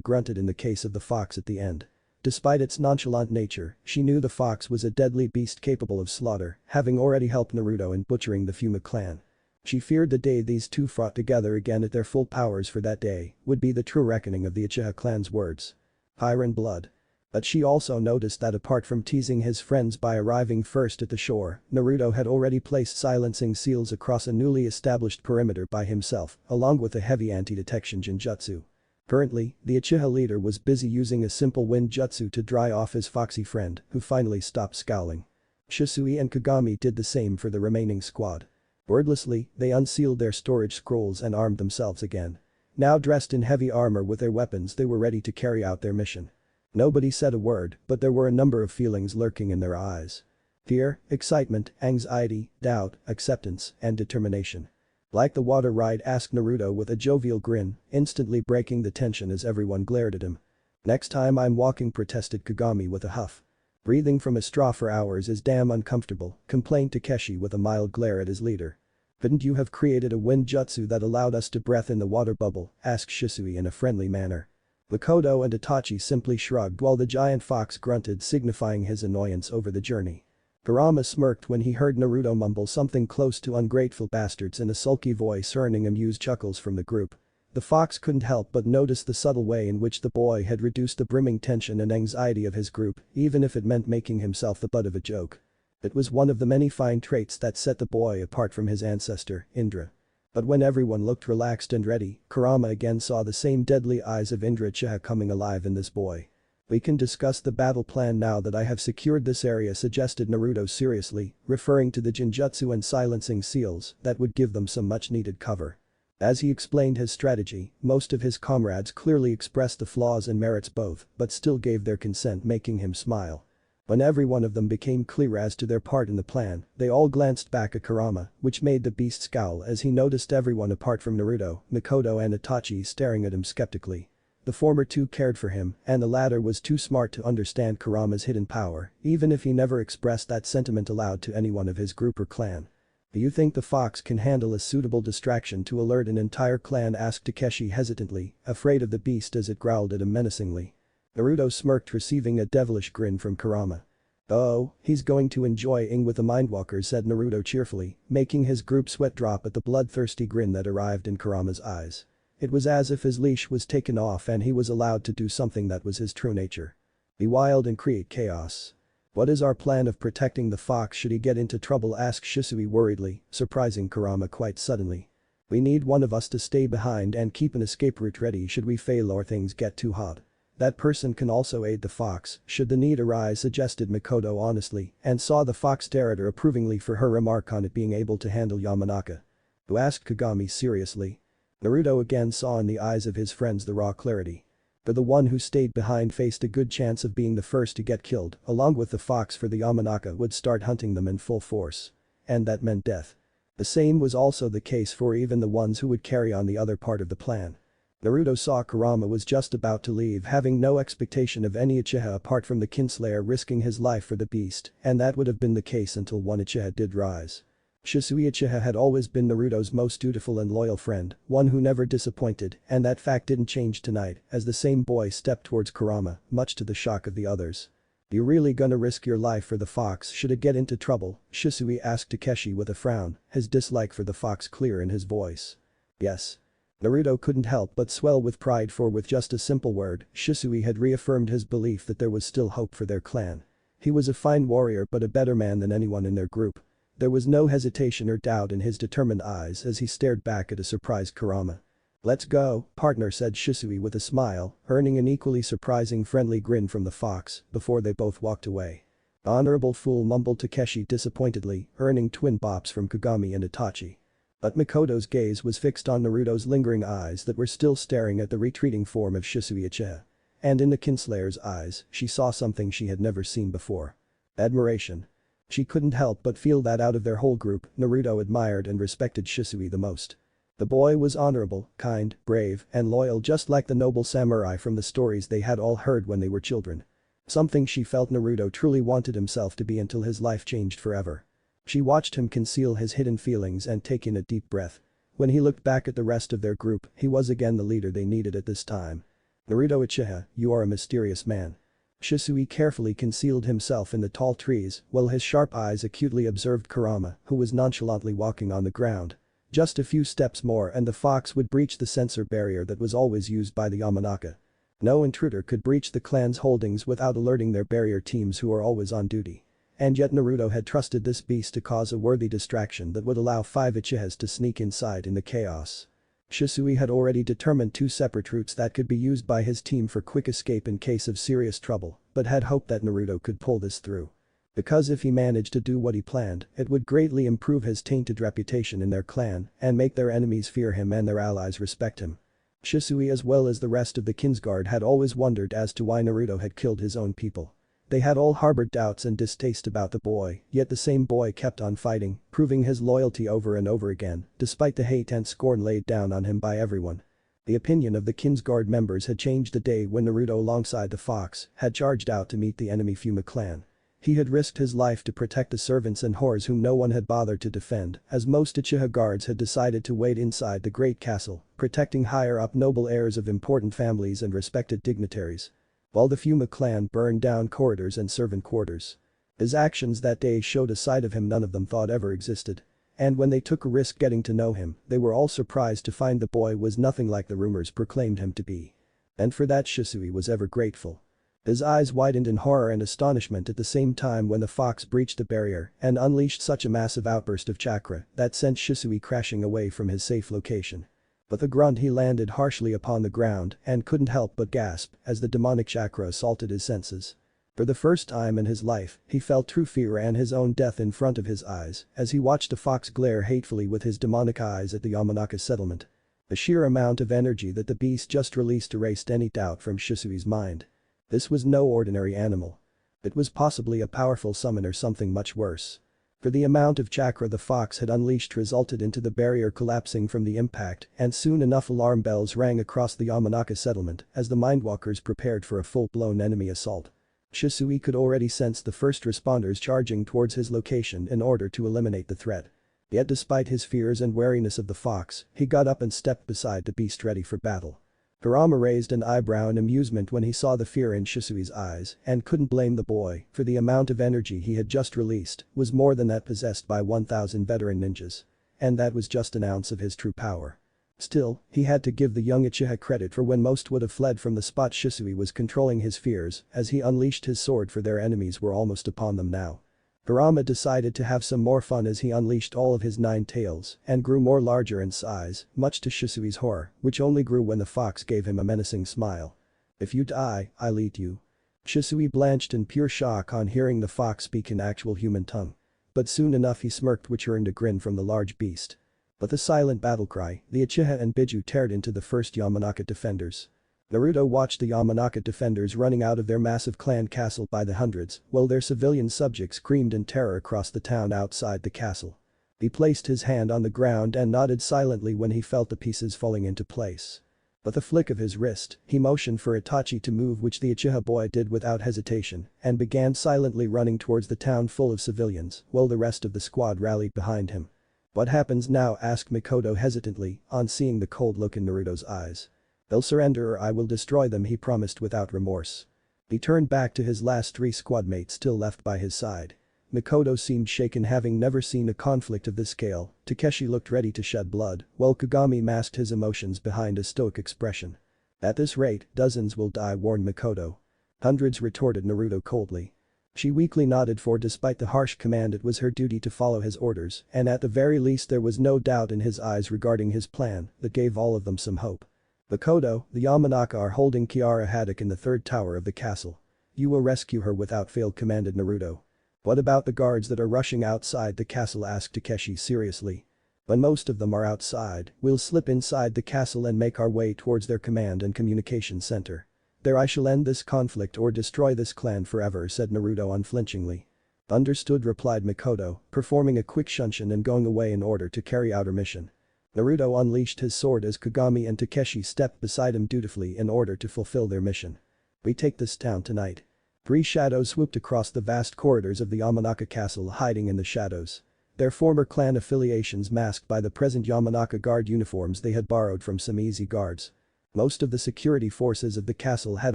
grunted in the case of the fox at the end. Despite its nonchalant nature, she knew the fox was a deadly beast capable of slaughter, having already helped Naruto in butchering the Fuma clan. She feared the day these two fought together again at their full powers, for that day would be the true reckoning of the Uchiha clan's words. Fire and blood. But she also noticed that apart from teasing his friends by arriving first at the shore, Naruto had already placed silencing seals across a newly established perimeter by himself, along with a heavy anti-detection genjutsu. Currently, the Uchiha leader was busy using a simple wind jutsu to dry off his foxy friend, who finally stopped scowling. Shisui and Kagami did the same for the remaining squad. Wordlessly, they unsealed their storage scrolls and armed themselves again. Now dressed in heavy armor with their weapons, they were ready to carry out their mission. Nobody said a word, but there were a number of feelings lurking in their eyes. Fear, excitement, anxiety, doubt, acceptance, and determination. "Like the water ride?" asked Naruto with a jovial grin, instantly breaking the tension as everyone glared at him. "Next time I'm walking," protested Kagami with a huff. "Breathing from a straw for hours is damn uncomfortable," complained Takeshi with a mild glare at his leader. "Couldn't you have created a wind jutsu that allowed us to breathe in the water bubble?" asked Shisui in a friendly manner. Makoto and Itachi simply shrugged while the giant fox grunted, signifying his annoyance over the journey. Kurama smirked when he heard Naruto mumble something close to ungrateful bastards in a sulky voice, earning amused chuckles from the group. The fox couldn't help but notice the subtle way in which the boy had reduced the brimming tension and anxiety of his group, even if it meant making himself the butt of a joke. It was one of the many fine traits that set the boy apart from his ancestor, Indra. But when everyone looked relaxed and ready, Kurama again saw the same deadly eyes of Indra Uchiha coming alive in this boy. "We can discuss the battle plan now that I have secured this area," suggested Naruto seriously, referring to the Jinjutsu and silencing seals that would give them some much-needed cover. As he explained his strategy, most of his comrades clearly expressed the flaws and merits both, but still gave their consent, making him smile. When every one of them became clear as to their part in the plan, they all glanced back at Kurama, which made the beast scowl as he noticed everyone apart from Naruto, Makoto and Itachi staring at him skeptically. The former two cared for him, and the latter was too smart to understand Kurama's hidden power, even if he never expressed that sentiment aloud to anyone of his group or clan. "Do you think the fox can handle a suitable distraction to alert an entire clan?" asked Takeshi hesitantly, afraid of the beast as it growled at him menacingly. Naruto smirked, receiving a devilish grin from Kurama. "Oh, he's going to enjoy ing with the Mindwalker," said Naruto cheerfully, making his group sweat drop at the bloodthirsty grin that arrived in Kurama's eyes. It was as if his leash was taken off and he was allowed to do something that was his true nature. Be wild and create chaos. "What is our plan of protecting the fox should he get into trouble?" asked Shisui worriedly, surprising Kurama quite suddenly. "We need one of us to stay behind and keep an escape route ready should we fail or things get too hot. That person can also aid the fox should the need arise," suggested Makoto honestly, and saw the fox stare at her approvingly for her remark on it being able to handle Yamanaka. "Who?" asked Kagami seriously. Naruto again saw in the eyes of his friends the raw clarity. For the one who stayed behind faced a good chance of being the first to get killed, along with the fox, for the Yamanaka would start hunting them in full force. And that meant death. The same was also the case for even the ones who would carry on the other part of the plan. Naruto saw Kurama was just about to leave, having no expectation of any Uchiha apart from the Kinslayer risking his life for the beast, and that would have been the case until one Uchiha did rise. Shisui Uchiha had always been Naruto's most dutiful and loyal friend, one who never disappointed, and that fact didn't change tonight as the same boy stepped towards Kurama, much to the shock of the others. "You really gonna risk your life for the fox should it get into trouble?" Shisui asked Takeshi with a frown, his dislike for the fox clear in his voice. "Yes." Naruto couldn't help but swell with pride, for with just a simple word, Shisui had reaffirmed his belief that there was still hope for their clan. He was a fine warrior but a better man than anyone in their group. There was no hesitation or doubt in his determined eyes as he stared back at a surprised Kurama. "Let's go, partner," said Shisui with a smile, earning an equally surprising friendly grin from the fox before they both walked away. "Honorable fool," mumbled Takeshi disappointedly, earning twin bops from Kagami and Itachi. But Makoto's gaze was fixed on Naruto's lingering eyes that were still staring at the retreating form of Shisui Uchiha. And in the Kinslayer's eyes, she saw something she had never seen before. Admiration. She couldn't help but feel that out of their whole group, Naruto admired and respected Shisui the most. The boy was honorable, kind, brave, and loyal, just like the noble samurai from the stories they had all heard when they were children. Something she felt Naruto truly wanted himself to be until his life changed forever. She watched him conceal his hidden feelings and take in a deep breath. When he looked back at the rest of their group, he was again the leader they needed at this time. "Naruto Uchiha, you are a mysterious man." Shisui carefully concealed himself in the tall trees while his sharp eyes acutely observed Kurama, who was nonchalantly walking on the ground. Just a few steps more and the fox would breach the sensor barrier that was always used by the Yamanaka. No intruder could breach the clan's holdings without alerting their barrier teams who are always on duty. And yet Naruto had trusted this beast to cause a worthy distraction that would allow 5 Uchihas to sneak inside in the chaos. Shisui had already determined 2 separate routes that could be used by his team for quick escape in case of serious trouble, but had hoped that Naruto could pull this through. Because if he managed to do what he planned, it would greatly improve his tainted reputation in their clan and make their enemies fear him and their allies respect him. Shisui as well as the rest of the Kinsguard had always wondered as to why Naruto had killed his own people. They had all harbored doubts and distaste about the boy, yet the same boy kept on fighting, proving his loyalty over and over again, despite the hate and scorn laid down on him by everyone. The opinion of the Kinsguard members had changed the day when Naruto alongside the fox had charged out to meet the enemy Fuma clan. He had risked his life to protect the servants and whores whom no one had bothered to defend, as most Uchiha guards had decided to wait inside the great castle, protecting higher-up noble heirs of important families and respected dignitaries. While the Fuma clan burned down corridors and servant quarters. His actions that day showed a side of him none of them thought ever existed. And when they took a risk getting to know him, they were all surprised to find the boy was nothing like the rumors proclaimed him to be. And for that Shisui was ever grateful. His eyes widened in horror and astonishment at the same time when the fox breached the barrier and unleashed such a massive outburst of chakra that sent Shisui crashing away from his safe location. With a grunt he landed harshly upon the ground and couldn't help but gasp as the demonic chakra assaulted his senses. For the first time in his life, he felt true fear and his own death in front of his eyes as he watched the fox glare hatefully with his demonic eyes at the Yamanaka settlement. The sheer amount of energy that the beast just released erased any doubt from Shisui's mind. This was no ordinary animal. It was possibly a powerful summon or something much worse. For the amount of chakra the fox had unleashed resulted into the barrier collapsing from the impact and soon enough alarm bells rang across the Yamanaka settlement as the mindwalkers prepared for a full-blown enemy assault. Shisui could already sense the first responders charging towards his location in order to eliminate the threat. Yet despite his fears and wariness of the fox, he got up and stepped beside the beast ready for battle. Kurama raised an eyebrow in amusement when he saw the fear in Shisui's eyes and couldn't blame the boy for the amount of energy he had just released was more than that possessed by 1,000 veteran ninjas. And that was just an ounce of his true power. Still, he had to give the young Uchiha credit for when most would have fled from the spot Shisui was controlling his fears as he unleashed his sword for their enemies were almost upon them now. Kurama decided to have some more fun as he unleashed all of his 9 tails and grew more larger in size, much to Shisui's horror, which only grew when the fox gave him a menacing smile. "If you die, I'll eat you." Shisui blanched in pure shock on hearing the fox speak in actual human tongue. But soon enough he smirked which earned a grin from the large beast. With a silent battle cry, the Uchiha and Biju teared into the first Yamanaka defenders. Naruto watched the Yamanaka defenders running out of their massive clan castle by the hundreds while their civilian subjects screamed in terror across the town outside the castle. He placed his hand on the ground and nodded silently when he felt the pieces falling into place. With a flick of his wrist, he motioned for Itachi to move which the Uchiha boy did without hesitation and began silently running towards the town full of civilians while the rest of the squad rallied behind him. "What happens now?" asked Mikoto hesitantly on seeing the cold look in Naruto's eyes. "They'll surrender or I will destroy them," he promised without remorse. He turned back to his last 3 squadmates still left by his side. Mikoto seemed shaken having never seen a conflict of this scale, Takeshi looked ready to shed blood, while Kagami masked his emotions behind a stoic expression. "At this rate, dozens will die," warned Mikoto. "Hundreds," retorted Naruto coldly. She weakly nodded for despite the harsh command it was her duty to follow his orders and at the very least there was no doubt in his eyes regarding his plan that gave all of them some hope. "Mikoto, the Yamanaka are holding Kiara Haddock in the 3rd tower of the castle. You will rescue her without fail," commanded Naruto. "What about the guards that are rushing outside the castle?" asked Takeshi seriously. "When most of them are outside, we'll slip inside the castle and make our way towards their command and communication center. There I shall end this conflict or destroy this clan forever," said Naruto unflinchingly. "Understood," replied Mikoto, performing a quick shunshin and going away in order to carry out her mission. Naruto unleashed his sword as Kagami and Takeshi stepped beside him dutifully in order to fulfill their mission. "We take this town tonight." 3 shadows swooped across the vast corridors of the Yamanaka castle hiding in the shadows. Their former clan affiliations masked by the present Yamanaka guard uniforms they had borrowed from some easy guards. Most of the security forces of the castle had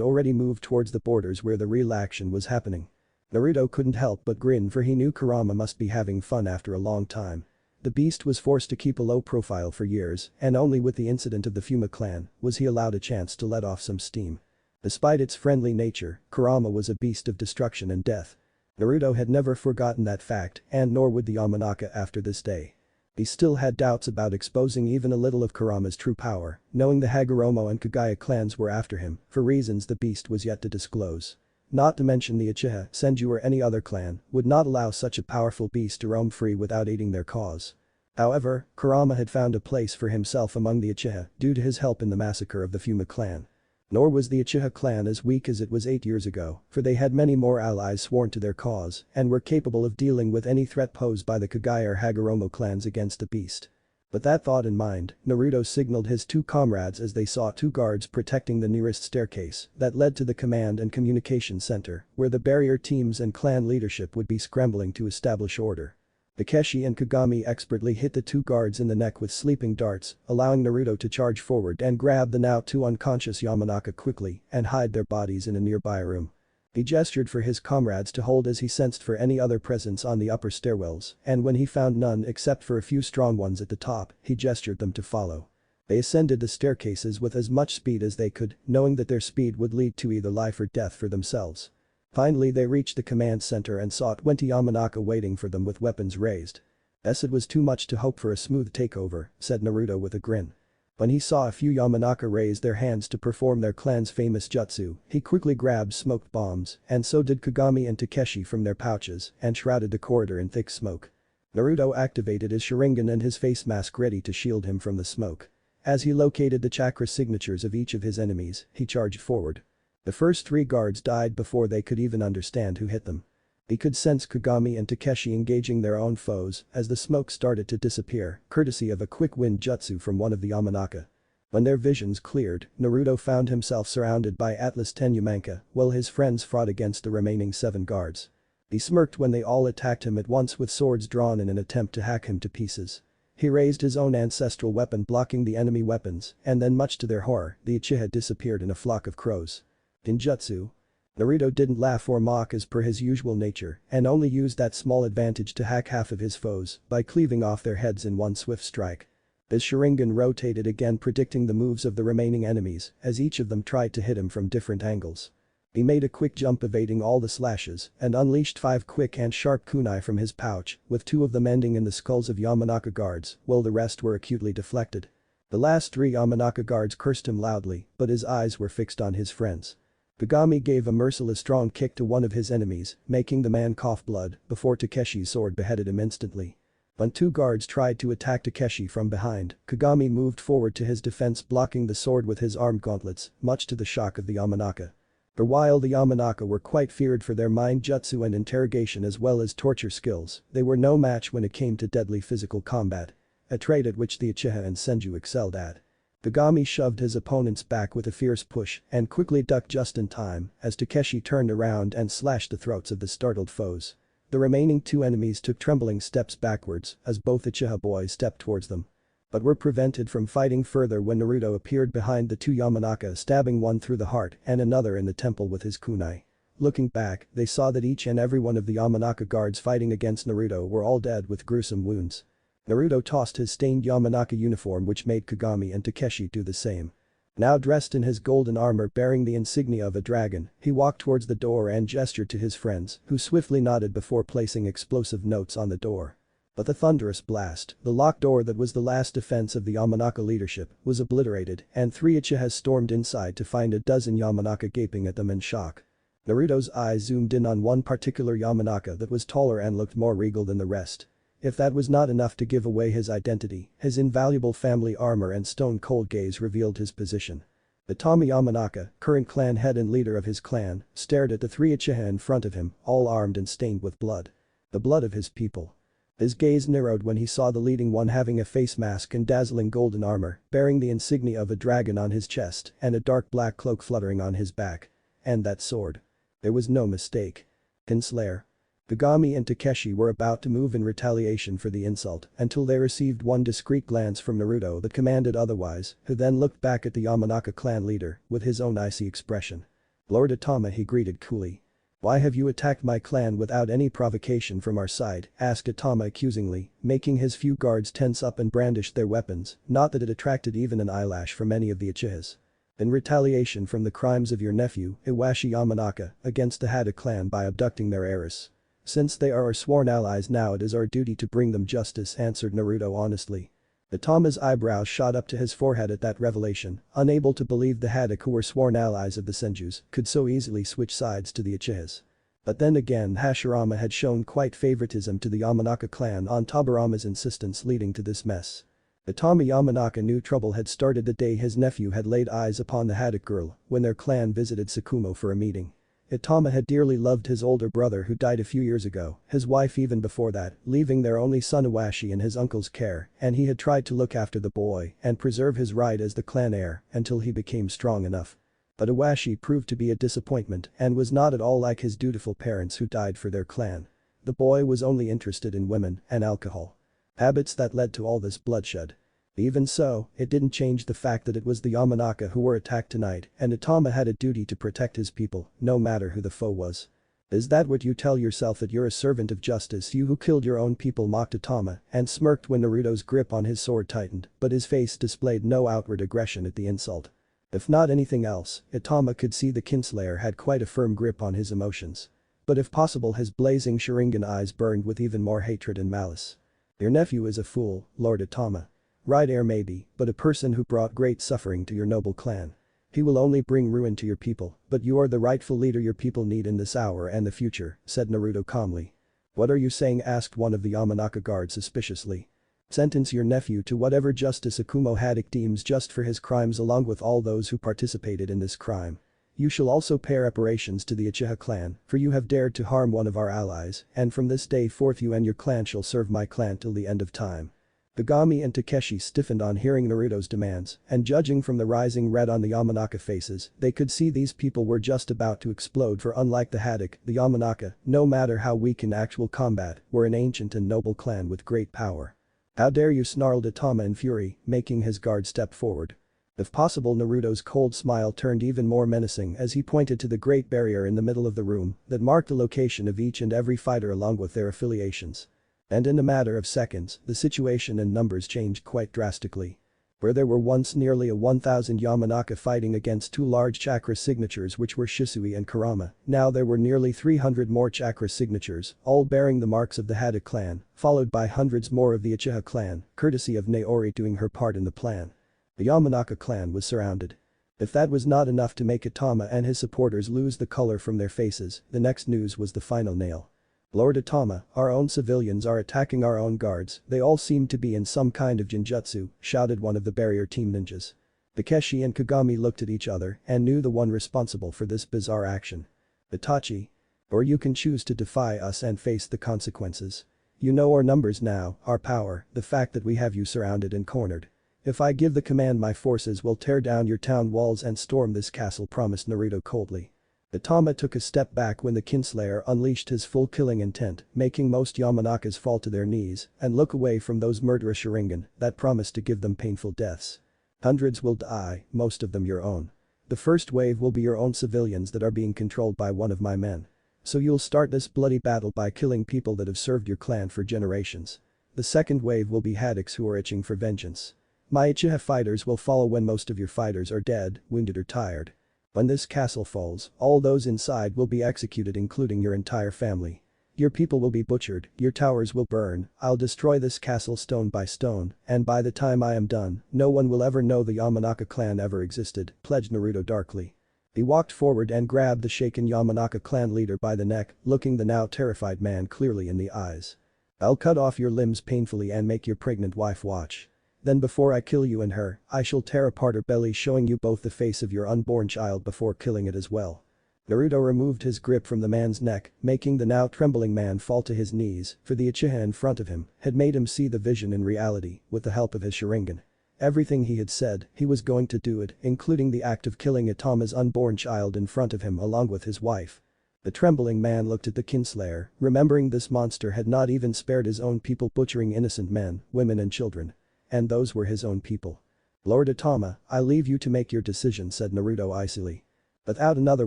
already moved towards the borders where the real action was happening. Naruto couldn't help but grin for he knew Kurama must be having fun after a long time. The beast was forced to keep a low profile for years and only with the incident of the Fuma clan was he allowed a chance to let off some steam. Despite its friendly nature, Kurama was a beast of destruction and death. Naruto had never forgotten that fact and nor would the Yamanaka after this day. He still had doubts about exposing even a little of Kurama's true power, knowing the Hagoromo and Kagaya clans were after him for reasons the beast was yet to disclose. Not to mention the Uchiha, Senju or any other clan would not allow such a powerful beast to roam free without aiding their cause. However, Kurama had found a place for himself among the Uchiha due to his help in the massacre of the Fuma clan. Nor was the Uchiha clan as weak as it was 8 years ago, for they had many more allies sworn to their cause and were capable of dealing with any threat posed by the Kagaya or Hagoromo clans against the beast. With that thought in mind, Naruto signaled his two comrades as they saw two guards protecting the nearest staircase that led to the command and communication center, where the barrier teams and clan leadership would be scrambling to establish order. Takeshi and Kagami expertly hit the two guards in the neck with sleeping darts, allowing Naruto to charge forward and grab the now two unconscious Yamanaka quickly and hide their bodies in a nearby room. He gestured for his comrades to hold as he sensed for any other presence on the upper stairwells, and when he found none except for a few strong ones at the top, he gestured them to follow. They ascended the staircases with as much speed as they could, knowing that their speed would lead to either life or death for themselves. Finally they reached the command center and saw 20 Yamanaka waiting for them with weapons raised. It was too much to hope for a smooth takeover, said Naruto with a grin. When he saw a few Yamanaka raise their hands to perform their clan's famous jutsu, he quickly grabbed smoked bombs, and so did Kagami and Takeshi from their pouches, and shrouded the corridor in thick smoke. Naruto activated his Sharingan and his face mask ready to shield him from the smoke. As he located the chakra signatures of each of his enemies, he charged forward. The first three guards died before they could even understand who hit them. He could sense Kagami and Takeshi engaging their own foes as the smoke started to disappear, courtesy of a quick wind jutsu from one of the Yamanaka. When their visions cleared, Naruto found himself surrounded by Atlas 10 Yamanaka while his friends fought against the remaining 7 guards. He smirked when they all attacked him at once with swords drawn in an attempt to hack him to pieces. He raised his own ancestral weapon blocking the enemy weapons, and then much to their horror, the Uchiha disappeared in a flock of crows. Ninjutsu. Naruto didn't laugh or mock as per his usual nature and only used that small advantage to hack half of his foes by cleaving off their heads in one swift strike. His Sharingan rotated again predicting the moves of the remaining enemies as each of them tried to hit him from different angles. He made a quick jump evading all the slashes and unleashed 5 quick and sharp kunai from his pouch, with 2 of them ending in the skulls of Yamanaka guards while the rest were acutely deflected. The last 3 Yamanaka guards cursed him loudly, but his eyes were fixed on his friends. Kagami gave a merciless strong kick to one of his enemies, making the man cough blood before Takeshi's sword beheaded him instantly. When 2 guards tried to attack Takeshi from behind, Kagami moved forward to his defense blocking the sword with his armed gauntlets, much to the shock of the Yamanaka. For while the Yamanaka were quite feared for their mind jutsu and interrogation as well as torture skills, they were no match when it came to deadly physical combat. A trait at which the Uchiha and Senju excelled at. Kagami shoved his opponent's back with a fierce push and quickly ducked just in time as Takeshi turned around and slashed the throats of the startled foes. The remaining 2 enemies took trembling steps backwards as both Uchiha boys stepped towards them. But were prevented from fighting further when Naruto appeared behind the 2 Yamanaka stabbing one through the heart and another in the temple with his kunai. Looking back, they saw that each and every one of the Yamanaka guards fighting against Naruto were all dead with gruesome wounds. Naruto tossed his stained Yamanaka uniform which made Kagami and Takeshi do the same. Now dressed in his golden armor bearing the insignia of a dragon, he walked towards the door and gestured to his friends, who swiftly nodded before placing explosive notes on the door. But the thunderous blast, the locked door that was the last defense of the Yamanaka leadership, was obliterated and 3 Uchihas stormed inside to find a dozen Yamanaka gaping at them in shock. Naruto's eyes zoomed in on one particular Yamanaka that was taller and looked more regal than the rest. If that was not enough to give away his identity, his invaluable family armor and stone-cold gaze revealed his position. Itami Yamanaka, current clan head and leader of his clan, stared at the 3 Uchiha in front of him, all armed and stained with blood. The blood of his people. His gaze narrowed when he saw the leading one having a face mask and dazzling golden armor, bearing the insignia of a dragon on his chest and a dark black cloak fluttering on his back. And that sword. There was no mistake. Kinslayer. Kagami and Takeshi were about to move in retaliation for the insult until they received one discreet glance from Naruto that commanded otherwise, who then looked back at the Yamanaka clan leader with his own icy expression. Lord Itama, he greeted coolly. Why have you attacked my clan without any provocation from our side? Asked Itama accusingly, making his few guards tense up and brandish their weapons, not that it attracted even an eyelash from any of the Uchihas. In retaliation from the crimes of your nephew, Iwashi Yamanaka, against the Hada clan by abducting their heiress. Since they are our sworn allies now it is our duty to bring them justice, answered Naruto honestly. Itama's eyebrows shot up to his forehead at that revelation, unable to believe the Haddock who were sworn allies of the Senjus could so easily switch sides to the Uchihas. But then again Hashirama had shown quite favoritism to the Yamanaka clan on Tobirama's insistence leading to this mess. Itami Yamanaka knew trouble had started the day his nephew had laid eyes upon the Haddock girl when their clan visited Tsukumo for a meeting. Itama had dearly loved his older brother who died a few years ago, his wife even before that, leaving their only son Iwashi in his uncle's care, and he had tried to look after the boy and preserve his right as the clan heir until he became strong enough. But Iwashi proved to be a disappointment and was not at all like his dutiful parents who died for their clan. The boy was only interested in women and alcohol. Habits that led to all this bloodshed. Even so, it didn't change the fact that it was the Yamanaka who were attacked tonight and Itama had a duty to protect his people, no matter who the foe was. Is that what you tell yourself, that you're a servant of justice, you who killed your own people? Mocked Itama and smirked when Naruto's grip on his sword tightened, but his face displayed no outward aggression at the insult. If not anything else, Itama could see the kinslayer had quite a firm grip on his emotions. But if possible, his blazing Sharingan eyes burned with even more hatred and malice. Your nephew is a fool, Lord Itama. Right, heir maybe, but a person who brought great suffering to your noble clan. He will only bring ruin to your people, but you are the rightful leader your people need in this hour and the future, said Naruto calmly. What are you saying? Asked one of the Yamanaka guards suspiciously. Sentence your nephew to whatever justice Akumo Haddock deems just for his crimes, along with all those who participated in this crime. You shall also pay reparations to the Uchiha clan, for you have dared to harm one of our allies, and from this day forth you and your clan shall serve my clan till the end of time. Kagami and Takeshi stiffened on hearing Naruto's demands, and judging from the rising red on the Yamanaka faces, they could see these people were just about to explode, for unlike the Haddock, the Yamanaka, no matter how weak in actual combat, were an ancient and noble clan with great power. How dare you, snarled Itama in fury, making his guard step forward. If possible, Naruto's cold smile turned even more menacing as he pointed to the great barrier in the middle of the room that marked the location of each and every fighter along with their affiliations. And in a matter of seconds, the situation and numbers changed quite drastically. Where there were once nearly 1,000 Yamanaka fighting against two large chakra signatures which were Shisui and Kurama, now there were nearly 300 more chakra signatures, all bearing the marks of the Haddock clan, followed by hundreds more of the Uchiha clan, courtesy of Naori doing her part in the plan. The Yamanaka clan was surrounded. If that was not enough to make Itama and his supporters lose the color from their faces, the next news was the final nail. Lord Itama, our own civilians are attacking our own guards, they all seem to be in some kind of genjutsu, shouted one of the barrier team ninjas. Takeshi and Kagami looked at each other and knew the one responsible for this bizarre action. Itachi. Or you can choose to defy us and face the consequences. You know our numbers now, our power, the fact that we have you surrounded and cornered. If I give the command, my forces will tear down your town walls and storm this castle, promised Naruto coldly. Itama took a step back when the kinslayer unleashed his full killing intent, making most Yamanakas fall to their knees and look away from those murderous Sharingan that promised to give them painful deaths. Hundreds will die, most of them your own. The first wave will be your own civilians that are being controlled by one of my men. So you'll start this bloody battle by killing people that have served your clan for generations. The second wave will be Haddocks who are itching for vengeance. My Uchiha fighters will follow when most of your fighters are dead, wounded or tired. When this castle falls, all those inside will be executed, including your entire family. Your people will be butchered, your towers will burn, I'll destroy this castle stone by stone, and by the time I am done, no one will ever know the Yamanaka clan ever existed, pledged Naruto darkly. He walked forward and grabbed the shaken Yamanaka clan leader by the neck, looking the now terrified man clearly in the eyes. I'll cut off your limbs painfully and make your pregnant wife watch. Then before I kill you and her, I shall tear apart her belly, showing you both the face of your unborn child before killing it as well. Naruto removed his grip from the man's neck, making the now trembling man fall to his knees, for the Uchiha in front of him had made him see the vision in reality with the help of his Sharingan. Everything he had said, he was going to do it, including the act of killing Itama's unborn child in front of him along with his wife. The trembling man looked at the kinslayer, remembering this monster had not even spared his own people, butchering innocent men, women and children. And those were his own people. Lord Itama, I leave you to make your decision, said Naruto icily. Without another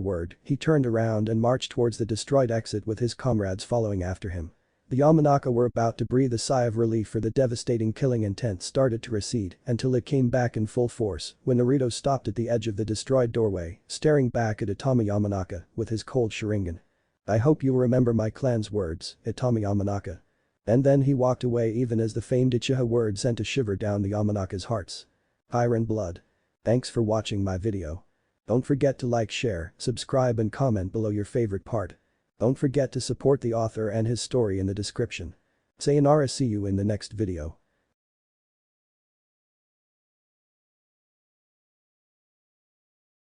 word, he turned around and marched towards the destroyed exit with his comrades following after him. The Yamanaka were about to breathe a sigh of relief, for the devastating killing intent started to recede until it came back in full force when Naruto stopped at the edge of the destroyed doorway, staring back at Itama Yamanaka with his cold Sharingan. I hope you'll remember my clan's words, Itama Yamanaka. And then he walked away, even as the famed Uchiha word sent a shiver down the Yamanaka's hearts. Fire and blood. Thanks for watching my video. Don't forget to like, share, subscribe and comment below your favorite part. Don't forget to support the author and his story in the description. Sayonara, see you in the next video.